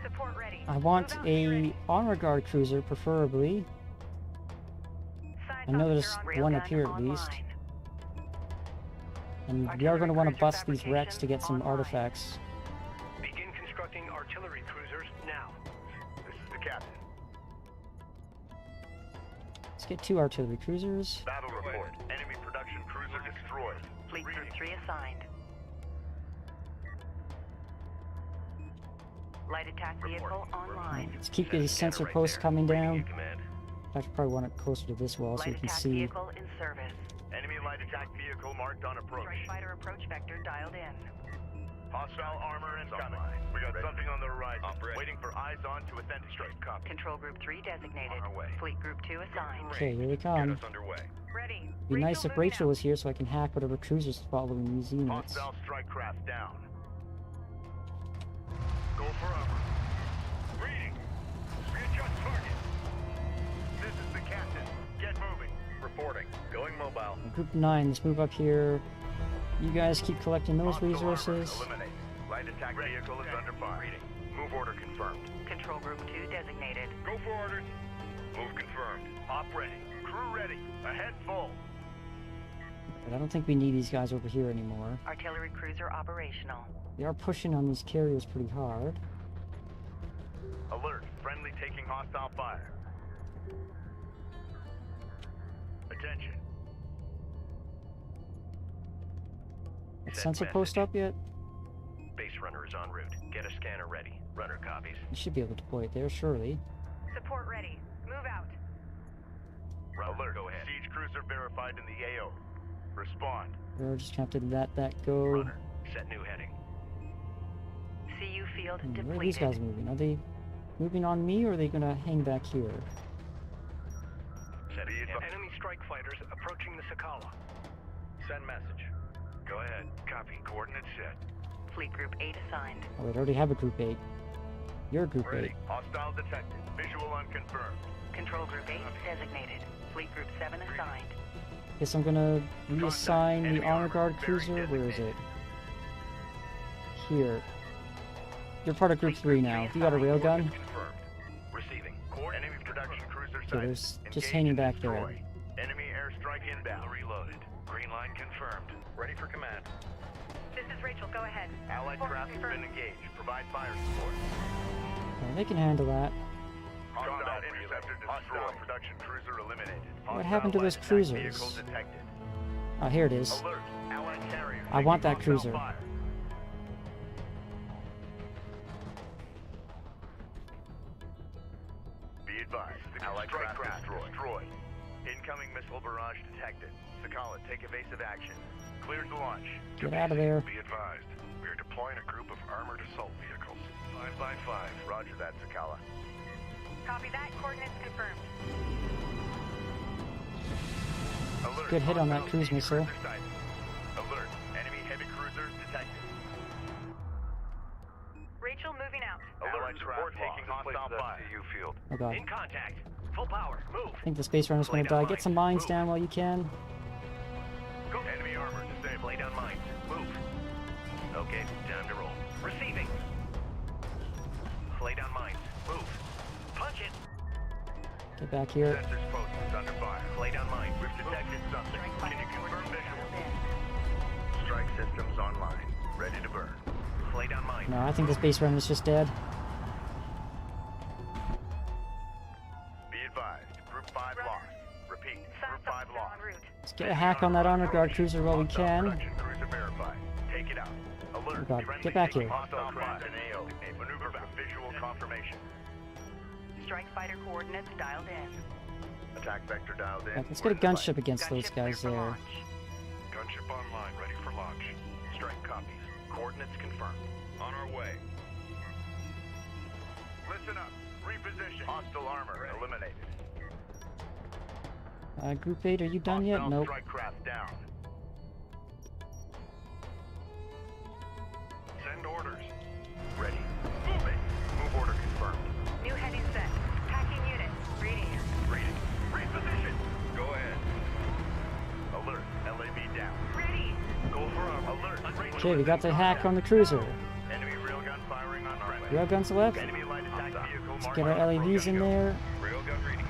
S4: Support ready.
S1: I want a honor guard cruiser, preferably. I know there's one up here at least. And we are going to want to bust these wrecks to get some artifacts.
S7: Begin constructing artillery cruisers now.
S5: This is the captain.
S1: Let's get 2 artillery cruisers.
S5: Battle report. Enemy production cruiser destroyed.
S4: Fleet Group 3 assigned. Light attack vehicle online.
S1: Let's keep these sensor posts coming down. I should probably want it closer to this wall so we
S4: Light
S1: can
S4: attack
S1: see.
S4: vehicle in service.
S5: Enemy light attack vehicle marked on approach.
S4: Strike fighter approach vector dialed in.
S5: Hostile armor incoming. We got something on the horizon. Waiting for eyes on to authenticate. Copy.
S4: Control Group 3 designated.
S5: On our way.
S4: Fleet Group 2 assigned.
S1: Okay, here they
S5: Get
S1: come.
S5: us underway.
S4: Ready.
S1: Be nice if Rachel was here so I can hack whatever cruisers following these units.
S5: Hostile strike craft down. Go for armor. Reading. Readjust target. This is the captain. Get moving. Reporting. Going mobile.
S1: Group 9, let's move up here. You guys keep collecting those
S5: Hostile armor
S1: resources.
S5: eliminated. Light attack vehicle is under fire. Reading. Move order confirmed.
S4: Control Group 2 designated.
S5: Go for orders. Move confirmed. Op ready. Crew ready. Ahead full.
S1: But I don't think we need these guys over here anymore.
S4: Artillery cruiser operational.
S1: They are pushing on these carriers pretty hard.
S5: Alert. Friendly taking hostile fire. Attention.
S1: That sensor post up yet?
S5: Base runner is en route. Get a scanner ready. Runner copies.
S1: You should be able to deploy it there, surely.
S4: Support ready. Move out.
S5: Alert. Go ahead. Siege cruiser verified in the AO. Respond.
S1: We're just gonna have to let that go.
S7: Runner, set new heading.
S4: CU field
S1: Where are these
S4: depleted.
S1: guys moving? Are they moving on me, or are they gonna hang back here?
S7: Set enemy strike fighters approaching the Sakala.
S10: Send message. Go ahead. Copy. Coordinates set.
S4: Fleet Group 8 assigned.
S1: Oh wait, I already have a Group 8. You're Group 8.
S5: Ready. Hostile detected. Visual unconfirmed.
S4: Control Group 8 designated. Fleet Group 7 assigned.
S1: Guess I'm gonna reassign
S5: Enemy
S1: the Honor
S5: armor
S1: Guard
S5: very
S1: cruiser. Where is it?
S5: designated.
S1: Here. You're part of Group 3 now. You got a railgun?
S5: Coordinates confirmed. Receiving. Enemy production cruiser
S1: Okay,
S5: sighted.
S1: there's just
S5: Engage
S1: hanging
S5: and
S1: back there.
S5: destroy. Enemy airstrike inbound.
S10: Reloaded. Green line confirmed. Ready for command.
S4: This is Rachel. Go ahead.
S5: Allied
S4: Report
S5: craft has
S4: confirmed.
S5: been engaged. Provide fire support.
S1: Yeah, they can handle that.
S5: Combat interceptor destroyed. Hostile production cruiser eliminated.
S1: What happened to those
S5: Hostile light attack
S1: cruisers?
S5: vehicle detected.
S1: Oh, here it is.
S5: Alert. Allied carrier.
S1: I want that
S5: taking
S1: cruiser.
S5: hostile fire. Be advised. The Allied craft destroyed. Incoming missile barrage detected. Sakala, take evasive action. Cleared to launch.
S1: Get out of there.
S10: Be advised. We are deploying a group of armored assault vehicles. 5x5.
S5: Roger that, Sakala.
S4: Copy that. Coordinates confirmed.
S5: Alert.
S1: Good hit on that
S5: Hostile
S1: cruise
S5: siege
S1: missile.
S5: cruiser sighted. Alert. Enemy heavy cruiser detected.
S4: Rachel moving out.
S5: Alert. Support taking hostile fire.
S10: CU field.
S1: Oh god.
S7: In contact. Full power. Move.
S1: I think the Space Runner's gonna die. Get some mines down while you can.
S7: Go.
S5: Enemy armor disabled.
S7: Lay down mines. Move. Okay, time to roll. Receiving. Lay down mines. Move. Punch it.
S1: Get back here.
S5: Sensors posted under fire.
S7: Lay down mines.
S5: We've detected something.
S4: Strike
S5: Can you
S4: fighter
S5: confirm
S4: coordinates
S5: visual?
S4: dialed in.
S5: Strike systems online. Ready to burn.
S7: Lay down mines.
S1: No, I think the Space Runner's just dead.
S5: Be advised. Group 5 lost. Repeat. Group 5
S4: Suspects are
S5: lost.
S4: en route.
S1: Let's get a hack on that Honor Guard cruiser while we
S5: Hostile
S1: can.
S5: production cruiser verified. Take it out. Alert.
S1: Oh God,
S5: Friendly
S1: get back
S5: taking
S1: here.
S5: Hostile craft in AO. Maneuver for visual confirmation.
S4: Strike fighter coordinates dialed in.
S5: Attack vector dialed in.
S1: Right, let's get a gunship against those
S4: Gunship clear
S1: guys
S4: for
S1: there.
S4: launch.
S10: Gunship online, ready for launch.
S5: Strike copies. Coordinates confirmed. On our way. Listen up. Reposition. Hostile armor eliminated.
S1: Group 8, are you done yet?
S5: Hostile
S1: Nope.
S5: strike craft down.
S10: Send orders.
S5: Ready. Moving. Move order confirmed.
S4: New heading set. Packing unit. Reading.
S5: Reading. Reposition. Go ahead. Alert. LAV down.
S4: Ready.
S5: Go for armor. Alert.
S1: Okay, we got the hack on the cruiser.
S5: Enemy railgun firing on our way.
S1: Railguns left.
S5: Enemy light attack vehicle.
S1: Let's get our LAVs in there.
S5: Railgun reading.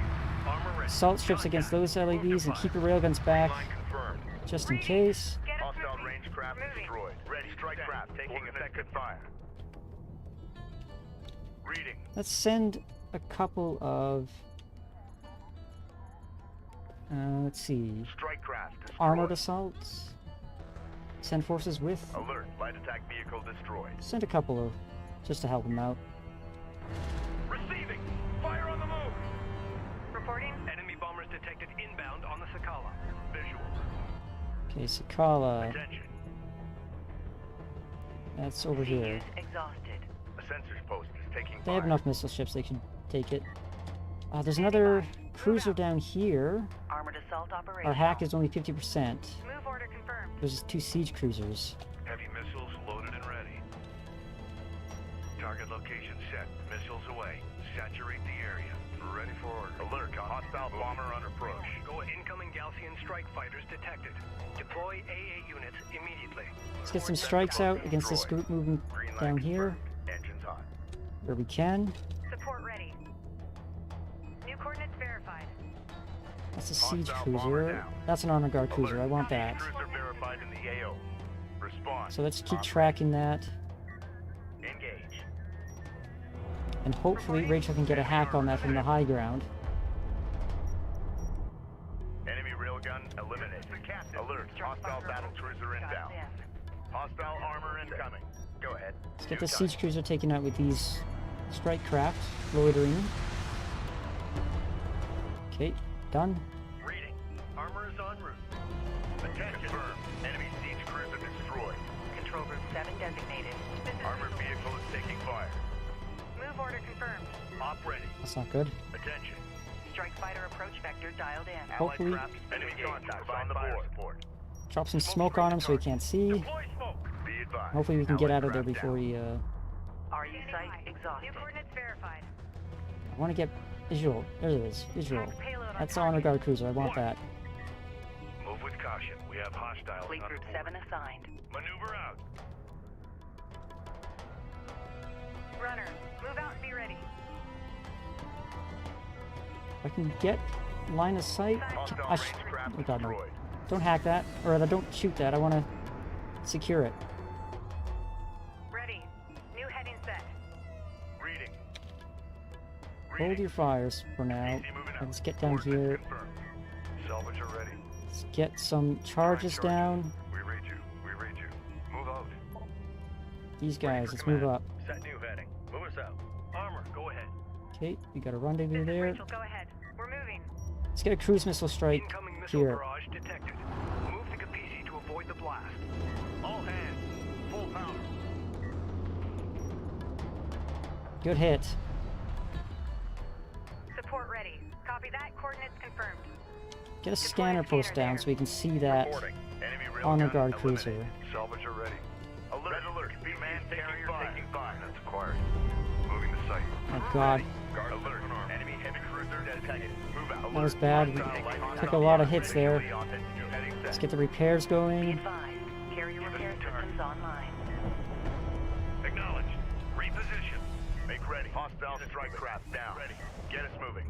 S5: Armor ready.
S1: Assault strips against those LAVs and keep your railguns back,
S5: Line confirmed.
S1: just in case.
S4: Get us
S5: Hostile
S4: moving.
S5: range craft
S4: Moving.
S5: destroyed. Ready. Strike craft taking effective fire. Reading.
S1: Let's send a couple of... let's see.
S5: Strike craft destroyed.
S1: Armored assaults. Send forces with.
S5: Alert. Light attack vehicle destroyed.
S1: Send a couple of, just to help them out.
S5: Receiving. Fire on the move.
S4: Reporting.
S7: Enemy bombers detected inbound on the Sakala.
S5: Visual.
S1: Okay, Sakala.
S5: Attention.
S1: That's over here.
S4: Use exhausted.
S5: A sensors post is taking
S1: They
S5: fire.
S1: have enough missile ships, they can take it. There's another cruiser down here.
S4: Armored assault operation.
S1: Our hack is only 50%.
S4: Move order confirmed.
S1: There's 2 siege cruisers.
S10: Heavy missiles loaded and ready. Target location set. Missiles away. Saturate the area. Ready for order.
S5: Alert. Hostile bomber on approach.
S7: Go incoming Galcian strike fighters detected. Deploy AA units immediately.
S1: Let's get some strikes out against this group moving
S5: Green light
S1: down here,
S5: confirmed. Engines on.
S1: where we can.
S4: Support ready. New coordinates verified.
S1: That's a siege
S5: Hostile bomber
S1: cruiser.
S5: down.
S1: That's an honor guard cruiser,
S5: Alert.
S1: I want
S5: Siege
S1: that.
S5: Cruiser verified in the AO. Respond.
S1: So let's keep
S5: On
S1: tracking that,
S5: ready. Engage.
S1: and hopefully Rachel can get a hack on that from the high ground.
S5: Enemy railgun eliminated. Alert. Hostile battle cruiser inbound. Hostile armor incoming. Go ahead.
S1: Let's get the siege cruiser taken out with these strike craft loitering. Okay, done.
S5: Confirmed. Enemy siege cruiser destroyed.
S4: Control Group 7 designated.
S5: Armored vehicle is taking fire.
S4: Move order confirmed.
S5: Op ready.
S1: That's not good.
S5: Attention.
S4: Strike fighter approach vector dialed in.
S1: Hopefully-
S5: Allied craft enemy contacts on the board.
S1: Drop some smoke on him so he can't see.
S5: Deploy smoke. Be advised.
S1: Hopefully we can get
S5: Allied
S1: out of there
S5: craft
S1: before
S5: down.
S1: he,
S4: RU site exhausted.
S9: New coordinates verified.
S1: I want to get visual. There it is. Visual.
S4: Attack payload on
S1: That's the honor guard cruiser. I want that.
S10: Move with caution. We have hostiles
S4: Fleet
S10: on
S4: Group
S10: board.
S4: 7 assigned.
S10: Maneuver out.
S4: Runner, move out and be ready.
S1: I can get line of sight.
S5: Hostile
S1: I sh-
S5: range craft
S1: oh god, no.
S5: destroyed.
S1: Don't hack that. Or don't shoot that. I want to secure it.
S4: Ready. New heading set.
S5: Reading.
S1: Hold your fires for now.
S5: Easy moving out.
S1: Let's get down
S5: Coordinates
S1: here.
S5: confirmed.
S10: Salvage are ready.
S1: Let's get some charges down.
S10: We read you. We read you. Move out.
S1: These
S10: Ready
S1: guys,
S10: for
S1: let's move
S10: command.
S1: up.
S10: Set new heading. Move us out. Armor, go ahead.
S1: Okay, we got a rendezvous
S4: This is
S1: there.
S4: Rachel, go ahead. We're moving.
S1: Let's get a cruise missile strike
S7: Incoming missile
S1: here.
S7: barrage detected. Move to Capisi to avoid the blast.
S5: All hands. Full power.
S1: Good hit.
S4: Support ready. Copy that. Coordinates confirmed.
S1: Get a scanner post down so we can see that
S5: Reporting. Enemy railgun
S1: honor guard
S5: eliminated.
S1: cruiser.
S10: Salvage are ready.
S5: Alert. Red alert. Command carrier taking fire.
S10: That's acquired. Moving to site.
S1: Oh god,
S5: Guard alert. Enemy heavy cruiser detected. Move out.
S1: that was bad. We took a lot of hits there. Let's get the repairs
S4: Be
S1: going.
S4: advised. Carrier repair systems online.
S5: Acknowledged. Reposition. Make ready. Hostile strike craft down. Ready. Get us moving.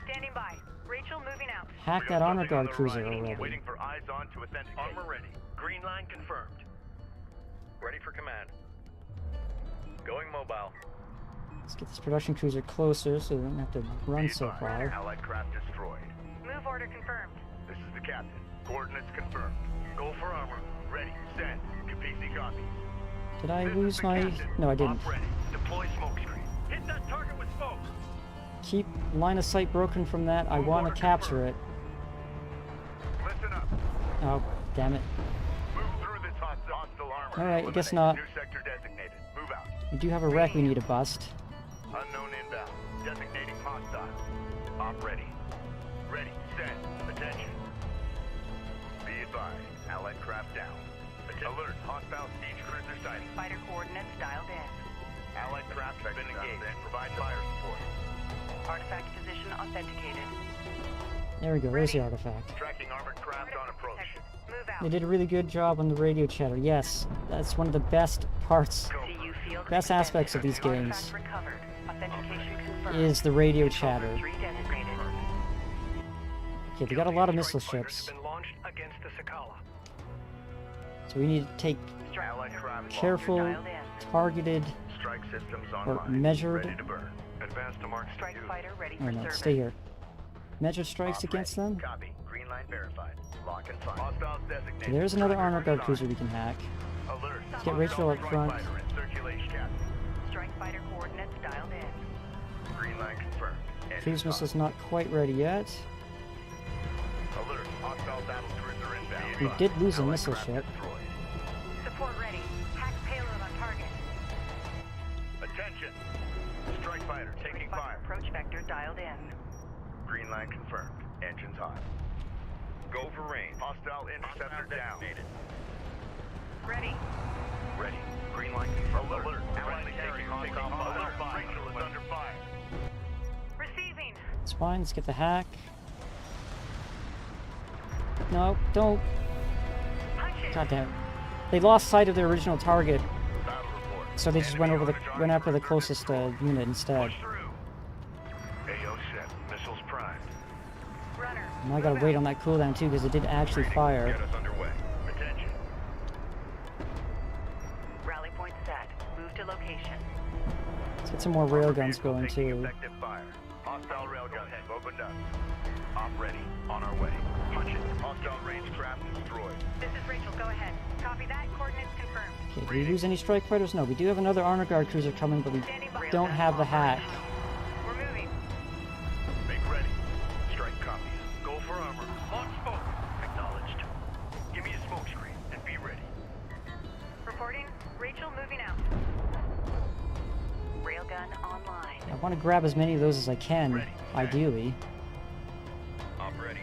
S4: Standing by. Rachel moving out.
S1: Hack that honor guard cruiser already.
S5: Waiting for eyes on to authenticate.
S7: Armor ready. Green line confirmed.
S10: Ready for command. Going mobile.
S1: Let's get this production cruiser closer so we don't have to run
S5: Be
S1: so
S5: advised.
S1: far.
S5: Allied craft destroyed.
S4: Move order confirmed.
S5: This is the captain. Coordinates confirmed. Go for armor. Ready. Send. Capisi copy.
S1: Did I
S5: This is
S1: lose
S5: the
S1: my...
S5: captain.
S1: No, I didn't.
S5: Op ready. Deploy smoke screen. Hit that target with smoke.
S1: Keep line of sight broken from that. I
S5: Move
S1: want
S5: order
S1: to capture it.
S5: Listen up.
S1: Oh, damn it.
S5: Move through this hostile armor.
S1: Alright, I guess
S5: Eliminate.
S1: not.
S5: New sector designated. Move out.
S1: We do have a wreck we need to bust.
S5: Unknown inbound. Designating hostile. Op ready. Ready. Send. Attention. Be advised. Allied craft down. Alert. Hostile siege cruiser sighting.
S4: Fighter coordinates dialed in.
S5: Allied craft has been engaged. Provide fire support.
S4: Artifact position authenticated.
S1: There we go, there's the artifact.
S5: Tracking armored craft on approach.
S4: Protected. Move out.
S1: They did a really good job on the radio chatter. Yes, that's one of the best parts,
S4: CU field
S1: best
S4: suspended.
S1: aspects of these games,
S4: Artifact recovered. Authentication confirmed.
S1: is the radio
S4: Control
S1: chatter.
S4: Group 3 designated.
S1: Okay, they got a lot of missile
S7: Strike fighters
S1: ships,
S7: have been launched against the Sakala.
S1: so we need to take
S5: Allied craft
S1: careful,
S4: Dialed in.
S1: targeted,
S5: Strike systems
S1: or
S5: online.
S1: measured,
S5: Ready to burn.
S10: Advance to mark
S4: Strike
S10: two.
S4: fighter ready
S1: oh
S4: for
S1: no,
S4: service.
S1: stay here. Measured strikes
S5: Op
S1: against
S5: ready.
S1: them?
S5: Copy. Green line verified. Lock and fire. Hostiles designated.
S1: Okay, there's another
S5: Striker
S1: honor guard
S5: on
S1: cruiser
S5: sign.
S1: we can hack.
S5: Alert.
S1: Let's get Rachel up
S5: Strike
S1: front.
S5: fighter in circulation, Captain.
S4: Strike fighter coordinates dialed in.
S5: Green line confirmed. Engine
S1: Cruise
S5: on.
S1: missile's not quite ready yet.
S5: Alert. Hostile battle cruiser inbound.
S1: We did lose a
S5: Allied
S1: missile
S5: craft
S1: ship.
S5: destroyed.
S4: Support ready. Hack payload on target.
S5: Attention. Strike fighter taking
S4: Strike fighter
S5: fire.
S4: approach vector dialed in.
S5: Green line confirmed. Engines hot. Go for range. Hostile interceptor down.
S4: Ready.
S5: Ready. Green line confirmed. Alert. Friendly taking hostile fire. Alert. Rachel is under fire.
S4: Receiving.
S1: It's fine, let's get the hack. No, don't.
S4: Punch it.
S1: God damn it. They lost sight of their original target,
S5: Battle report.
S1: so they just went after the closest unit instead.
S5: Push through.
S10: AO set. Missiles primed.
S4: Runner.
S1: And I gotta wait on that cooldown too, because it did actually fire.
S5: Get us underway. Attention.
S4: Rally point set. Move to location.
S1: Let's get some more railguns
S5: Vehicle
S1: going
S5: taking
S1: too.
S5: effective fire. Hostile railgun head opened up. Op ready. On our way. Punch it. Hostile range craft destroyed.
S4: This is Rachel. Go ahead. Copy that. Coordinates confirmed.
S1: Okay, do we lose any strike fighters? No, we do have another honor guard cruiser coming, but we don't have the hack.
S4: We're moving.
S5: Make ready. Strike copies. Go for armor. Launch smoke. Acknowledged.
S9: gun online.
S1: I want to grab as many of those as I can, ideally.
S5: I'm ready.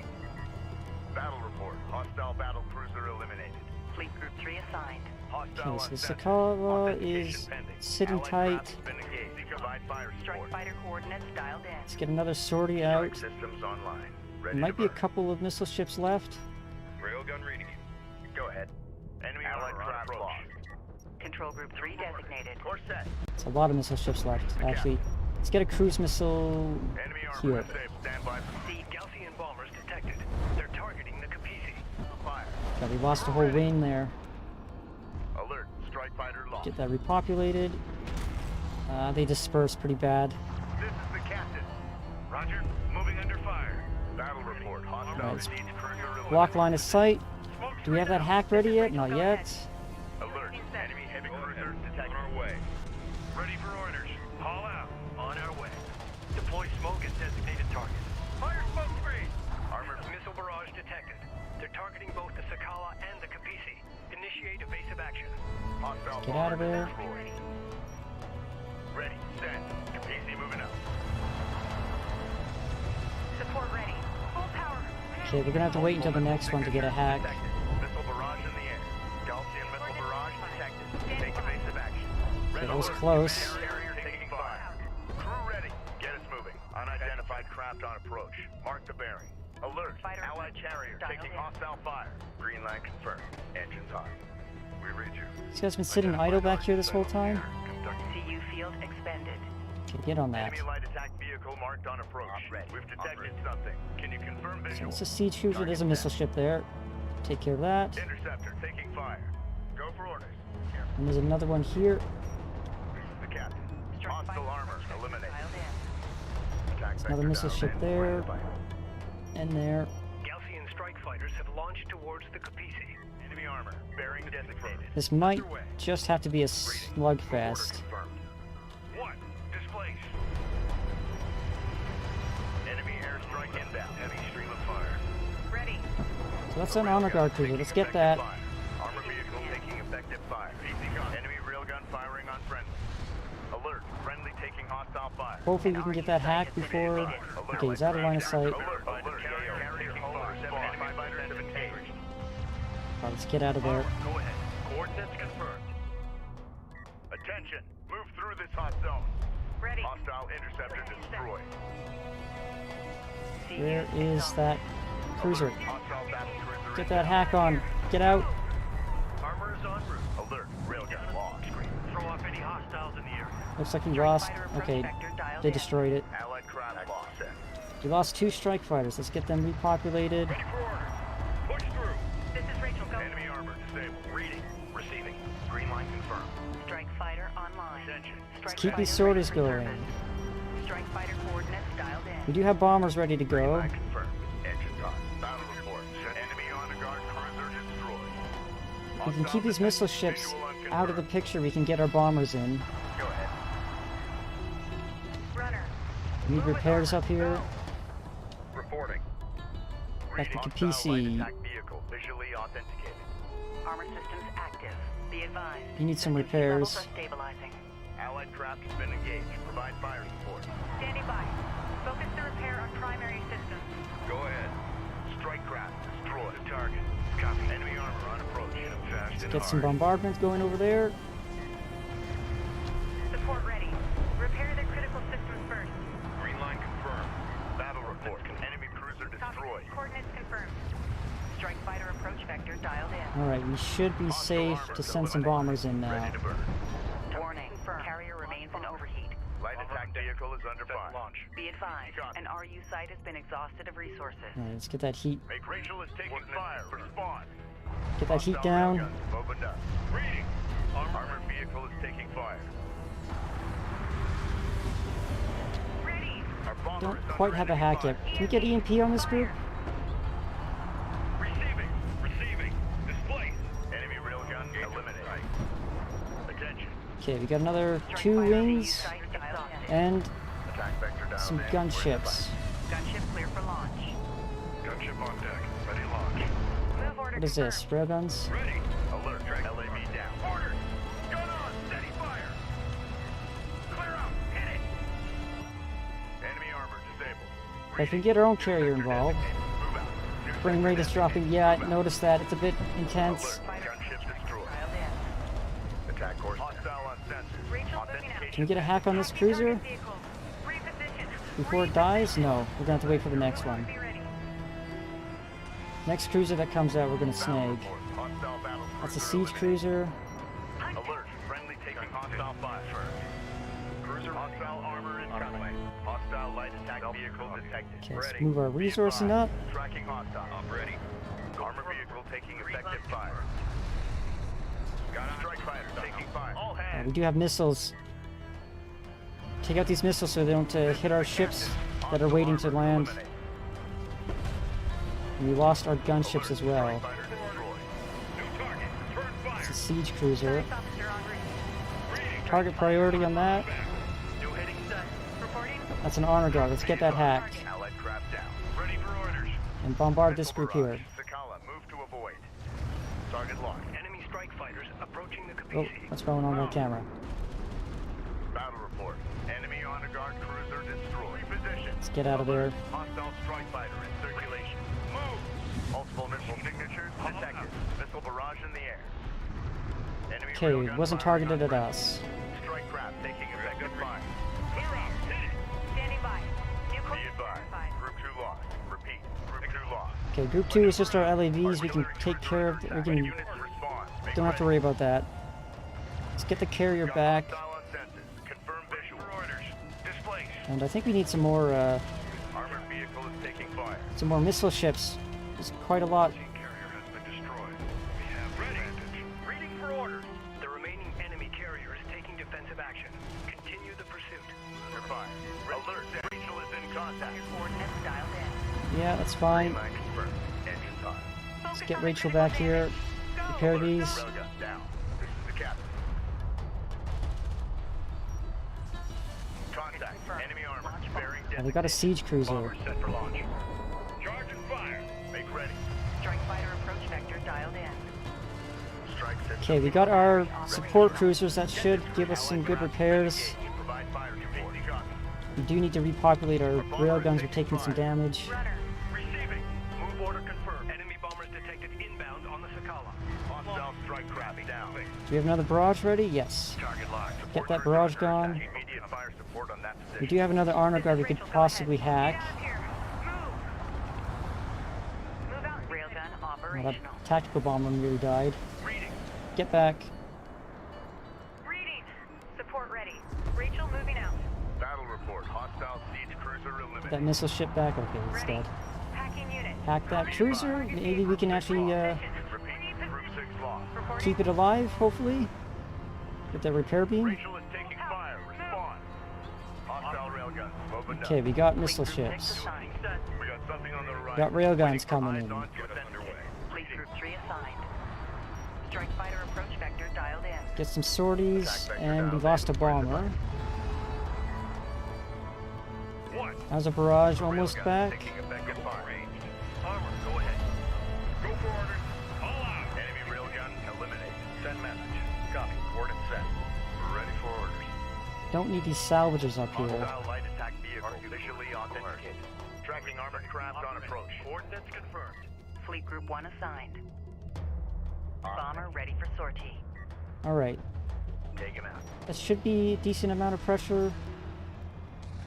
S5: Battle report. Hostile battle cruiser eliminated.
S9: Fleet Group 3 assigned.
S5: Hostile
S1: Okay, so
S5: on center.
S1: Sakala
S5: Authentication
S1: is
S5: pending.
S1: sitting
S5: Allied
S1: tight.
S5: craft has been engaged. Provide fire
S9: Strike
S5: support.
S9: fighter coordinates dialed in.
S1: Let's get another sortie
S5: Strike
S1: out.
S5: systems online.
S1: There
S5: Ready
S1: might
S5: to
S1: be a
S5: burn.
S1: couple of missile ships left.
S5: Railgun reading you. Go ahead. Enemy allied craft lost.
S9: Control Group 3 designated.
S5: Course set.
S1: It's a lot of missile ships left, actually. Let's get a cruise missile
S5: Enemy armor
S1: here.
S5: unsafe. Stand by for
S7: The Gaussian bombers detected. They're targeting the Capisi.
S5: fire.
S1: Yeah, we lost a whole wing there.
S5: Alert. Strike fighter lost.
S1: Get that repopulated. They dispersed pretty bad.
S5: This is the captain. Roger. Moving under fire. Battle report. Hostile
S1: Right.
S5: siege cruiser eliminated.
S1: Block line of sight. Do we have that hack ready yet? Not yet.
S5: Alert. Enemy heavy cruiser detected. On our way.
S7: Ready for orders. Haul out. On our way. Deploy smoke at designated targets. Fire smoke screen. Armored missile barrage detected. They're targeting both the Sakala and the Capisi. Initiate evasive action.
S5: Hostile
S1: Get out of
S5: bomber
S1: there.
S5: destroyed. Ready. Send. Capisi moving up.
S9: Support ready. Full power.
S1: Okay, we're gonna have to wait until the next one to get a hack.
S5: Detected. Missile barrage in the air. Gaussian missile barrage detected. Take evasive action.
S1: Okay, that was close.
S5: Carrier taking fire. Crew ready. Get us moving. Unidentified craft on approach. Mark the bearing. Alert.
S9: Fighter
S5: Allied carrier
S9: dialed
S5: taking
S9: in.
S5: hostile fire. Green line confirmed. Engines on. We read you.
S1: This guy's been sitting idle back here this whole time.
S9: CU field expended.
S1: Okay, get on that.
S5: Enemy light attack vehicle marked on approach. We've detected something. Can you confirm
S1: So
S5: visual?
S1: it's a siege cruiser. There's a missile ship there. Take care of that.
S5: Interceptor taking fire. Go for orders.
S1: And there's another one here.
S5: The captain.
S9: Strike
S5: Hostile
S9: fighter
S5: armor
S9: approach
S5: eliminated.
S9: dialed in.
S5: Attack
S1: Another
S5: vector
S1: missile
S5: down
S1: ship
S5: and
S1: there.
S5: ready to fire.
S1: And there.
S7: Gaussian strike fighters have launched towards the Capisi.
S5: Enemy armor. Bearing designated.
S1: This might
S5: Underway.
S1: just have to be a
S5: Reading. Order
S1: slugfest.
S5: confirmed. One. Displace. Enemy airstrike inbound. Heavy stream of fire.
S9: Ready.
S1: So that's an honor guard cruiser. Let's get that.
S5: Armor vehicle taking effective fire. Enemy railgun firing on friendly. Alert. Friendly taking hostile fire.
S1: Hopefully we can get that hack before... Okay, he's out of line of sight.
S5: Alert. Carrier taking fire. Enemy fighters have engaged.
S1: Alright, let's get out of there.
S5: Go ahead. Coordinates confirmed. Attention. Move through this hot zone.
S9: Ready.
S5: Hostile interceptor destroyed.
S1: Where is that cruiser?
S5: Hostile battle cruiser
S1: Get that hack on. Get out.
S7: Armor is en route.
S5: Alert. Railgun lost.
S7: Throw off any hostiles in the area.
S1: Looks like he
S9: Strike
S1: lost.
S9: fighter approach
S1: Okay,
S9: vector dialed
S1: they
S9: in.
S1: destroyed it.
S5: Allied craft lost. Set.
S1: We lost 2 strike fighters. Let's get them repopulated.
S5: Ready for order. Push through.
S9: This is Rachel. Go.
S5: Enemy armor disabled. Reading. Receiving. Green line confirmed.
S9: Strike fighter online.
S5: Attention.
S9: Strike
S1: keep these
S9: fighter ready
S1: sorties
S9: for
S1: going.
S9: service. Strike fighter coordinates dialed
S1: We
S9: in.
S1: do have bombers ready to
S5: Green
S1: go.
S5: line confirmed. Engines on. Battle report. Enemy on guard cruiser destroyed.
S1: If we can keep these missile ships out of the picture, we can get our bombers in.
S5: Go ahead.
S9: Runner.
S1: We need repairs up here.
S5: Reporting.
S1: At the
S5: Hostile
S1: Capisi.
S5: light attack vehicle visually authenticated.
S9: Armor systems active. Be advised.
S1: You need some
S9: Efficiency levels
S1: repairs.
S9: are stabilizing.
S5: Allied craft has been engaged. Provide fire support.
S9: Standing by. Focus the repair on primary systems.
S5: Go ahead. Strike craft destroy the target. Copy. Enemy armor on approach. Fast and
S1: Get some
S5: hard.
S1: bombardment going over there.
S9: Support ready. Repair the critical systems first.
S5: Green line confirmed. Battle report. Enemy cruiser destroyed.
S9: Coordinates confirmed. Strike fighter approach vector dialed in.
S1: Alright, we should be safe to send some bombers in now.
S5: Ready to burn.
S9: Warning. Carrier remains in overheat.
S5: Light attack vehicle is under fire. Launch.
S9: Be advised. An RU site has been exhausted of resources.
S1: Alright, let's get that heat.
S5: Make Rachel is taking fire for spawn.
S1: Get that heat
S5: Hostile
S1: down.
S5: railguns have opened up. Reading. Armored vehicle is taking fire.
S9: Ready.
S5: Our bomber
S1: Don't
S5: is under
S1: quite have a
S5: enemy
S1: hack
S5: fire.
S1: yet. Can we get EMP on this group?
S5: Receiving. Receiving. Displace. Enemy railgun eliminated. Attention.
S1: Okay, we got another
S9: Strike
S1: 2
S9: fighter
S1: wings
S9: site exhausted.
S1: and
S5: Attack vector down.
S1: some gunships.
S9: Gunship clear for launch.
S5: Gunship on deck. Ready to launch.
S9: Move order
S1: What is this?
S9: confirmed.
S1: Railguns?
S5: Ready. Alert. LAV down. Orders. Gun on. Steady fire. Clear out. Hit it.
S1: But if we get our own carrier involved, frame rate is dropping. Yeah, I noticed that. It's a bit intense.
S5: Gunship destroyed. Attack course. Hostile on sensors. Authentication.
S1: Can we get a hack on this cruiser before it dies? No, we're gonna have to wait for the next one. Next cruiser that comes out, we're gonna snag.
S5: Hostile battle
S1: That's a siege cruiser.
S5: Alert. Friendly taking hostile fire. Cruiser hostile armor incoming. Hostile light attack vehicle detected.
S1: Okay, let's move our resourcing up.
S5: Tracking hostile. I'm ready. Armor vehicle taking effective fire. Got strike fighter taking fire. All hands.
S1: We do have missiles. Take out these missiles so they don't hit our ships that are waiting to land. And we lost our gunships as well. It's a siege cruiser. Target priority on that. That's an honor guard. Let's get that hacked.
S5: Allied craft down. Ready for orders.
S1: And bombard this group here.
S5: Sakala, move to avoid. Target locked.
S7: Enemy strike fighters approaching the
S1: Oh,
S7: Kapisi.
S1: what's going on with the camera?
S5: Battle report. Enemy honor guard cruiser destroyed. Reposition.
S1: Let's get out of there.
S5: Hostile strike fighter in circulation. Move. Multiple missile signatures detected. Missile barrage in the air. Enemy
S1: Okay,
S5: railgun
S1: it wasn't
S5: firing
S1: targeted
S5: on
S1: at
S5: ground.
S1: us.
S5: Strike craft taking effective fire.
S7: Clear out. Hit it.
S4: Standing by. New
S5: Be
S4: course
S5: advised.
S4: verified.
S5: Group 2 lost. Repeat. Group 2 lost.
S1: Okay, group 2 is just our LAVs. We can take care of. We can.
S5: Units respond. Make
S1: Don't have to
S5: ready.
S1: worry about that. Let's get the carrier back.
S5: Hostile on sensors. Confirm visual.
S7: Orders. Displace.
S1: And I think we need some more
S5: Armored vehicle is taking fire.
S1: missile ships. There's quite a lot.
S10: Carrier has been destroyed. We have the advantage.
S7: Reading for orders. The remaining enemy carrier is taking defensive action. Continue the pursuit.
S5: Under fire. Alert. Rachel is in contact.
S4: Coordinates dialed in.
S1: Yeah, that's fine.
S5: Line confirmed. Engine time.
S1: Let's get Rachel back here. Repair these.
S5: Railgun down. This is the captain. Contact. Enemy armor. Bearing
S1: And we got a siege cruiser.
S5: Bomber set for launch. Charge and fire. Make ready.
S4: Strike fighter approach vector dialed in.
S5: Strike system.
S1: Okay, we got our support cruisers. That should give us some good repairs.
S5: Provide fire support.
S1: We do need to repopulate our railguns. We're taking some damage.
S4: Runner.
S7: Receiving. Move order confirmed. Enemy bombers detected inbound on the Sakala.
S5: Hostile strike craft down.
S1: Do we have another barrage ready? Yes.
S5: Target locked.
S1: Get that barrage gone.
S5: Immediate fire support on that
S1: We
S5: position.
S1: do have another honor guard we could possibly hack.
S4: Here. Move. Move out. Railgun
S1: Well,
S4: operational.
S1: that tactical bomber nearly died.
S7: Reading.
S1: Get back.
S4: Reading. Support ready. Rachel moving out.
S5: Battle report. Hostile siege cruiser
S1: Get that
S5: eliminated.
S1: missile ship back. Okay, it's
S4: Ready.
S1: dead.
S4: Hacking unit.
S1: Hack that cruiser. Maybe we can actually
S5: Repeat. Group 6 lost.
S4: Reporting.
S1: keep it alive, hopefully. Get that repair beam.
S5: Rachel is taking fire. Respond. Hostile railgun. Opened
S1: Okay,
S5: up.
S1: we got missile ships.
S4: Assigned.
S5: We got something on the right.
S1: Got railguns
S5: Eyes
S1: coming in.
S5: on defense underway.
S4: Fleet group 3 assigned. Strike fighter approach vector dialed in.
S1: Get some sorties, and we lost a bomber.
S5: One.
S1: How's a barrage almost
S5: Railgun
S1: back?
S5: taking effective fire.
S7: Armor, go ahead.
S5: Go for orders. All out. Enemy railgun eliminated. Send message. Copy. Coordinates set. We're ready for orders.
S1: Don't need these salvagers up here.
S5: Hostile light attack vehicle officially authenticated. Tracking armored craft on approach. Coordinates confirmed.
S4: Fleet group 1 assigned. Bomber ready for sortie.
S1: Alright,
S5: Take him out.
S1: that should be a decent amount of pressure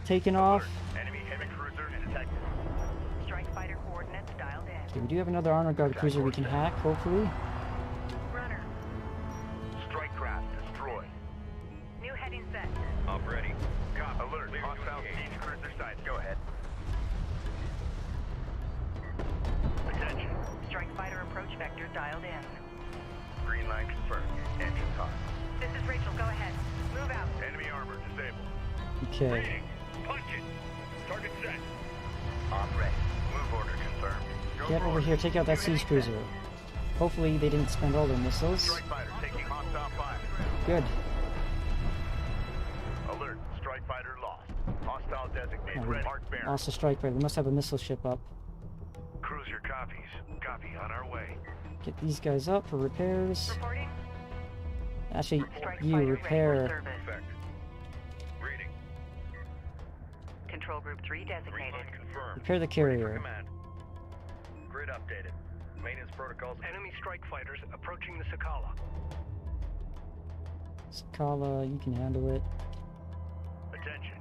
S1: taken off.
S5: Enemy heavy cruiser detected.
S4: Strike fighter coordinates dialed in.
S1: Okay, we do have another honor guard cruiser we can hack, hopefully.
S4: Runner.
S5: Strike craft destroyed.
S4: New heading set.
S5: Up ready. Copy. Alert. Hostile siege cruiser side. Go ahead.
S7: Attention.
S4: Strike fighter approach vector dialed in.
S5: Green line confirmed. Engine time.
S4: This is Rachel. Go ahead. Move out.
S5: Enemy armor disabled.
S1: Okay,
S7: Reading. Punch it. Target set.
S5: On ready. Move order confirmed. Go
S1: get
S5: for
S1: over
S5: orders.
S1: here, take out that siege cruiser. Hopefully they didn't spend all their missiles.
S5: Strike fighter taking hostile fire.
S1: Good.
S5: Alert. Strike fighter lost. Hostile designated.
S1: Yeah, we
S5: Red Arc bearer.
S1: lost a strike fighter. We must have a missile ship up.
S10: Cruiser copies. Copy on our way.
S1: Get these guys up for repairs.
S4: Reporting.
S1: Actually,
S4: Strike
S1: you
S4: fighter ready for
S1: repair.
S4: service.
S10: Effect. Reading.
S4: Control Control Group 3 designated.
S5: Green line confirmed.
S1: Repair the
S5: Ready for
S1: carrier.
S5: command. Grid updated. Maintenance protocols.
S3: Enemy strike fighters approaching the Sakala.
S1: Sakala, you can handle it.
S5: Attention.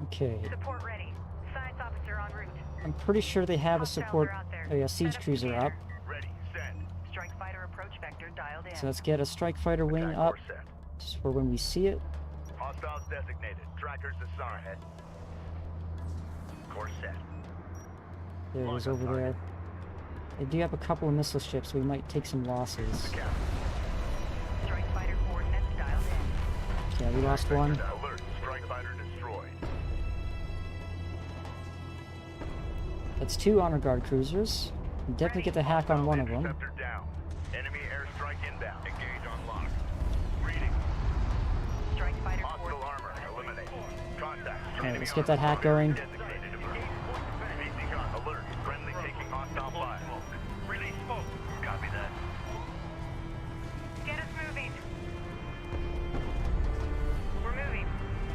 S1: Okay.
S4: Support ready. Science officer en route.
S1: I'm pretty sure they have a
S4: Hostiles
S1: support.
S4: are out there.
S1: Oh yeah, siege
S4: Set up
S1: cruiser
S4: scanner.
S1: up.
S5: Ready. Send.
S4: Strike fighter approach vector dialed in.
S1: So let's get a strike fighter wing
S5: Attack
S1: up,
S5: course set.
S1: just for when we see it.
S5: Hostiles designated. Trackers to sun ahead. Course set.
S1: There it
S5: Lock
S1: is
S5: on
S1: over
S5: target.
S1: there. They do have a couple of missile ships, so we might take some losses.
S5: Captain.
S4: Strike fighter coordinates dialed in.
S1: Yeah, we lost one.
S5: Alert. Strike fighter destroyed.
S1: That's 2 honor guard cruisers. We definitely get the hack on one of them.
S5: Interceptor down. Enemy airstrike inbound. Engage on lock. Reading.
S4: Strike fighter
S5: Hostile
S4: coordinates.
S5: armor. Eliminate. Contact.
S1: Alright, let's get that hack going.
S5: Designated alert. Alert. Friendly taking hostile fire.
S7: Release smoke. Copy that.
S4: Get us moving. We're moving.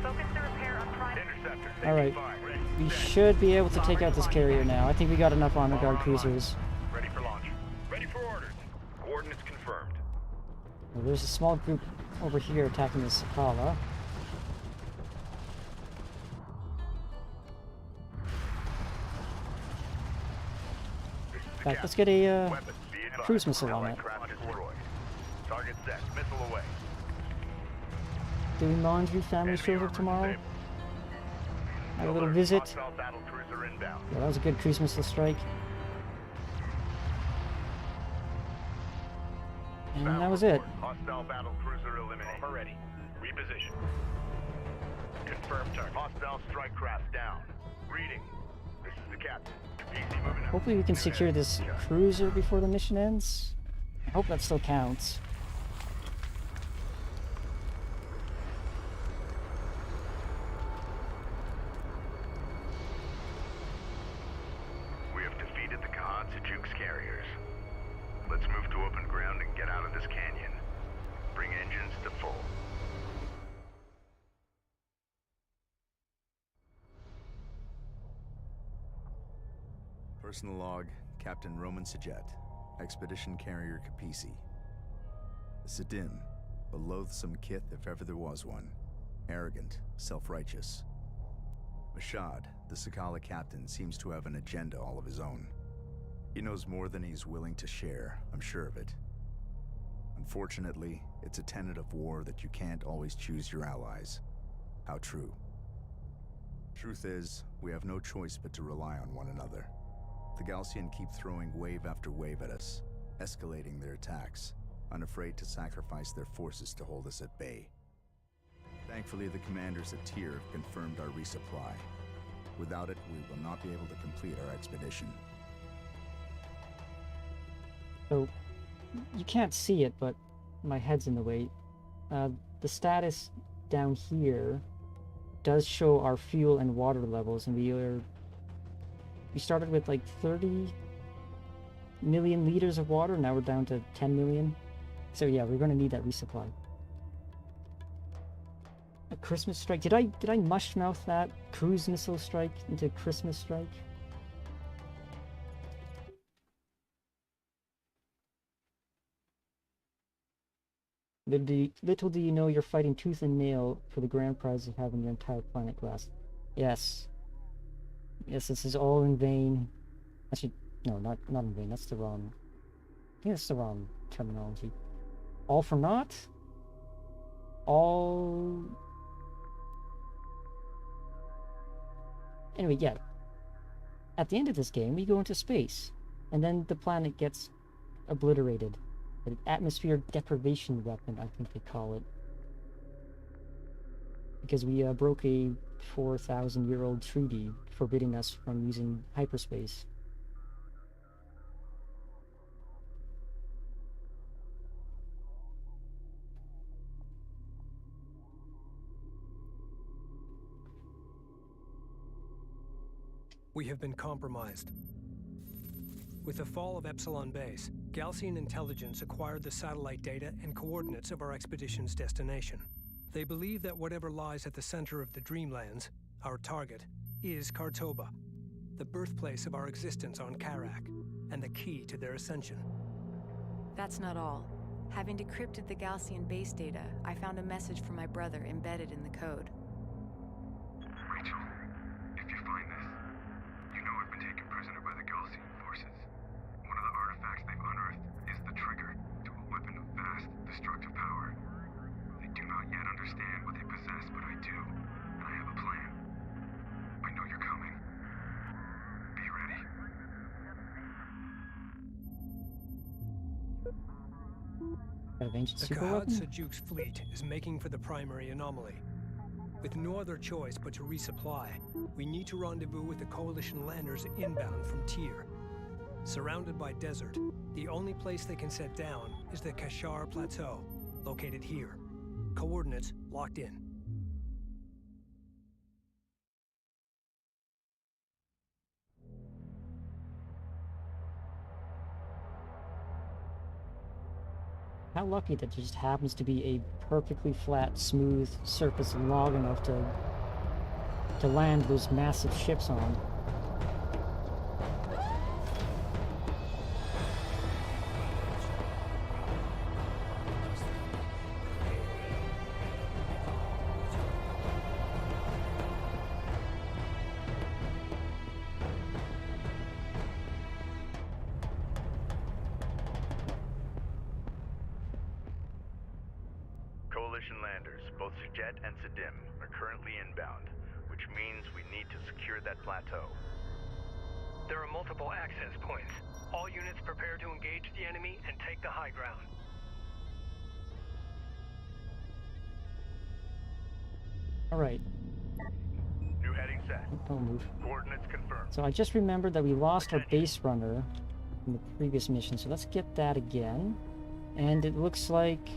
S4: Focus the repair on prime.
S5: Interceptor. taking
S1: Alright,
S5: fire. Ready.
S1: we
S5: Set.
S1: should be able to take out this carrier now. I think we got enough honor guard cruisers.
S5: Ready for launch. Ready for orders. Coordinates confirmed.
S1: Well, there's a small group over here attacking the Sakala.
S5: This is the
S1: In fact,
S5: captain.
S1: let's get a
S5: Weapons. Be advised.
S1: cruise missile on
S5: Allied
S1: it.
S5: craft destroyed. Target set. Missile away.
S1: doing laundry family
S5: Enemy
S1: show
S5: armor
S1: tomorrow.
S5: disabled.
S1: Have a little
S5: Alert.
S1: visit.
S5: Hostile battle cruiser inbound.
S1: Yeah, that was a good cruise missile strike. And
S5: Battle
S1: that was it.
S5: report. Hostile battle cruiser eliminated.
S7: Armor ready. Reposition.
S5: Confirmed target. Hostile strike craft down. Reading. This is the captain. PC moving out.
S1: Hopefully we can secure this
S5: Yeah.
S1: cruiser before the mission ends. I hope that still counts.
S10: We have defeated the Kharak Sejuk's carriers. Let's move to open ground and get out of this canyon. Bring engines to full.
S11: Personal log, Captain Roman Sejet, Expedition Carrier Kapisi. Sedim, a loathsome kith if ever there was one. Arrogant, self-righteous. Mashad, the Sakala captain, seems to have an agenda all of his own. He knows more than he's willing to share, I'm sure of it. Unfortunately, it's a tenet of war that you can't always choose your allies. How true. Truth is, we have no choice but to rely on one another. The Galcian keep throwing wave after wave at us, escalating their attacks, unafraid to sacrifice their forces to hold us at bay. Thankfully, the commanders at Tyr have confirmed our resupply. Without it, we will not be able to complete our expedition.
S1: So, you can't see it, but my head's in the way. The status down here does show our fuel and water levels, and we started with like 30 million liters of water. Now we're down to 10 million. So yeah, we're going to need that resupply. A Christmas strike. Did I mush mouth that cruise missile strike into Christmas strike? Little do you know you're fighting tooth and nail for the grand prize of having your entire planet glassed. Yes. Yes, this is all in vain. Actually, no, not in vain. That's the wrong... I think that's the wrong terminology. All for naught? All... Anyway, yeah. At the end of this game, we go into space. And then the planet gets obliterated. An atmosphere deprivation weapon, I think they call it. Because we broke a 4,000-year-old treaty forbidding us from using hyperspace.
S3: We have been compromised. With the fall of Epsilon Base, Galcian intelligence acquired the satellite data and coordinates of our expedition's destination. They believe that whatever lies at the center of the Dreamlands, our target, is Kartoba, the birthplace of our existence on Kharak, and the key to their ascension.
S2: That's not all. Having decrypted the Gaussian base data, I found a message from my brother embedded in the code.
S10: Rachel, if you find this, you know I've been taken prisoner by the Gaussian forces. One of the artifacts they've unearthed is the trigger to a weapon of vast destructive power. They do not yet understand what they possess, but I do, and I have a plan. I know you're coming. Be ready.
S1: Got an ancient
S3: The
S1: super
S3: Khad
S1: weapon?
S3: Sajuk's fleet is making for the primary anomaly. With no other choice but to resupply, we need to rendezvous with the Coalition landers inbound from Tyr. Surrounded by desert, the only place they can set down is the Kashar Plateau, located here. Coordinates locked in.
S1: How lucky that there just happens to be a perfectly flat, smooth surface long enough to land those massive ships on.
S5: Coalition landers, both Sujet and Sedim, are currently inbound, which means we need to secure that plateau.
S3: There are multiple access points. All units prepare to engage the enemy and take the high ground.
S1: Alright,
S5: New heading set.
S1: don't move.
S5: Coordinates confirmed.
S1: So I just remembered that we lost our base runner in the previous mission, so let's get that again. And it looks like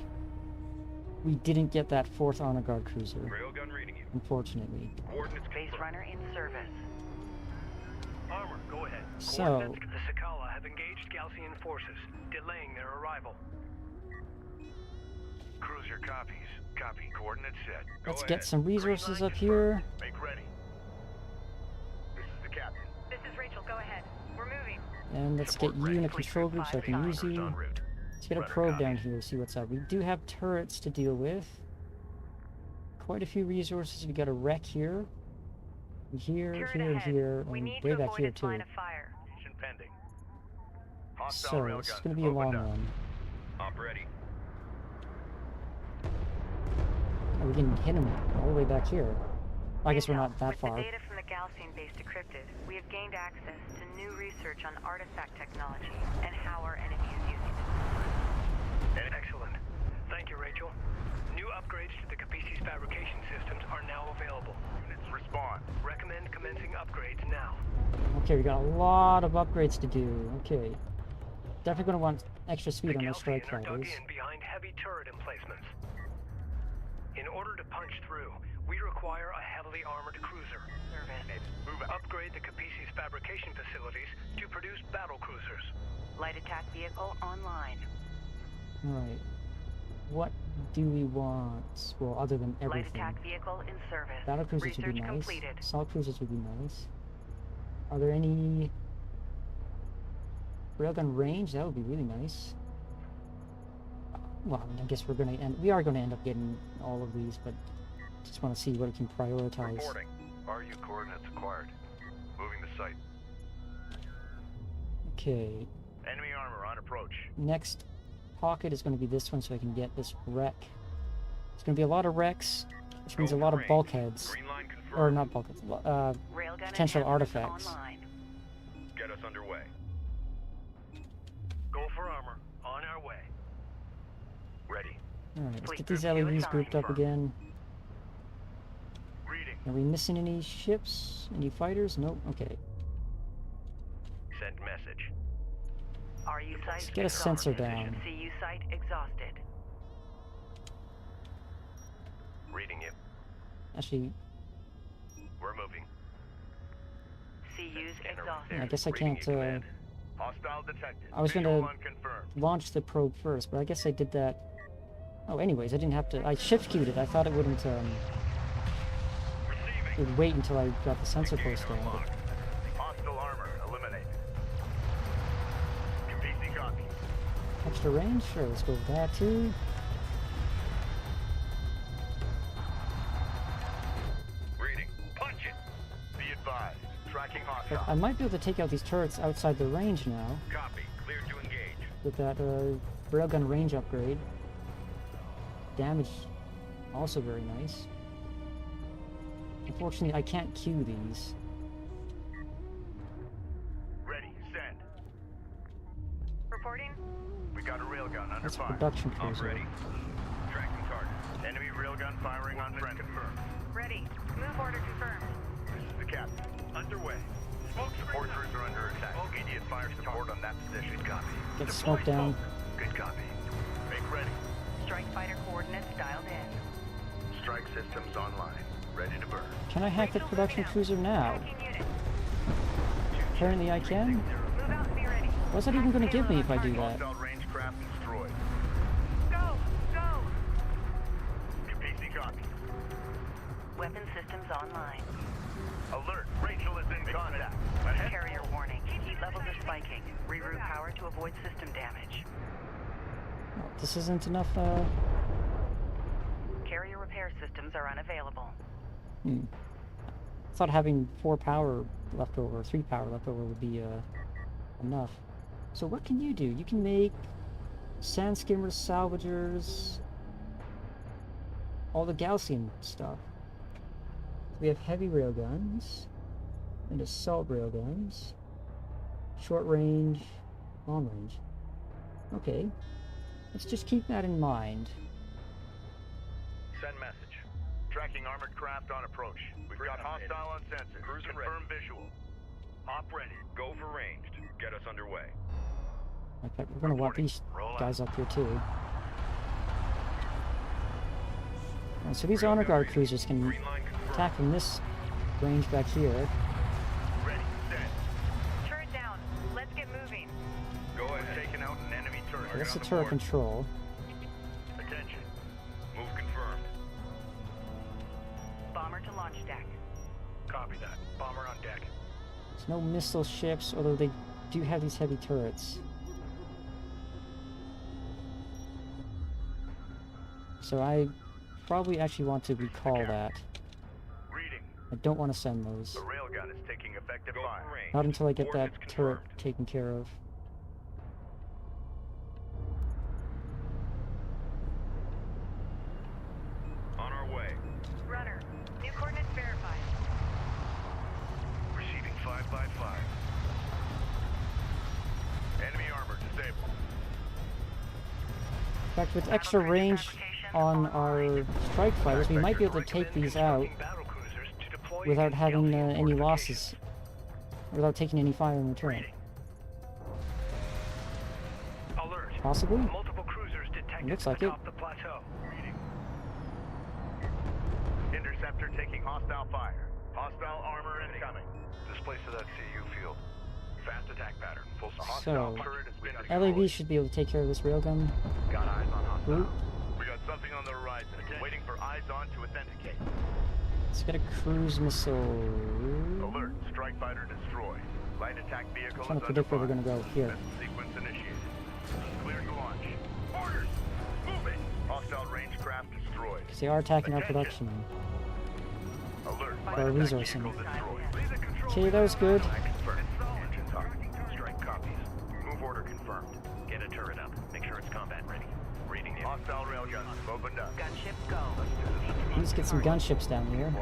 S1: we didn't get that 4th honor guard cruiser,
S5: Railgun reading you.
S1: unfortunately.
S5: Coordinates
S9: Base
S5: confirmed.
S9: runner in service.
S3: Armor, go ahead.
S1: So-
S3: Coordinates, the Sakala have engaged Gaussian forces, delaying their arrival.
S5: Cruiser copies. Copy. Coordinates set. Go
S1: Let's
S5: ahead.
S1: get some resources
S5: Green line
S1: up here.
S5: confirmed. Make ready. This is the captain.
S4: This is Rachel. Go ahead. We're moving.
S1: And let's get you in a control group so I can use you.
S5: En route.
S1: Let's get a
S5: Rudder
S1: probe
S5: copies.
S1: down here, see what's up. We do have turrets to deal with. Quite a few resources. We got a wreck here. Here,
S4: Turret
S1: here, and
S4: ahead.
S1: here,
S4: We
S1: and
S4: need
S1: way
S4: to
S1: back
S4: avoid
S1: here
S4: its
S1: too.
S4: line of fire.
S5: Mission pending. Hostile
S1: So,
S5: railguns.
S1: it's gonna be a long one.
S5: Op ready.
S1: Oh, we can hit him all the way back here. I guess we're not that
S4: With
S1: far.
S4: the data from the Gaussian base decrypted, we have gained access to new research on artifact technology and how our enemy is using it.
S3: Excellent. Thank you, Rachel. New upgrades to the Capisi's fabrication systems are now available.
S5: Units respond.
S3: Recommend commencing upgrades now.
S1: Okay, we got a lot of upgrades to do. Okay. Definitely gonna want extra speed
S3: The
S1: on those strike
S3: Gaussian are dug
S1: fighters.
S3: in behind heavy turret emplacements. In order to punch through, we require a heavily armored cruiser.
S9: Service.
S5: Move out.
S3: Upgrade the Capisi's fabrication facilities to produce battle cruisers.
S9: Light attack vehicle online.
S1: Right. What do we want? Well, other than
S9: Light
S1: everything.
S9: attack vehicle in service.
S1: Battle cruisers would be
S9: Research
S1: nice.
S9: completed.
S1: Assault cruisers would be nice. Are there any railgun range? That would be really nice. Well, I guess we are gonna end up getting all of these, but just want to see what we can prioritize.
S5: Reporting. RU coordinates acquired. Moving the site.
S1: Okay.
S5: Enemy armor on approach.
S1: Next pocket is going to be this one, so I can get this wreck. There's going to be a lot of wrecks, which means a lot of bulkheads.
S5: Green line confirmed.
S1: Or not bulkheads,
S9: Railgun
S1: potential
S9: enhancements
S1: artifacts.
S9: online.
S5: Get us underway.
S3: Go for armor. On our way.
S5: Ready.
S1: Alright, let's
S9: Fleet
S1: get these
S9: review
S1: LEDs grouped up
S5: assigned.
S1: again.
S5: Reading.
S1: Are we missing any ships? Any fighters? Nope. Okay.
S5: Send message.
S9: RU site
S1: Let's get a sensor down.
S9: CU site exhausted.
S5: Reading you.
S1: Actually,
S5: We're moving.
S9: CU's
S5: Scanner
S9: exhausted.
S1: I guess I
S5: Reading
S1: can't,
S5: you, command. Hostile detected.
S1: I was
S5: Visual
S1: gonna-
S5: unconfirmed.
S1: launch the probe first, but I guess I did that. Oh, anyways, I didn't have to. I shift queued it. I thought it wouldn't.
S5: Receiving.
S1: would wait until I got the sensor post down. But
S5: Hostile armor eliminated. PC copy.
S1: extra range? Sure, let's go with that too.
S5: Reading. Punch it. Be advised. Tracking
S1: But
S5: hostile.
S1: I might be able to take out these turrets outside the range now
S5: Copy. Clear to engage.
S1: with that railgun range upgrade. Damage also very nice. Unfortunately, I can't queue these.
S5: Ready. Send.
S4: Reporting?
S5: We got a railgun under
S1: That's a
S5: fire.
S1: production cruiser.
S5: Ready. Tracking target. Enemy railgun firing on friend. Confirmed.
S4: Ready. Move order confirmed.
S5: This is the captain. Underway.
S7: Smoke
S5: Support
S7: screen.
S5: crews are under attack. Immediate fire support on that position. Good copy.
S1: Get
S5: Deploy
S1: smoke down.
S5: Good copy. Make ready.
S4: Strike fighter coordinates dialed in.
S5: Strike systems online. Ready to burn.
S1: Can I hack the production cruiser now?
S4: Tracking unit.
S1: Apparently I can.
S4: Move out and be ready.
S1: What's that even going to give me if I do that?
S5: Hostile range craft destroyed.
S4: Go! Go!
S5: PC copy.
S4: Weapon systems online.
S5: Alert. Rachel is in contact. Ahead.
S4: Carrier warning. Heat levels are spiking. Reroute power to avoid system damage.
S1: This isn't enough,
S4: Carrier repair systems are unavailable.
S1: I thought having 4 power left over, 3 power left over would be, enough. So what can you do? You can make sand skimmers, salvagers, all the Gaussian stuff. We have heavy railguns and assault railguns, short range, long range. Okay, let's just keep that in mind.
S5: Send message. Tracking armored craft on approach. We've got hostile on sensor.
S7: Cruiser
S5: Confirm visual.
S7: Op ready. Go for ranged. Get us underway.
S1: In fact, we're gonna want these guys up here too. And so these honor guard cruisers can
S7: Green line confirmed.
S1: attack from this range back here.
S5: Ready. Send.
S4: Turret down. Let's get moving.
S5: Go ahead. Taking out an enemy turret.
S1: That's the
S5: On
S1: turret
S5: board.
S1: control.
S5: Attention. Move confirmed.
S4: Bomber to launch deck.
S7: Copy that. Bomber on deck.
S1: There's no missile ships, although they do have these heavy turrets. So I probably actually want to recall that.
S5: Reading.
S1: I don't want to send those.
S5: The railgun is taking effective
S7: Go
S5: fire.
S7: for range.
S1: Not until I get that
S7: Coordinates
S1: turret
S7: confirmed.
S1: taken care of.
S7: On our way.
S4: Runner. New coordinates verified.
S5: Receiving 5x5. Enemy armor disabled.
S1: In fact, with extra range on our strike fighters, we might be able to take these out
S7: Battle cruisers to deploy
S1: without
S7: against
S1: having
S7: Gaussian
S1: any
S7: fortifications.
S1: losses, without taking any fire in return.
S7: Alert.
S1: Possibly?
S7: Multiple cruisers detected
S1: Looks like it.
S7: atop the plateau.
S5: Interceptor taking hostile fire. Hostile armor incoming. Displace to that CU field. Fast attack pattern. Full hostile
S1: So,
S5: turret has been destroyed.
S1: LAV should be able to take care of this railgun.
S5: Got eyes on hostile.
S1: Group.
S5: We got something on the horizon. Waiting for eyes on to authenticate.
S1: Let's get a cruise missile.
S5: Alert. Strike fighter destroyed. Light attack vehicle
S1: I'm trying
S5: is
S1: to
S5: under
S1: predict where
S5: fire.
S1: they're going to go. Here.
S5: Missile sequence initiated. Clear to launch. Orders. Moving. Hostile range craft destroyed.
S1: Because they are attacking our production.
S5: Alert.
S1: Or
S5: Light attack
S1: resourcing.
S5: vehicle destroyed.
S1: Okay, that was good.
S5: Confirmed. Engines up. Strike copies. Move order confirmed.
S7: Get a turret up. Make sure it's combat ready. Reading in.
S5: Hostile railguns opened up.
S4: Gunship go.
S1: Let's get some gunships down here.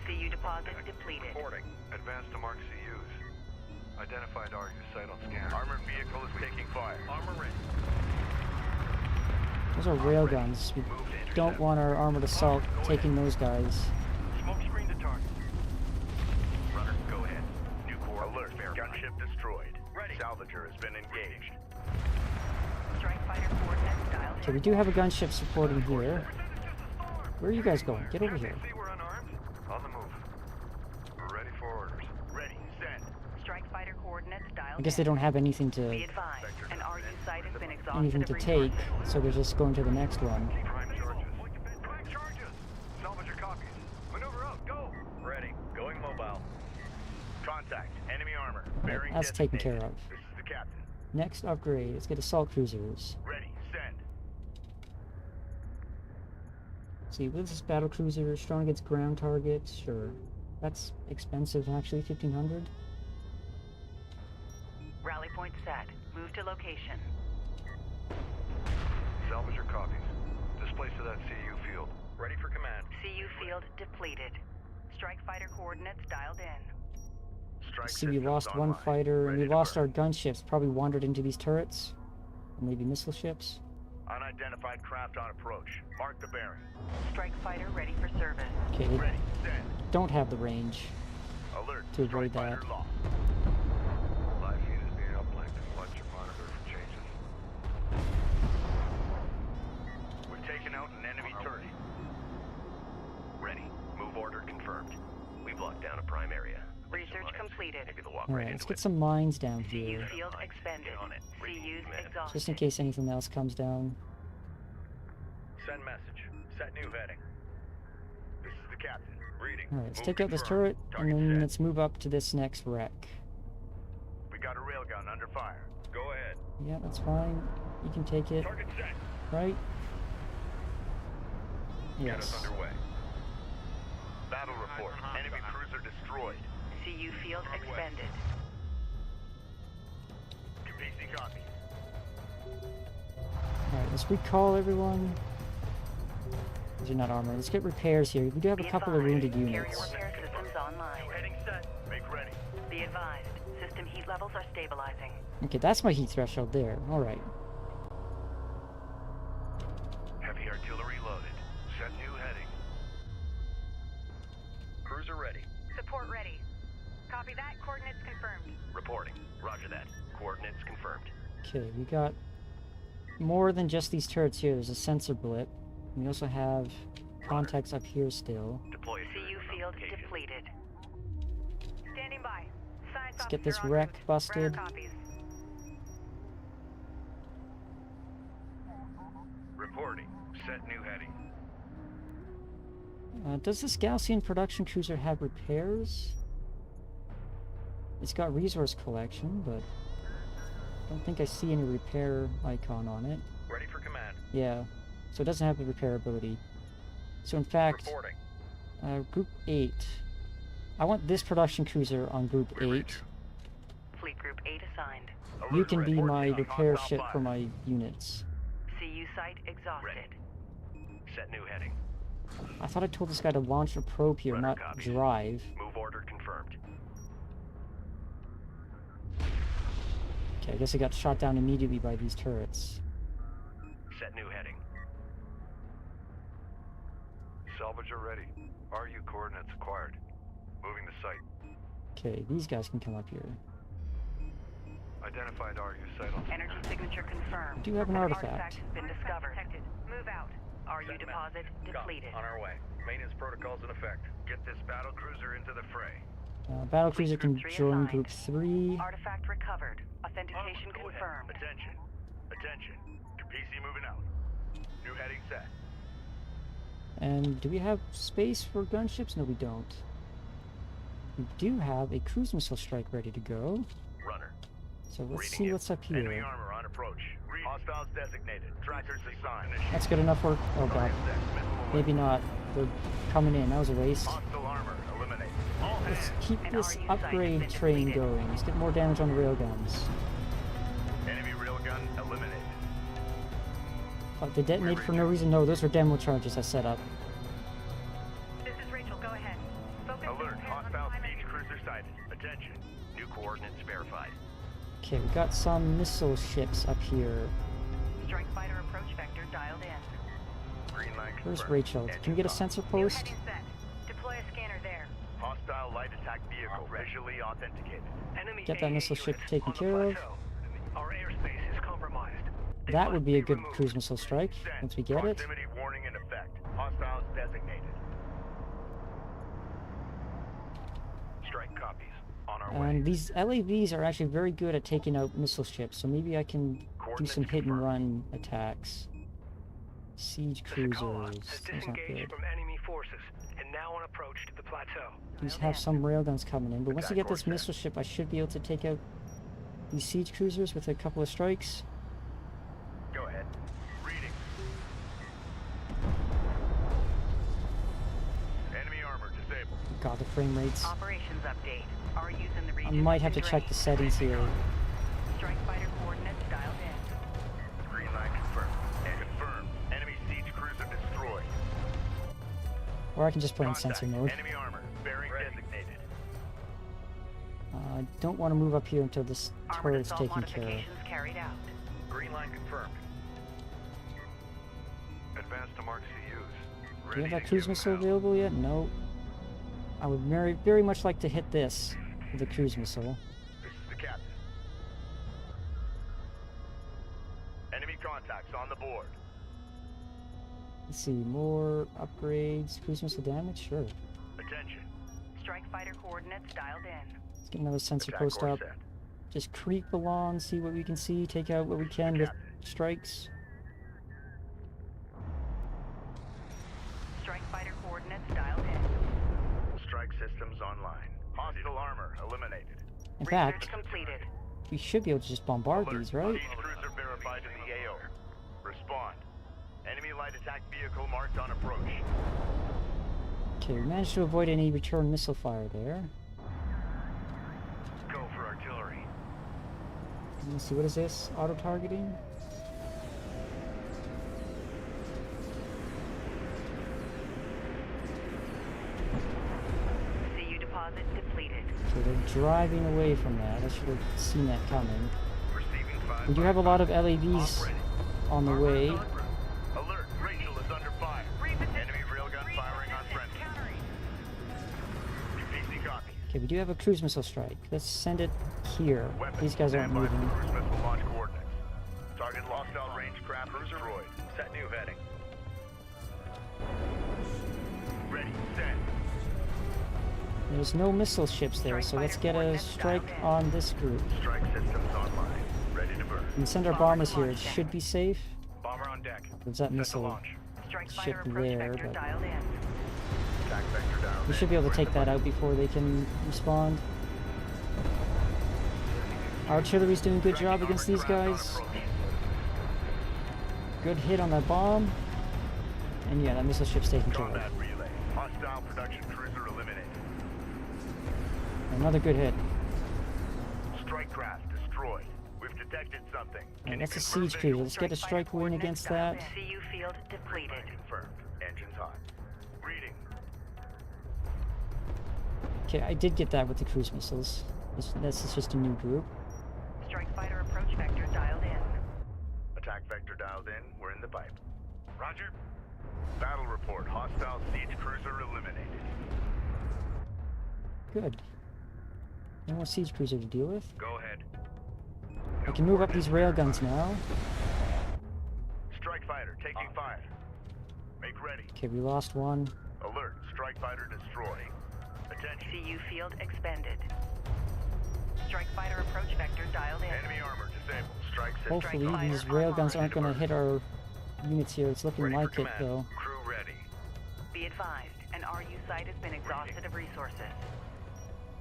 S4: CU deposit depleted.
S5: Reporting. Advance to mark CUs. Identified RU site on scan. Armored vehicle is taking fire. Armor ready.
S1: Those are railguns. We don't want our armored assault taking those guys.
S7: Smoke screen to target.
S5: Runner, go ahead. New core alert. Gunship destroyed. Ready. Salvager has been engaged.
S4: Strike fighter coordinates dialed
S1: Okay, we do have a gunship supporting here. Where are you guys going? Get over here.
S7: See we're unarmed?
S5: On the move. We're ready for orders. Ready. Send.
S4: Strike fighter coordinates dialed
S1: I guess they don't have anything
S4: Be
S1: to
S4: advised. An RU site has been exhausted
S1: anything
S4: of
S1: to
S4: resources.
S1: take, so they're just going to the next one.
S5: Prime charges.
S7: Prime charges. Salvage your copies. Maneuver out. Go.
S5: Ready.
S7: mobile.
S5: Contact. Enemy armor.
S1: Right,
S5: Bearing
S1: that's taken
S5: designated.
S1: care of.
S5: This is the captain.
S1: Next upgrade, let's get assault cruisers.
S5: Ready. Send.
S1: See, with this battle cruiser, strong against ground targets, sure. That's expensive, actually, 1,500.
S4: Rally point set. Move to location.
S5: Salvage your copies. Displace to that CU field.
S7: Ready for command.
S4: CU field depleted. Strike fighter coordinates dialed in.
S5: Strike
S1: See, we
S5: systems
S1: lost one
S5: online.
S1: fighter, and
S5: Ready
S1: we
S5: to
S1: lost
S5: burn.
S1: our gunships. Probably wandered into these turrets. Or maybe missile ships.
S5: Unidentified craft on approach. Mark the bearing.
S4: Strike fighter ready for service.
S1: Okay, they
S5: Ready. Send.
S1: don't have the range.
S5: Alert.
S1: To avoid
S5: Strike fighter
S1: that.
S5: lost. Live feed is being uplinked. Watch your monitor for changes. We've taken out an enemy turret.
S7: Ready. Move order confirmed. We've locked down a prime area.
S4: Research completed.
S7: Maybe they'll walk
S1: Alright,
S7: right
S1: let's
S7: into
S1: get
S7: it.
S1: some mines down
S4: CU
S1: here.
S4: field expended.
S7: Get on it. Ready,
S4: CU's
S7: command.
S4: exhausted.
S1: Just in case anything else comes down.
S7: Send message. Set new heading.
S5: This is the captain. Reading.
S1: Alright, let's
S5: Move
S1: take out this
S5: confirmed.
S1: turret, and
S5: Target
S1: then
S5: set.
S1: let's move up to this next wreck.
S5: We got a railgun under fire.
S7: Go ahead.
S1: Yeah, that's fine. You can take it,
S7: Target set.
S1: right?
S5: Get us
S1: Yes.
S5: underway. Battle report. Enemy cruiser destroyed.
S4: CU field expended.
S5: PC copy.
S1: Alright, let's recall everyone. These are not armor. Let's get repairs here. We do have a
S4: Be
S1: couple of
S4: advised,
S1: wounded
S4: Carrier
S1: units.
S4: repair systems online.
S7: Heading set.
S5: Make ready.
S4: Be advised. System heat levels are stabilizing.
S1: Okay, that's my heat threshold there. Alright.
S5: Heavy artillery loaded. Set new heading.
S7: Cruiser ready.
S4: Support ready. Copy that. Coordinates confirmed.
S7: Reporting. Roger that. Coordinates confirmed.
S1: Okay, we got more than just these turrets here. There's a sensor blip. We also have contacts up here still.
S7: Deploy a
S4: CU
S7: turret from
S4: field
S7: location.
S4: depleted. Standing by. Science
S1: Let's get
S4: officer
S1: this
S4: en
S1: wreck
S4: route.
S1: busted.
S4: Runner copies.
S5: Reporting. Set new heading.
S1: Does this Gaussian production cruiser have repairs? It's got resource collection, but I don't think I see any repair icon on it.
S7: Ready for command.
S1: Yeah, so it doesn't have the repair ability. So in fact,
S7: Reporting.
S1: Group 8. I want this production cruiser on Group 8.
S4: Fleet Group 8 assigned.
S1: You can be my
S5: Reporting.
S1: repair
S5: Hostile
S1: ship
S5: fire.
S1: for my units.
S4: CU site exhausted.
S7: Ready. Set new heading.
S1: I thought I told this guy to launch a probe here,
S7: Runner
S1: not
S7: copies.
S1: drive.
S7: Move order confirmed.
S1: Okay, I guess I got shot down immediately by these turrets.
S7: Set new heading.
S5: Salvager ready. RU coordinates acquired. Moving the site.
S1: Okay, these guys can come up here.
S5: Identified RU site on
S4: Energy signature confirmed.
S1: Do you have an artifact?
S4: Artifact has been discovered. Move out. RU
S7: Send
S4: deposit
S7: message.
S4: depleted.
S7: Go. On our way. Maintenance protocols in effect.
S5: Get this battle cruiser into the fray.
S1: Battle cruiser can
S4: Group 3
S1: join
S4: assigned.
S1: Group 3.
S4: Artifact recovered. Authentication
S5: Go ahead.
S4: confirmed.
S5: Attention. Attention. PC moving out. New heading set.
S1: And do we have space for gunships? No, we don't. We do have a cruise missile strike ready to go.
S7: Runner.
S1: So let's
S7: Reading
S1: see
S7: you.
S1: what's up
S5: Enemy
S1: here.
S5: armor on approach. Hostiles designated. Trackers assigned.
S1: That's good enough work. Oh god. Maybe not. They're coming in. That was a waste.
S5: Hostile armor eliminated. All
S1: Let's
S5: hands.
S1: keep
S4: An
S1: this
S4: RU site
S1: upgrade
S4: has been
S1: train
S4: depleted.
S1: going. Let's get more damage on the railguns.
S5: Enemy railgun eliminated.
S1: They detonated for no reason. No, those were demo charges I set up.
S4: This is Rachel. Go ahead. Focus
S5: Alert.
S4: repair on
S5: Hostile
S4: climate.
S5: siege cruiser sighted. Attention.
S7: New coordinates verified.
S1: Okay, we got some missile ships up here.
S4: Strike fighter approach vector dialed in.
S5: Green line
S1: Where's
S5: confirmed.
S1: Rachel? Can we get a
S5: Engines
S1: sensor
S4: New
S1: post?
S4: heading set. Deploy a scanner there.
S5: on. Hostile light attack vehicle visually authenticated.
S7: Enemy
S1: Get that
S7: AA
S1: missile ship
S7: units
S1: taken
S7: on the
S1: care of.
S7: plateau. Our airspace is compromised. They
S1: That
S7: must
S1: would be a good
S7: removed.
S1: cruise missile strike
S5: Send.
S1: once we get it.
S5: Proximity warning in effect. Hostiles designated.
S7: Strike copies. On our way.
S1: And these LAVs are actually very good at taking out missile ships, so maybe I can do
S5: Coordinates
S1: some hit and
S5: confirmed.
S1: run attacks. Siege
S7: The Sakala
S1: cruisers.
S7: has
S1: That's not
S7: disengaged
S1: good.
S7: from enemy forces and now on a approach to the plateau.
S1: These have some railguns coming in, but once you
S5: Attack
S1: get this
S5: course set.
S1: missile ship, I should be able to take out these siege cruisers with a couple of strikes.
S5: Go ahead. Reading. Enemy armor disabled.
S1: God, the frame rates.
S4: Operations update. RUs in the
S1: I
S4: region.
S1: might have to check the settings here.
S4: Strike fighter coordinates dialed in.
S5: Green line confirmed. And confirmed. Enemy siege cruiser destroyed.
S1: Or I can just put in
S5: Contact.
S1: sensor mode.
S5: Enemy armor. Bearing designated.
S1: I don't want to move up here until this
S4: Armored
S1: turret's
S4: assault
S1: taken care of.
S4: modifications carried out.
S5: Green line confirmed. Advance to mark CUs.
S1: Do you have that cruise missile available yet? No. I would very much like to hit this with a cruise missile.
S5: This is the captain. Enemy contacts on the board.
S1: Let's see, more upgrades. Cruise missile damage? Sure.
S5: Attention.
S4: Strike fighter coordinates dialed in.
S1: Let's get another sensor
S5: Attack
S1: post
S5: course
S1: up.
S5: set.
S1: Just creep along, see what we can see, take out what we can with strikes.
S4: Strike fighter coordinates dialed in.
S5: Strike systems online. Hostile armor eliminated.
S1: In
S4: Research
S1: fact,
S4: completed.
S1: we should be able to just bombard
S5: Alert.
S1: these, right?
S5: Siege cruiser verified in the AO. Respond. Enemy light attack vehicle marked on approach.
S1: Okay, we managed to avoid any return missile fire there.
S5: Go for artillery.
S1: Let's see, what is this? Auto-targeting?
S4: CU deposit depleted.
S1: Okay, they're driving away from that. I should have seen that coming.
S5: Receiving 5.
S1: We do have a lot of LAVs on the way.
S5: Alert. Rachel is under fire. Enemy railgun firing on friendly. UPC copy.
S1: Okay, we do have a cruise missile strike. Let's send it here. These guys aren't
S5: Stand by for
S1: moving.
S5: cruise missile launch coordinates. Target lost out range craft destroyed. Set new heading. Ready. Send.
S1: There's no missile ships there, so let's get a strike on this group.
S5: Strike systems online. Ready to burn.
S1: And send our bombers here. It should be safe.
S7: Bomber on deck.
S1: There's that
S7: Set to
S1: missile
S7: launch.
S4: Strike
S1: ship
S4: fighter approach
S1: there,
S4: vector
S1: but
S4: dialed in.
S5: Attack vector down.
S1: we should be able to take that out before they can respond. Artillery's doing a good job against these guys. Good hit on that bomb. And yeah, that missile ship's taken care of.
S5: Combat relay. Hostile production cruiser eliminated.
S1: Another good hit.
S5: Strike craft destroyed. We've detected something.
S1: And that's a siege cruiser. Let's get a strike win against that.
S4: CU field depleted.
S5: Confirmed. Engines hot. Reading.
S1: Okay, I did get that with the cruise missiles. This is just a new group.
S4: Strike fighter approach vector dialed in.
S5: Attack vector dialed in. We're in the pipe.
S7: Roger.
S5: Battle report. Hostile siege cruiser eliminated.
S1: Good. No more siege cruiser to deal with.
S5: Go ahead.
S1: I can move up these railguns now.
S5: Strike fighter taking fire. Make ready.
S1: Okay, we lost one.
S5: Alert. Strike fighter destroyed. Attention.
S4: CU field expended. Strike fighter approach vector dialed in.
S5: Enemy armor disabled. Strike system.
S1: Hopefully
S4: fighter
S1: these railguns
S4: online.
S1: aren't going to hit our units here. It's looking
S5: Ready
S1: like
S5: for
S1: it,
S5: command.
S1: though.
S5: Crew ready.
S4: Be advised, an RU site has been exhausted of resources.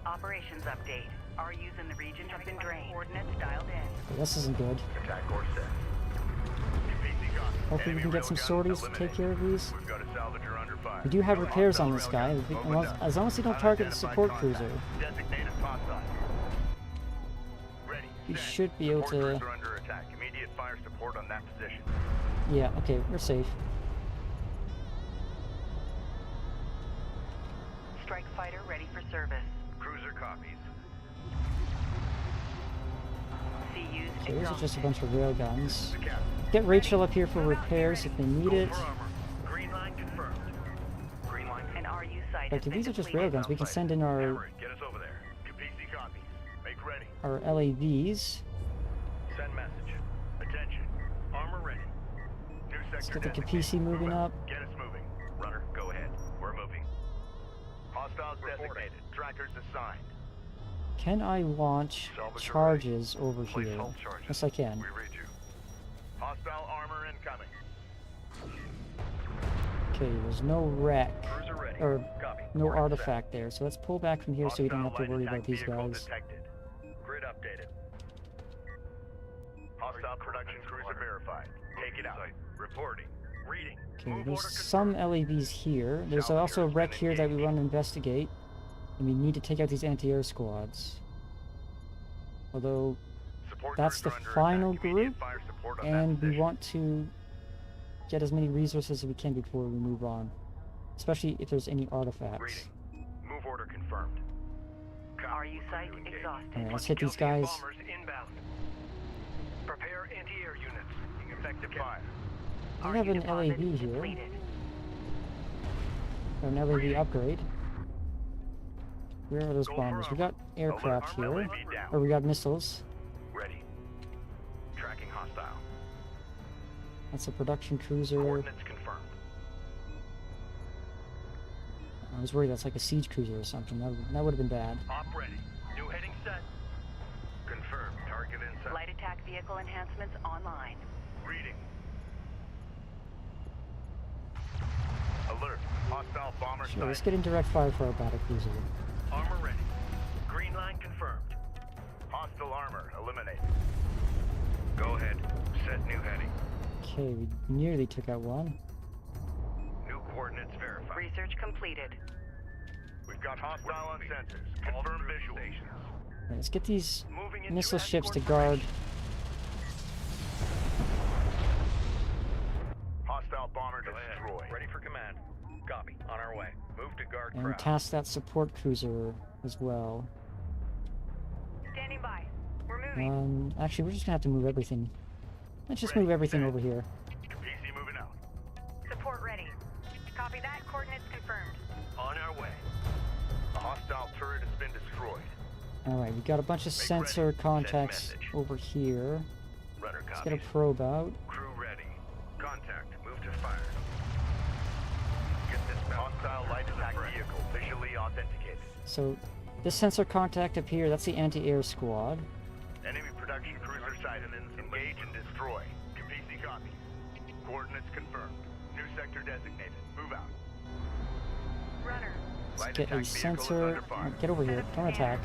S4: Operations update. RUs in the region have been drained. Coordinates dialed in.
S1: Okay, this isn't good.
S5: Attack course set. UPC copy.
S1: Hopefully we
S5: Enemy
S1: can get some
S5: railgun
S1: sorties to
S5: eliminated.
S1: take care of these.
S5: We've got a salvager under fire.
S1: We do have repairs on
S5: Hostile
S1: this guy,
S5: railgun.
S1: as long as they don't target the support cruiser.
S5: Designated hostile. Ready.
S1: We
S5: Send.
S1: should be able
S5: Support
S1: to...
S5: cruiser under attack. Immediate fire support on that position.
S1: Yeah, okay, we're safe.
S4: Strike fighter ready for service.
S5: Cruiser copies.
S4: CUs
S1: Okay, these are just a
S4: exhausted.
S1: bunch of railguns.
S5: The captain.
S1: Get Rachel up here for repairs if they need it.
S7: Go for armor. Green line confirmed. Green line
S4: An RU site
S1: But
S4: has been
S1: these are just
S4: depleted.
S1: railguns. We can send in our
S5: Hammer it. Get us over there. UPC copies. Make ready.
S1: LAVs.
S5: Send message. Attention. Armor ready. New
S1: Let's
S5: sector
S1: get the
S5: designated.
S1: Kapisi moving
S5: Move out.
S1: up.
S5: Get us moving. Runner, go ahead. We're moving. Hostiles designated. Trackers assigned.
S1: Can I launch
S5: Salvage
S1: charges over
S5: Place
S1: here?
S5: hull charges.
S1: Yes, I can.
S5: We read you. Hostile armor incoming.
S1: Okay, there's no wreck.
S5: Cruiser ready.
S1: or
S7: Copy.
S1: no
S7: Coordinates
S1: artifact there. So let's pull back from here so we don't have to
S5: Hostile
S1: worry
S5: light
S1: about these
S5: attack vehicle
S1: guys.
S5: detected.
S7: Grid updated.
S5: Hostile production cruiser verified. Take it out.
S7: Reporting. Reading.
S1: Okay,
S7: Move
S1: there's
S7: order
S1: some
S7: confirmed.
S1: LAVs here. There's
S5: Salvagers
S1: also a wreck
S5: been
S1: here that we
S5: engaged.
S1: want to investigate. And we need to take out these anti-air squads. Although,
S5: Support
S1: that's
S5: crews
S1: the
S5: are under
S1: final
S5: attack. Immediate
S1: group,
S5: fire support on that
S1: and we
S5: position.
S1: want to get as many resources as we can before we move on. Especially if there's any artifacts.
S5: Reading. Move order confirmed.
S4: RU site exhausted.
S1: Alright, let's hit these
S7: Galaxian
S1: guys.
S7: bombers inbound. Prepare anti-air units.
S5: Effective fire.
S1: We have an
S4: deposit
S1: LAV here.
S4: completed.
S1: Or an LAV upgrade. Where are those
S5: Go for
S1: bombers? We
S5: armor.
S1: got aircraft
S5: Alert.
S1: here.
S5: LAV down.
S1: Or we got missiles.
S5: Ready. Tracking hostile.
S1: That's a production cruiser.
S5: Coordinates confirmed.
S1: I was worried that's like a siege cruiser or something. That would have been bad.
S7: Op ready. New heading set.
S5: Confirmed. Target in sight.
S4: Light attack vehicle enhancements online.
S5: Reading. Alert. Hostile bomber
S1: Sure, let's
S5: sighted.
S1: get in direct fire for our battle cruiser.
S7: Armor ready. Green line confirmed.
S5: Hostile armor eliminated. Go ahead. Set new heading.
S1: Okay, we nearly took out one.
S5: New coordinates verified.
S4: Research completed.
S5: We've got hostile on sensors. Confirm visual.
S1: Alright, let's get these
S7: Moving into
S1: missile ships to
S7: escort
S1: guard.
S5: Hostile bomber
S7: Go ahead.
S5: destroyed.
S7: Ready for command. Copy. On our way. Move to guard
S1: And
S7: crowd.
S1: task that support cruiser as well.
S4: Standing by. We're moving.
S1: Actually, we're just gonna have to move everything. Let's just
S5: Ready,
S1: move everything
S5: set.
S1: over here.
S5: PC moving out.
S4: Support ready. Copy that. Coordinates confirmed.
S7: On our way.
S5: A hostile turret has been destroyed.
S1: Alright, we got a bunch of
S5: Make
S1: sensor
S5: ready. Set
S1: contacts
S5: message.
S1: over here.
S5: Runner
S1: Let's
S5: copy.
S1: get a probe out.
S5: Crew ready. Contact. Move to fire. Get this hostile light attack vehicle visually authenticated.
S1: So, this sensor contact up here, that's the anti-air squad.
S5: Enemy production cruiser sighted. Engage and destroy. PC copy. Coordinates confirmed. New sector designated. Move out.
S4: Runner.
S1: Let's
S5: Light
S1: get
S5: attack
S1: a
S5: vehicle is
S1: sensor.
S5: under fire.
S1: Get over here. Don't attack.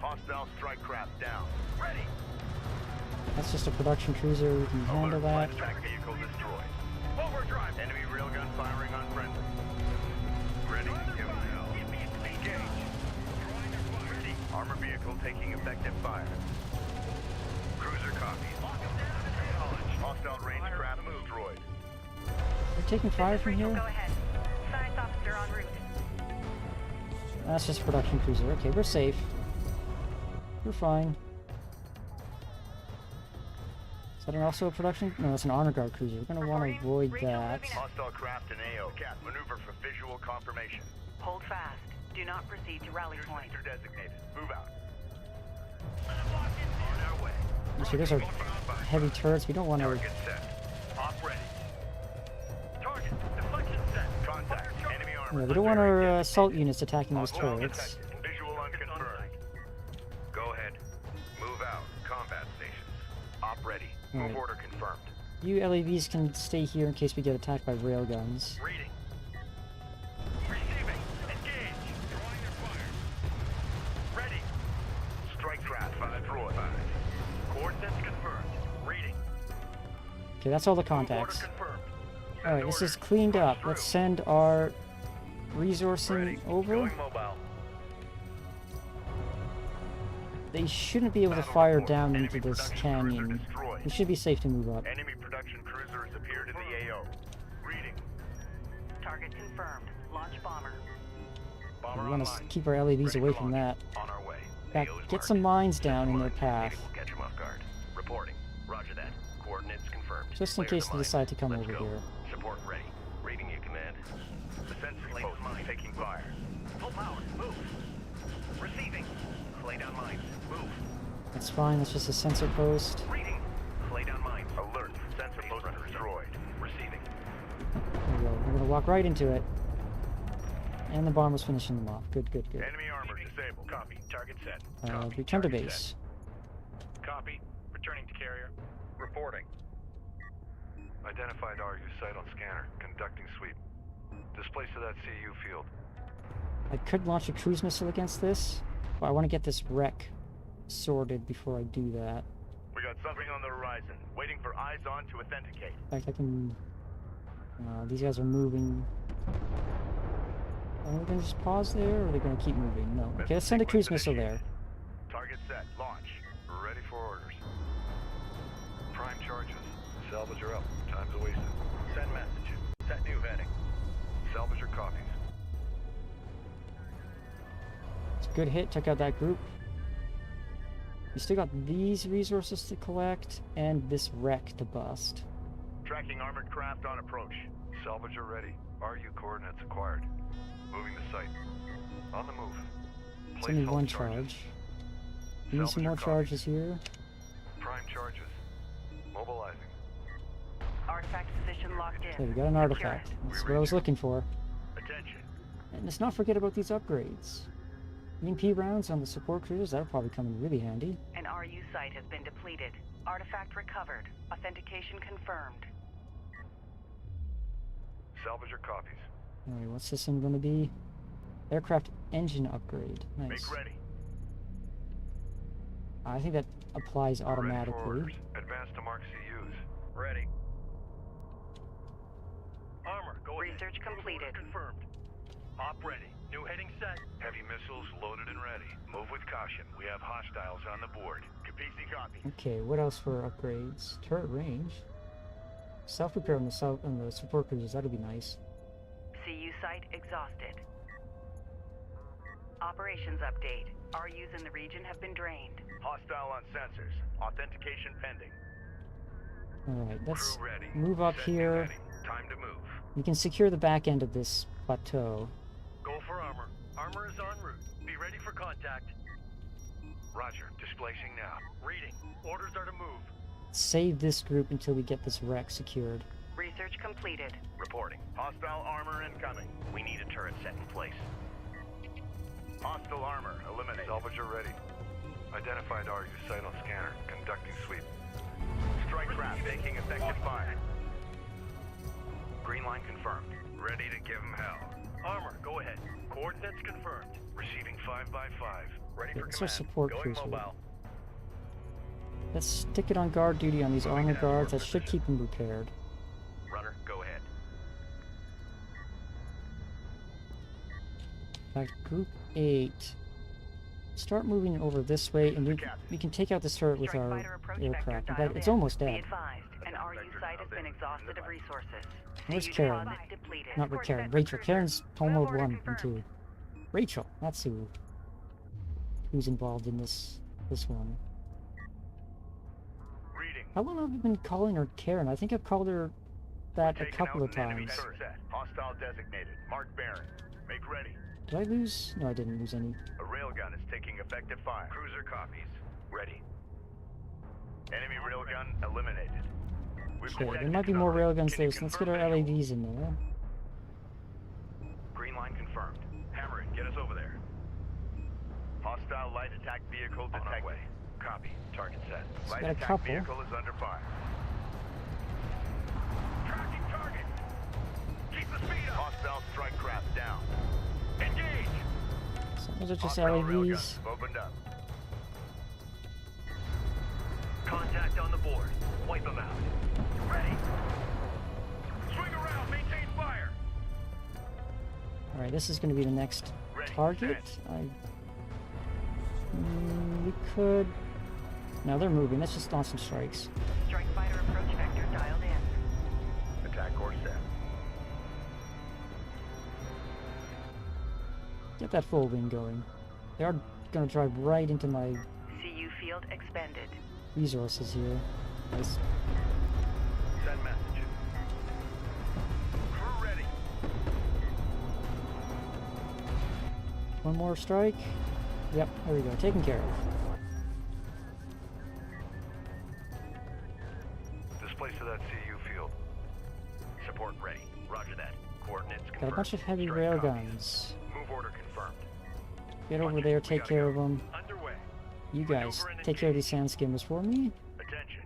S5: Hostile strike craft down. Ready.
S1: That's just a production cruiser. We can handle
S5: Alert.
S1: that.
S5: Light attack vehicle destroyed. Overdrive. Enemy railgun firing on friendly. Ready. Engage. Ready. Armor vehicle taking effective fire. Cruiser copies. Hostile range craft destroyed.
S1: We're taking fire from
S4: Rachel,
S1: here?
S4: go ahead. Science officer en route.
S1: That's just a production cruiser. Okay, we're safe. We're fine. Is that also a production? No, that's an honor guard cruiser. We're gonna want to avoid that.
S5: Hostile craft in AO. Cat maneuver for visual confirmation.
S4: Hold fast. Do not proceed to rally
S5: New
S4: point.
S5: sector designated. Move out.
S7: On our way.
S1: You see, those are heavy turrets. We don't want to.
S5: Target set.
S7: Op ready. Target. Deflection set.
S5: Contact. Enemy armor.
S1: Yeah, we don't want our assault units attacking those
S5: Hostile
S1: turrets.
S5: detected. Visual unconfirmed. Go ahead. Move out. Combat stations. Op ready. Move
S1: Alright.
S5: order confirmed.
S1: You LAVs can stay here in case we get attacked by railguns.
S7: Reading. Receiving. Engage. Drawing your fire. Ready.
S5: Strike craft destroyed.
S7: Coordinates confirmed. Reading.
S1: Okay, that's all the
S7: Move order
S1: contacts.
S7: confirmed.
S1: Alright, this is cleaned up. Let's send our resourcing over.
S7: Going mobile.
S1: They shouldn't be able to fire down into this canyon. We should be safe to move up.
S5: Enemy production cruiser has appeared in the AO. Reading.
S4: Target confirmed. Launch bomber.
S5: Bomber
S1: We want to
S5: online.
S1: keep our LAVs
S5: Ready
S1: away
S5: for
S1: from
S5: launch.
S1: that.
S5: On our way.
S1: Back,
S5: AO is
S1: get
S5: marked.
S1: some mines down in their
S5: Enemy
S1: path,
S5: will catch him off guard. Reporting. Roger that. Coordinates confirmed.
S1: just in
S5: Clear
S1: case
S5: the
S1: they
S5: mine.
S1: decide to come
S5: Let's
S1: over
S5: go.
S1: here.
S5: Support ready. Reading you, command. The sensor post is taking fire.
S7: Full power. Move. Receiving. Lay down mines. Move.
S1: That's fine, that's just a sensor post.
S7: Reading. Lay down mines.
S5: Alert. Sensor post destroyed.
S7: Receiving.
S1: There we go. We're gonna walk right into it. And the bomber's finishing them off. Good, good, good.
S5: Enemy armor disabled. Copy. Target set. Copy.
S1: Return to
S5: Target
S1: base.
S7: Copy. Returning to carrier. Reporting.
S10: Identified RU site on scanner. Conducting sweep.
S5: Displace to that CU field.
S1: I could launch a cruise missile against this, but I want to get this wreck sorted before I do that.
S5: We got something on the horizon, waiting for eyes on to authenticate.
S1: In fact, I can... these guys are moving. Are we going to just pause there, or are they going to keep moving? No. Okay, let's send a cruise missile there.
S5: Target set. Launch. Ready for orders. Prime charges. Salvager up. Time's wasted. Send message. Set new heading. Salvager copies.
S1: It's a good hit. Took out that group. We still got these resources to collect, and this wreck to bust.
S5: Tracking armored craft on approach. Salvager ready. RU coordinates acquired. Moving to site. On the move.
S1: It's only one charge. We need some more charges here.
S5: Prime charges. Mobilizing.
S4: Artifact position locked in.
S1: Okay, we got an artifact. That's what I was looking for.
S5: Attention.
S1: And let's not forget about these upgrades. EMP rounds on the support cruisers, that'll probably come in really handy.
S4: An RU site has been depleted. Artifact recovered. Authentication confirmed.
S5: Salvager copies.
S1: Alright, what's this one gonna be? Aircraft engine upgrade. Nice.
S5: Make ready.
S1: I think that applies
S5: Ready for
S1: automatically.
S5: orders. Advance to mark CUs.
S7: Ready. Armor, go ahead.
S4: Research completed.
S7: Confirmed. Op ready. New heading set.
S5: Heavy missiles loaded and ready. Move with caution. We have hostiles on the board. Capisi copy.
S1: Okay, what else for upgrades? Turret range. Self-repair on the support cruisers, that'd be nice.
S4: CU site exhausted. Operations update. RUs in the region have been drained.
S5: Hostile on sensors. Authentication pending.
S1: Alright, let's
S5: Crew ready.
S1: move up
S5: Set new
S1: here.
S5: heading. Time to move.
S1: We can secure the back end of this plateau.
S7: Go for armor. Armor is en route. Be ready for contact.
S5: Roger. Displacing now.
S7: Reading. Orders are to move.
S1: Save this group until we get this wreck secured.
S4: Research completed.
S5: Reporting. Hostile armor incoming. We need a turret set in place. Hostile armor eliminated. Salvager ready. Identified RU site on scanner. Conducting sweep. Strike craft taking effective fire. Green line confirmed. Ready to give him hell.
S7: Armor, go ahead. Coordinates confirmed.
S5: Receiving 5x5. Ready for
S1: It's our
S5: command.
S1: support
S5: Going
S1: cruiser.
S5: mobile.
S1: Let's stick it on guard duty on these armor guards. That should keep them repaired.
S5: Runner, go ahead.
S1: In fact, group 8. Start moving over this way, and we can take out this turret with
S4: Strike
S1: our
S4: fighter approach
S1: aircraft.
S4: vector
S1: In fact,
S4: dialed
S1: it's
S4: in.
S1: almost
S4: Be
S1: dead.
S4: advised, an RU site has been exhausted of resources.
S1: Where's
S4: CU
S1: Karen?
S4: deposit depleted.
S1: Not
S4: Course
S1: Karen.
S4: set for
S1: Rachel.
S4: cruiser.
S1: Karen's Homeworld
S4: Order
S1: 1 and
S4: confirmed.
S1: 2. Rachel. That's who's involved in this one.
S5: Reading.
S1: How long have I been calling her Karen? I think I've called her that a
S5: Taking
S1: couple
S5: out
S1: of
S5: an enemy
S1: times.
S5: turret set. Hostile designated. Mark Baron. Make ready.
S1: Did I lose? No, I didn't lose any.
S5: A railgun is taking effective fire. Cruiser copies. Ready. Enemy railgun eliminated. We've
S1: Okay, there
S5: detected
S1: might be more
S5: cover.
S1: railguns
S5: Can
S1: there,
S5: you
S1: so let's get
S5: confirm
S1: our
S5: visual?
S1: LAVs in there.
S5: Green line confirmed. Hammer it. Get us over there. Hostile light attack vehicle detected. Way. Copy. Target set. Light
S1: got a
S5: attack
S1: couple.
S5: vehicle is under fire. Tracking target. Keep the speed up. Hostile strike craft down. Engage.
S1: Some of those are just
S5: Hostile
S1: LAVs.
S5: railguns opened up.
S7: Contact on the board. Wipe them out.
S5: Ready. Swing around. Maintain fire.
S1: Alright, this is going to be the next
S5: Ready.
S1: target.
S5: Set.
S1: We could... No, they're moving. Let's just launch some strikes.
S4: Strike fighter approach vector dialed in.
S5: Attack course set.
S1: Get that full wing going. They are going to drive right into my
S4: CU field expended.
S1: resources here. Nice.
S5: Send message. Crew ready.
S1: One more strike. Yep, there we go. Taken care of.
S5: Displace to that CU field. Support ready. Roger that. Coordinates confirmed.
S1: Got a bunch of heavy
S5: Strike copies.
S1: railguns.
S5: Move order confirmed.
S1: Get over there, take care of them.
S7: Underway.
S1: You guys, take care of these sand skimmers for me.
S5: Attention.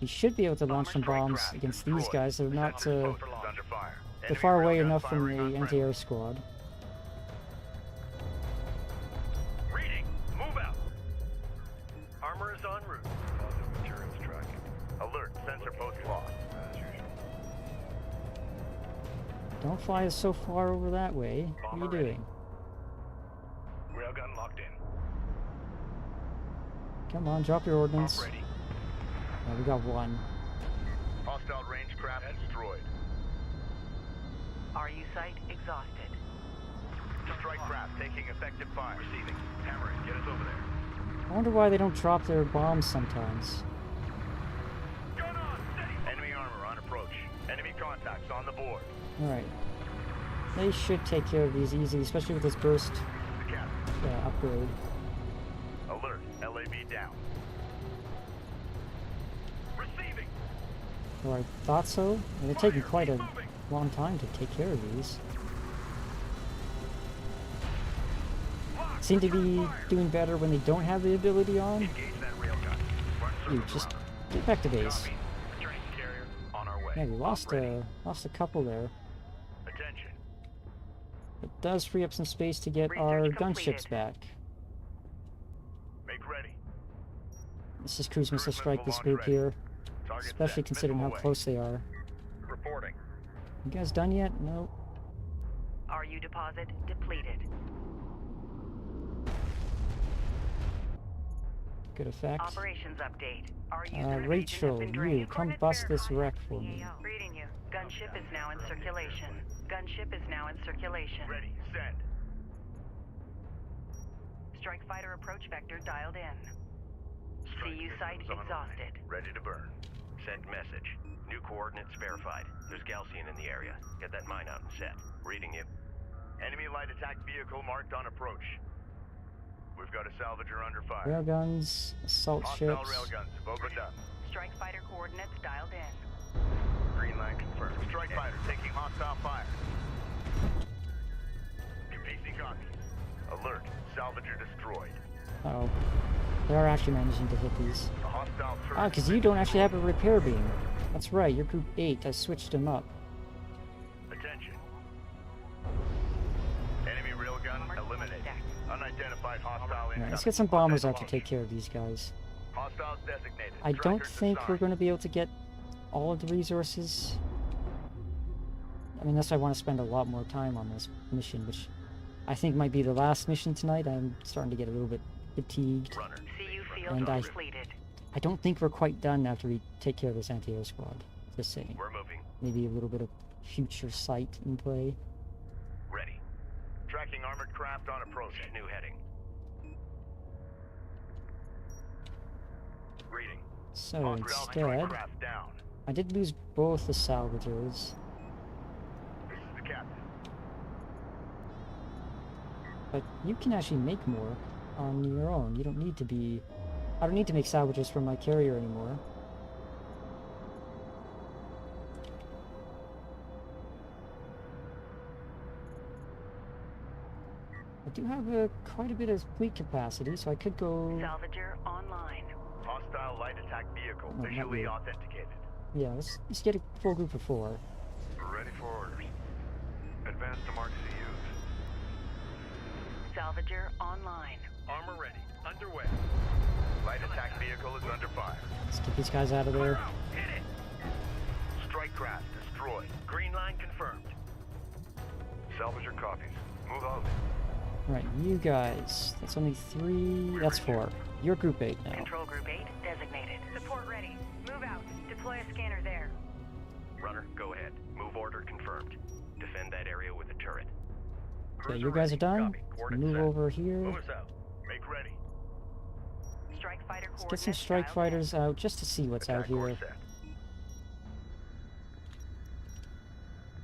S1: You should be able to launch some
S5: Strike
S1: bombs
S5: craft
S1: against
S5: destroyed.
S1: these guys. They're not,
S5: Sensor post is under fire.
S1: They're far away enough from the anti-air squad.
S7: Reading. Move out. Armor is en route.
S5: Positive materials tracking. Alert. Sensor post lost. As usual.
S1: Don't fly us so far over that way. What are you doing?
S7: Railgun locked in.
S1: Come on, drop your ordnance.
S7: Ready.
S1: Oh, we got one.
S5: Hostile range craft destroyed.
S6: RU site exhausted.
S5: Strike craft taking effective fire. Receiving. Hammer it. Get us over there.
S1: I wonder why they don't drop their bombs sometimes.
S7: Gun on. Steady.
S5: Enemy armor on approach. Enemy contacts on the board.
S1: Alright. They should take care of these easily, especially with this burst
S5: The captain.
S1: upgrade.
S5: Alert. LAV down.
S7: Receiving.
S1: Or I thought so. And they're taking quite a long time to take care of these. Seem to be doing better when they don't have the ability on.
S5: Engage that railgun. Run through
S1: Dude, just get back to base.
S5: Copy. Returning to carrier. On our way.
S1: Yeah, we lost a couple there.
S5: Attention.
S1: It does free up some space to get our
S6: Research
S1: gunships
S6: completed.
S1: back.
S5: Make ready.
S1: Let's just cruise missile
S5: Cruise
S1: strike
S5: missile
S1: this
S5: launch
S1: group
S5: ready.
S1: here,
S5: Target
S1: especially
S5: set.
S1: considering how
S5: Missile away.
S1: close they are.
S5: Reporting.
S1: You guys done yet? No.
S6: RU deposit depleted.
S1: Good effect.
S6: Operations update. RU region has
S1: Rachel,
S6: been
S1: you
S6: drained.
S1: come bust this wreck for me.
S6: Reading you. Gunship is now in circulation. Gunship is now in circulation.
S5: Ready. Send.
S6: Strike fighter approach vector dialed in.
S5: Strike
S6: CU site
S5: systems on the way.
S6: exhausted.
S5: Ready to burn.
S7: Sent message. New coordinates verified. There's Galcian in the area. Get that mine out and set. Reading you.
S5: Enemy light attack vehicle marked on approach. We've got a salvager under fire.
S1: Railguns, assault
S5: Hostile
S1: ships.
S5: railguns have opened up.
S6: Strike fighter coordinates dialed in.
S5: Green line confirmed. Strike fighter taking hostile fire. PC copies. Alert. Salvager destroyed.
S1: Uh-oh. They are actually managing to hit these.
S5: A hostile turret.
S1: Ah, because you don't actually have a repair beam. That's right, you're group 8. I switched them up.
S5: Attention. Enemy railgun eliminated. Unidentified hostile
S1: Alright,
S5: incoming.
S1: let's get some bombers out to take care of these guys.
S5: Hostiles designated.
S1: I don't
S5: Strikers
S1: think we're
S5: assigned.
S1: going to be able to get all of the resources. I mean, unless I want to spend a lot more time on this mission, which I think might be the last mission tonight. I'm starting to get a little bit fatigued.
S5: Runner.
S6: CU field
S1: And I-
S6: completed.
S1: I don't think we're quite done after we take care of this anti-air squad. Just saying.
S5: We're moving.
S1: Maybe a little bit of future sight in play.
S5: Ready. Tracking armored craft on approach.
S7: New heading.
S5: Reading.
S1: So
S5: Hostile strike
S1: instead,
S5: craft down.
S1: I did lose both the salvagers.
S5: This is the captain.
S1: But you can actually make more on your own. You don't need to be... I don't need to make salvagers for my carrier anymore. I do have quite a bit of fleet capacity, so I could go...
S6: Salvager online.
S5: Hostile light attack vehicle
S1: No, not
S5: visually
S1: you.
S5: authenticated.
S1: Yeah, let's get a full group of 4.
S5: We're ready for orders. Advance to mark CUs.
S6: Salvager online.
S5: Armor ready. Underway. Light attack vehicle is under fire.
S1: Let's get these guys out of there.
S7: Hit it.
S5: Strike craft destroyed.
S7: Green line confirmed.
S5: Salvager copies. Move out.
S1: Right, you guys. That's only 3... That's 4. You're group 8 now.
S6: Control group 8 designated.
S4: Support ready. Move out. Deploy a scanner there.
S7: Runner, go ahead. Move order confirmed. Defend that area with a turret.
S1: Okay, you guys are done.
S7: Copy.
S1: Let's
S7: Coordinates
S1: move
S7: set.
S1: over here.
S7: Move us out.
S5: Make ready.
S6: Strike fighter
S1: Let's get
S6: coordinates
S1: some strike
S6: dialed in.
S1: fighters out just to see what's out
S5: Attack course
S1: here.
S5: set.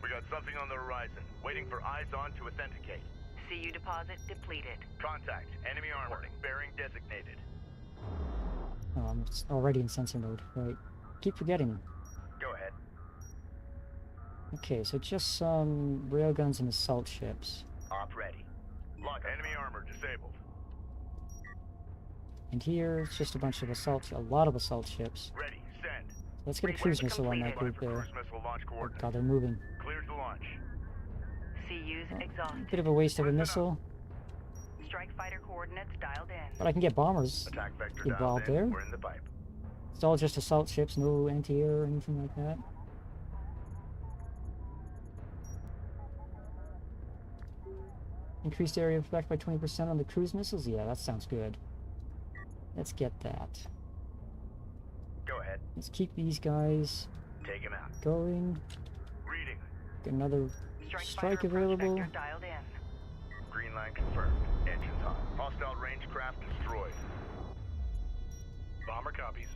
S5: We got something on the horizon. Waiting for eyes on to authenticate.
S6: CU deposit depleted.
S5: Contact. Enemy armor. Bearing designated.
S1: Oh, I'm already in sensor mode. Right. Keep forgetting.
S5: Go ahead.
S1: Okay, so just some railguns and assault ships.
S5: Op ready. Lock. Enemy armor disabled.
S1: And here, it's just a bunch of a lot of assault ships.
S5: Ready. Send.
S1: Let's get a cruise missile on that group there.
S5: Cruise missile launch
S1: Oh
S5: coordinates.
S1: god, they're moving.
S5: Cleared to launch.
S4: CU's exhausted.
S1: Bit of a waste of a missile,
S4: Strike fighter coordinates dialed in.
S1: but I can get bombers
S5: Attack vector dialed
S1: involved
S5: in.
S1: there.
S5: We're in the pipe.
S1: It's all just assault ships, no anti-air or anything like that. Increased area of effect by 20% on the cruise missiles? Yeah, that sounds good. Let's get that.
S5: Go ahead.
S1: Let's keep these guys
S5: Take him out.
S1: going.
S5: Reading.
S1: Get another strike
S4: fighter approach
S1: available.
S4: vector dialed in.
S5: Green line confirmed. Engines on. Hostile range craft destroyed. Bomber copies.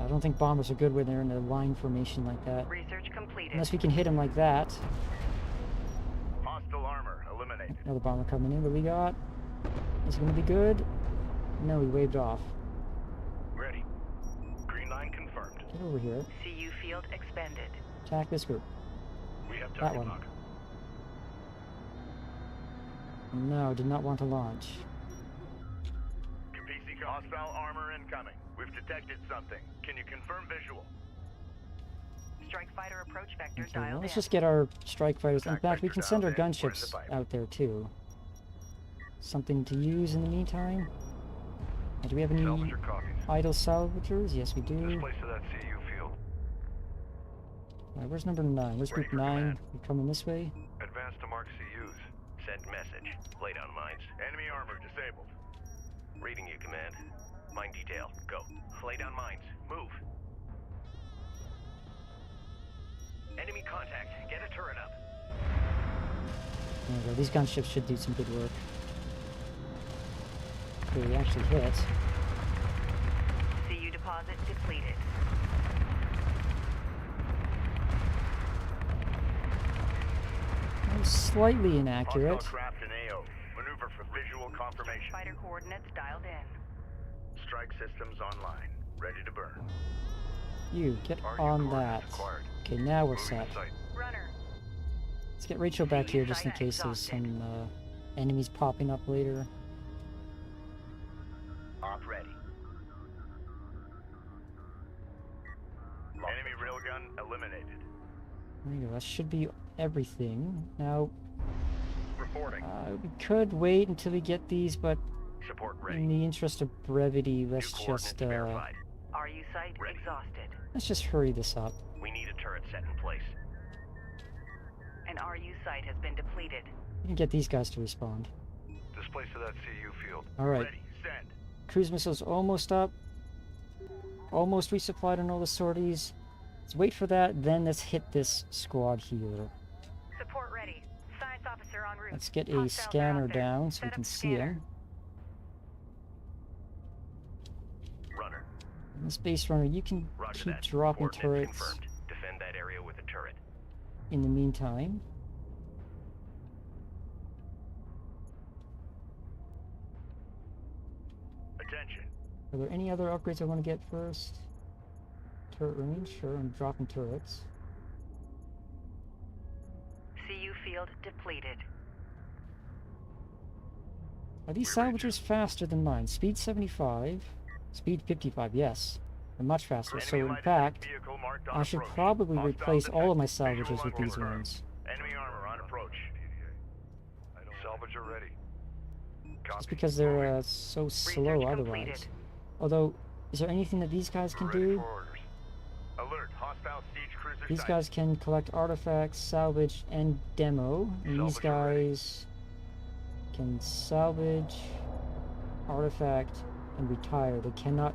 S1: I don't think bombers are good when they're in a line formation like that.
S4: Research completed.
S1: Unless we can hit them like that.
S5: Hostile armor eliminated.
S1: Another bomber coming in. What we got? Is it going to be good? No, he waved off.
S5: Ready. Green line confirmed.
S1: Get over here.
S4: CU field expended.
S1: Attack this group.
S5: We have
S1: That
S5: target
S1: one.
S5: lock.
S1: No, did not want to launch.
S5: Capisi hostile armor incoming. We've detected something. Can you confirm visual?
S4: Strike fighter approach vector
S1: Okay, well,
S4: dialed
S1: let's
S4: in.
S1: just get our strike fighters. In
S5: Attack
S1: fact, we
S5: vector
S1: can send our
S5: dialed in. We're in the
S1: gunships
S5: pipe.
S1: out there too. Something to use in the meantime. Do we have any
S7: Salvage your copies.
S1: idle salvagers? Yes, we do.
S7: Displace to that CU field.
S1: Alright, where's number 9? Where's
S7: Ready
S1: group
S7: for
S1: 9?
S7: command.
S1: You coming this way?
S7: Advance to mark CUs. Send message. Lay down mines.
S5: Enemy armor disabled.
S7: Reading you, command. Mine detail. Go. Lay down mines. Move. Enemy contact. Get a turret up.
S1: There we go. These gunships should do some good work. Okay, we actually hit.
S4: CU deposit depleted.
S1: That was slightly inaccurate.
S5: Hostile craft in AO. Maneuver for visual confirmation.
S4: Fighter coordinates dialed in.
S5: Strike systems online. Ready to burn.
S1: You, get
S7: RU
S1: on that.
S7: coordinates acquired.
S1: Okay, now we're
S7: Moving
S1: set.
S7: to site.
S4: Runner.
S1: Let's get Rachel back here just in
S4: Site
S1: case there's
S4: exhausted.
S1: some enemies popping up later.
S5: Op ready. Enemy railgun eliminated.
S1: There you go. That should be everything. Now,
S5: Reporting.
S1: we could wait until we get these, but
S7: Support
S1: in
S7: ready.
S1: the interest of brevity,
S7: New
S1: let's
S7: coordinates
S1: just
S7: verified.
S4: RU site
S7: Ready.
S4: exhausted.
S1: hurry this up.
S7: We need a turret set in place.
S4: An RU site has been depleted.
S1: We can get these guys to respond.
S7: Displace to that CU field.
S1: All right.
S5: Ready. Send.
S1: Cruise missiles almost up. Almost resupplied on all the sorties. Let's wait for that, then let's hit this squad here.
S4: Support ready. Science officer en route.
S1: Let's get a
S4: Hostiles are
S1: scanner
S4: out there.
S1: down so we
S4: Set
S1: can
S4: up
S1: see
S4: scanner.
S1: him.
S7: Runner.
S1: And this base runner, you can
S7: Roger
S1: keep
S7: that.
S1: dropping
S7: Coordinates
S1: turrets
S7: confirmed. Defend that area with a turret.
S1: in the meantime.
S5: Attention.
S1: Are there any other upgrades I want to get first? Turret range? Sure, I'm dropping turrets.
S4: CU field depleted.
S1: Are these salvagers faster than mine? Speed 75, speed 55, yes. They're much faster. So
S5: Enemy
S1: in
S5: light
S1: fact,
S5: vehicle marked on
S1: I should
S5: approach.
S1: probably
S5: Hostile
S1: replace all of my
S5: detected.
S1: salvagers with
S5: Visual
S1: these
S5: confirmed.
S1: ones.
S5: Enemy armor on approach.
S7: Salvager ready.
S1: Just because they're so slow
S4: Research
S1: otherwise.
S4: completed.
S1: Although, is there anything that these guys can
S5: Ready
S1: do?
S5: for orders. Alert. Hostile siege cruiser
S1: These
S5: sighted.
S1: guys can collect artifacts, salvage, and demo. And these
S7: Salvage already.
S1: guys can salvage, artifact, and retire. They cannot...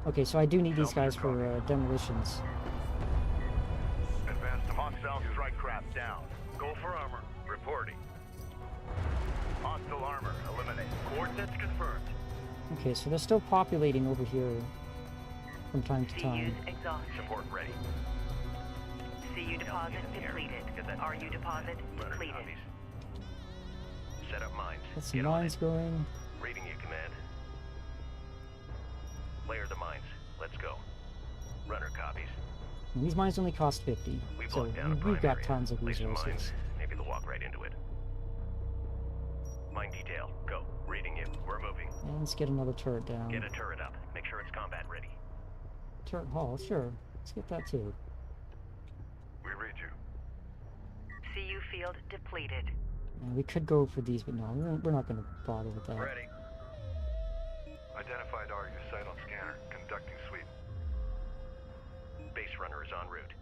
S1: Okay, so I do need these guys for demolitions.
S5: Advance to hostile strike craft down. Go for armor. Reporting. Hostile armor eliminated. Coordinates confirmed.
S1: Okay, so they're still populating over here from time to
S4: CU's
S1: time.
S4: exhausted.
S7: Support ready.
S4: CU deposit depleted. RU deposit
S7: Runner
S4: depleted.
S7: copies. Set up mines.
S1: Got some
S7: Get on
S1: mines
S7: it.
S1: going.
S7: Reading you, command. Layer the mines. Let's go. Runner copies.
S1: And these mines only cost 50,
S7: We've
S1: so
S7: locked down a
S1: we've
S7: prime
S1: got
S7: area.
S1: tons of
S7: Lay some
S1: resources.
S7: mines. Maybe they'll walk right into it. Mine detail. Go. Reading you. We're moving.
S1: And let's get another turret down.
S7: Get a turret up. Make sure it's combat ready.
S1: Turret hall, sure. Let's get that too.
S7: We read you.
S4: CU field depleted.
S1: We could go for these, but no, we're not going to bother with that.
S7: Ready.
S5: Identified Argus site on scanner. Conducting sweep.
S7: Base runner is en route.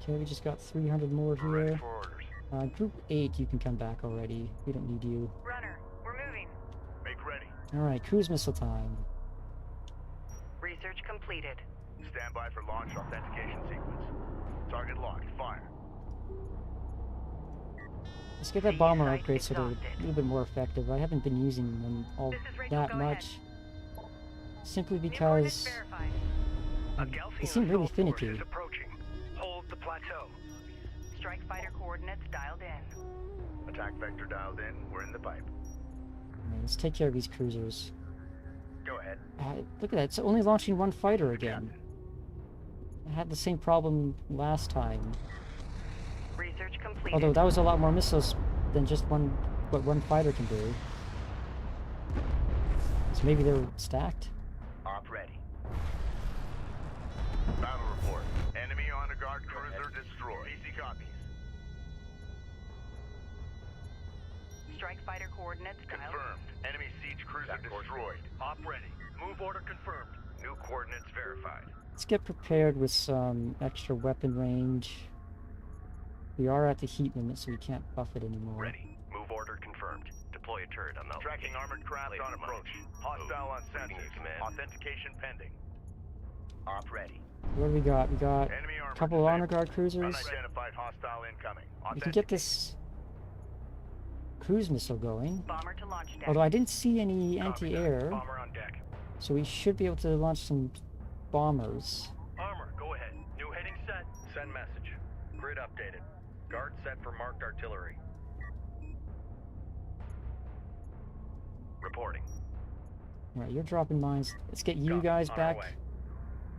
S1: Okay, we just got 300 more
S5: Ready
S1: here.
S5: for orders.
S1: Group 8, you can come back already. We don't need you.
S4: Runner, we're moving.
S5: Make ready.
S1: Alright, cruise missile time.
S4: Research completed.
S5: Stand by for launch authentication sequence. Target locked. Fire.
S1: Let's get that bomber upgrade so they're a little bit more effective. I haven't been using them all
S4: This is Rachel,
S1: that
S4: go
S1: much. Simply
S4: New coordinates
S1: because
S4: verified.
S7: A
S1: they
S7: Galcian
S1: seem really
S7: assault force
S1: finicky.
S7: is approaching. Hold the plateau.
S4: Strike fighter coordinates dialed in.
S5: Attack vector dialed in. We're in the pipe.
S1: Alright, let's take care of these cruisers.
S5: Go ahead.
S1: Look at that, it's only launching one fighter again. I had the same problem last time.
S4: Research completed.
S1: Although that was a lot more missiles than just what one fighter can do. So maybe they're stacked?
S5: Op ready. Battle report. Enemy honor guard cruiser destroyed. Easy copies.
S4: Strike fighter coordinates dialed
S5: Confirmed. Enemy siege cruiser destroyed.
S7: Op ready. Move order confirmed.
S5: New coordinates verified.
S1: Let's get prepared with some extra weapon range. We are at the heat limit, so we can't buff it anymore.
S7: Ready. Move order confirmed. Deploy a turret on the
S5: Tracking armored craft on approach. Hostile on sensors. Authentication pending. Op ready.
S1: What do we got? We got
S5: Enemy
S1: a
S5: armor
S1: couple of honor
S5: disabled.
S1: guard cruisers.
S5: Unidentified hostile incoming.
S1: We can get this cruise missile going.
S4: Bomber to launch deck.
S1: Although I didn't see any
S7: Copy that.
S1: anti-air,
S7: Bomber on deck.
S1: so we should be able to launch some bombers.
S7: Armor, go ahead. New heading set. Send message. Grid updated. Guard set for marked artillery. Reporting.
S1: Alright, you're dropping mines. Let's get you
S7: Copy.
S1: guys
S7: On our
S1: back.
S7: way.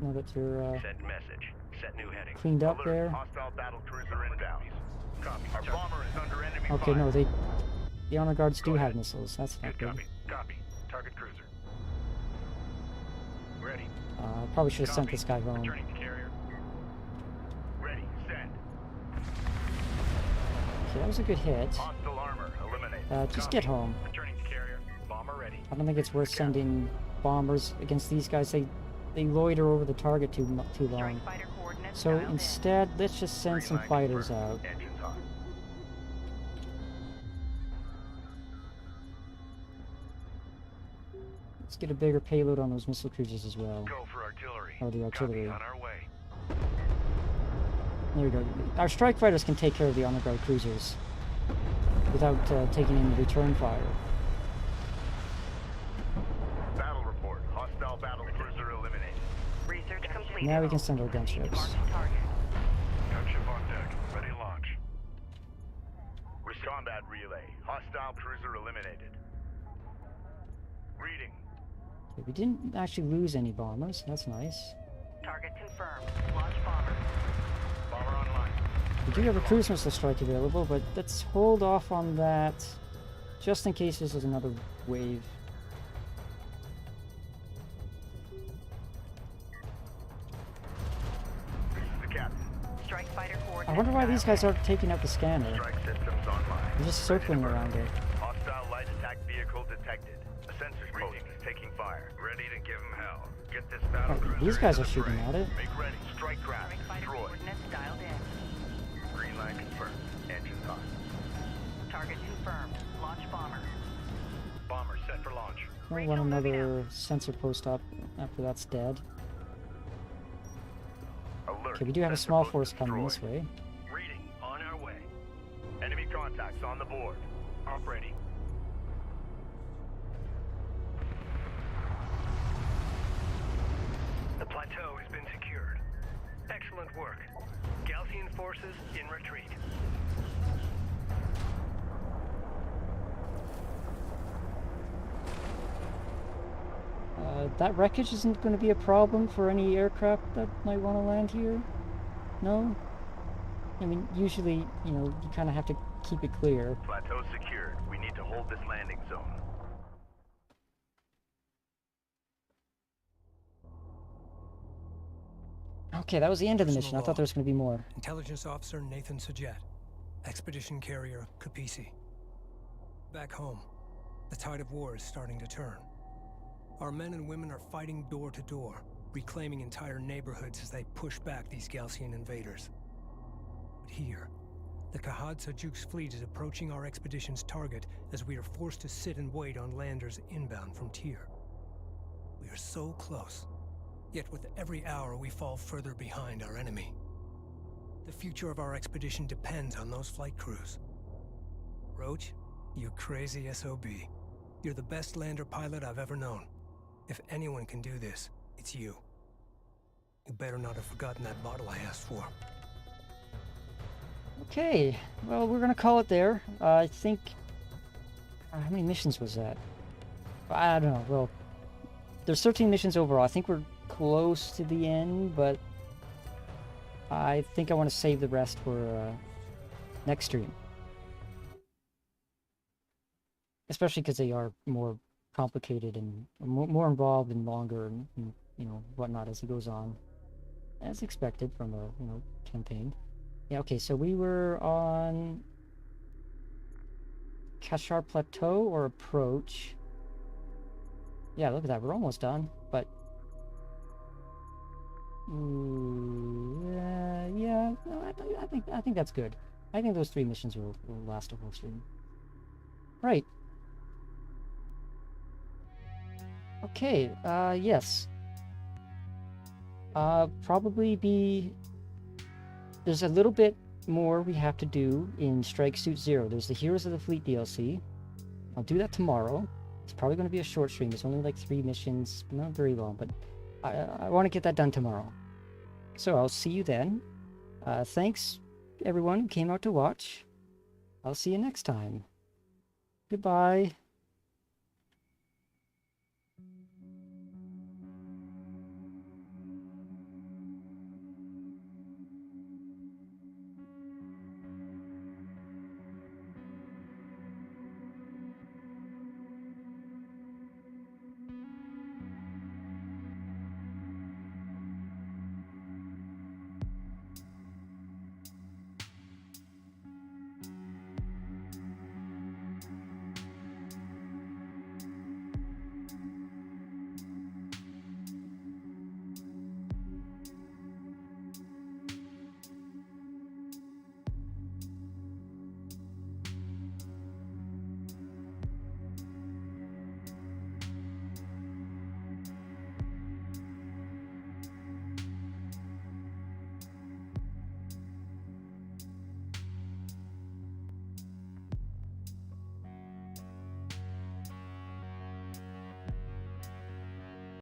S1: Now that you're
S7: Send message. Set new heading.
S1: cleaned up
S5: Alert.
S1: there.
S5: Hostile battle cruiser inbound.
S7: Copy.
S5: Our bomber is under enemy
S1: Okay,
S5: fire.
S1: no, the honor guards do
S7: Go
S1: have
S7: ahead.
S1: missiles. That's not
S7: Good
S1: good.
S7: copy. Copy. Target cruiser. Ready.
S1: Probably should have sent
S7: Copy.
S1: this guy home.
S7: Returning to carrier.
S5: Ready. Send.
S1: Okay, that was a good hit.
S5: Hostile armor eliminated.
S1: Just
S7: Copy.
S1: get home.
S7: Returning to carrier. Bomber ready.
S1: I don't think it's worth sending bombers against these guys. They loiter over the target too long.
S4: Strike fighter coordinates
S1: So
S4: dialed
S1: instead, let's just send
S5: Green
S1: some
S5: light
S1: fighters
S5: confirmed.
S1: out.
S5: Engines hot.
S1: Let's get a bigger payload on those missile cruisers as well.
S7: Go for artillery.
S1: Oh, the artillery.
S7: Copy. On our way.
S1: There we go. Our strike fighters can take care of the honor guard cruisers without taking any return fire.
S5: Battle report. Hostile battle cruiser eliminated.
S4: in. Research completed.
S1: Now we can send our
S4: Proceed to
S1: gunships.
S4: marking target.
S7: Gunship on deck. Ready to launch.
S5: Combat relay. Hostile cruiser eliminated. Reading.
S1: Okay, we didn't actually lose any bombers. That's nice.
S4: Target confirmed. Launch bomber.
S7: Bomber online.
S1: We do have a cruise missile strike available, but let's hold off on that just in case this is another wave.
S5: This is the captain.
S4: Strike fighter
S1: I
S4: coordinates
S1: wonder why these
S4: dialed
S1: guys aren't taking out the scanner.
S5: Strike systems online.
S1: They're just
S5: Ready to
S1: circling
S5: burn.
S1: around it.
S5: Hostile light attack vehicle detected. A sensors post is taking fire. Ready to give them hell. Get this battle
S1: Oh,
S5: cruiser
S1: these guys
S5: into
S1: are
S5: the
S1: shooting
S5: fray.
S1: at it.
S5: Make ready. Strike craft
S4: in. Strike fighter
S5: destroyed.
S4: coordinates dialed in.
S5: Green line confirmed. Engines hot.
S4: Target confirmed. Launch bomber.
S7: Bomber set for launch.
S1: I want another sensor post up after that's dead.
S5: Alert.
S1: Okay, we do have a
S5: Sensor
S1: small
S5: post
S1: force coming this
S5: destroyed.
S1: way.
S7: Reading. On our way.
S5: Enemy contacts on the board.
S7: Op ready. The plateau has been secured. Excellent work. Galcian forces in retreat.
S1: That wreckage isn't going to be a problem for any aircraft that might want to land here? No? I mean, usually, you kind of have to keep it clear.
S5: Plateau secured. We need to hold this landing zone.
S1: Okay, that was the end of the
S3: Personal
S1: mission. I thought
S3: log.
S1: there was going to be more.
S3: Intelligence Officer Nathan Sajet. Expedition Carrier Capisi. Back home, the tide of war is starting to turn. Our men and women are fighting door to door, reclaiming entire neighborhoods as they push back these Galcian invaders. But here, the Kahad Sajuk's fleet is approaching our expedition's target as we are forced to sit and wait on landers inbound from Tyr. We are so close, yet with every hour we fall further behind our enemy. The future of our expedition depends on those flight crews. Roach, you crazy SOB. You're the best lander pilot I've ever known. If anyone can do this, it's you. You better not have forgotten that bottle I asked for.
S1: Okay, well, we're gonna call it there. I think... how many missions was that? I don't know. Well, there's 13 missions overall. I think we're close to the end, but I think I want to save the rest for next stream. Especially because they are more complicated and more involved and longer and, you know, whatnot as it goes on. As expected from a, you know, campaign. Yeah, okay, so we were on Kashar Plateau or Approach. Yeah, look at that, we're almost done, but... yeah, no, I think that's good. I think those 3 missions will last a whole stream. Right. Okay, yes. Probably be... There's a little bit more we have to do in Strike Suit Zero. There's the Heroes of the Fleet DLC. I'll do that tomorrow. It's probably going to be a short stream. It's only like 3 missions, not very long, but I want to get that done tomorrow. So I'll see you then. Thanks, everyone who came out to watch. I'll see you next time. Goodbye.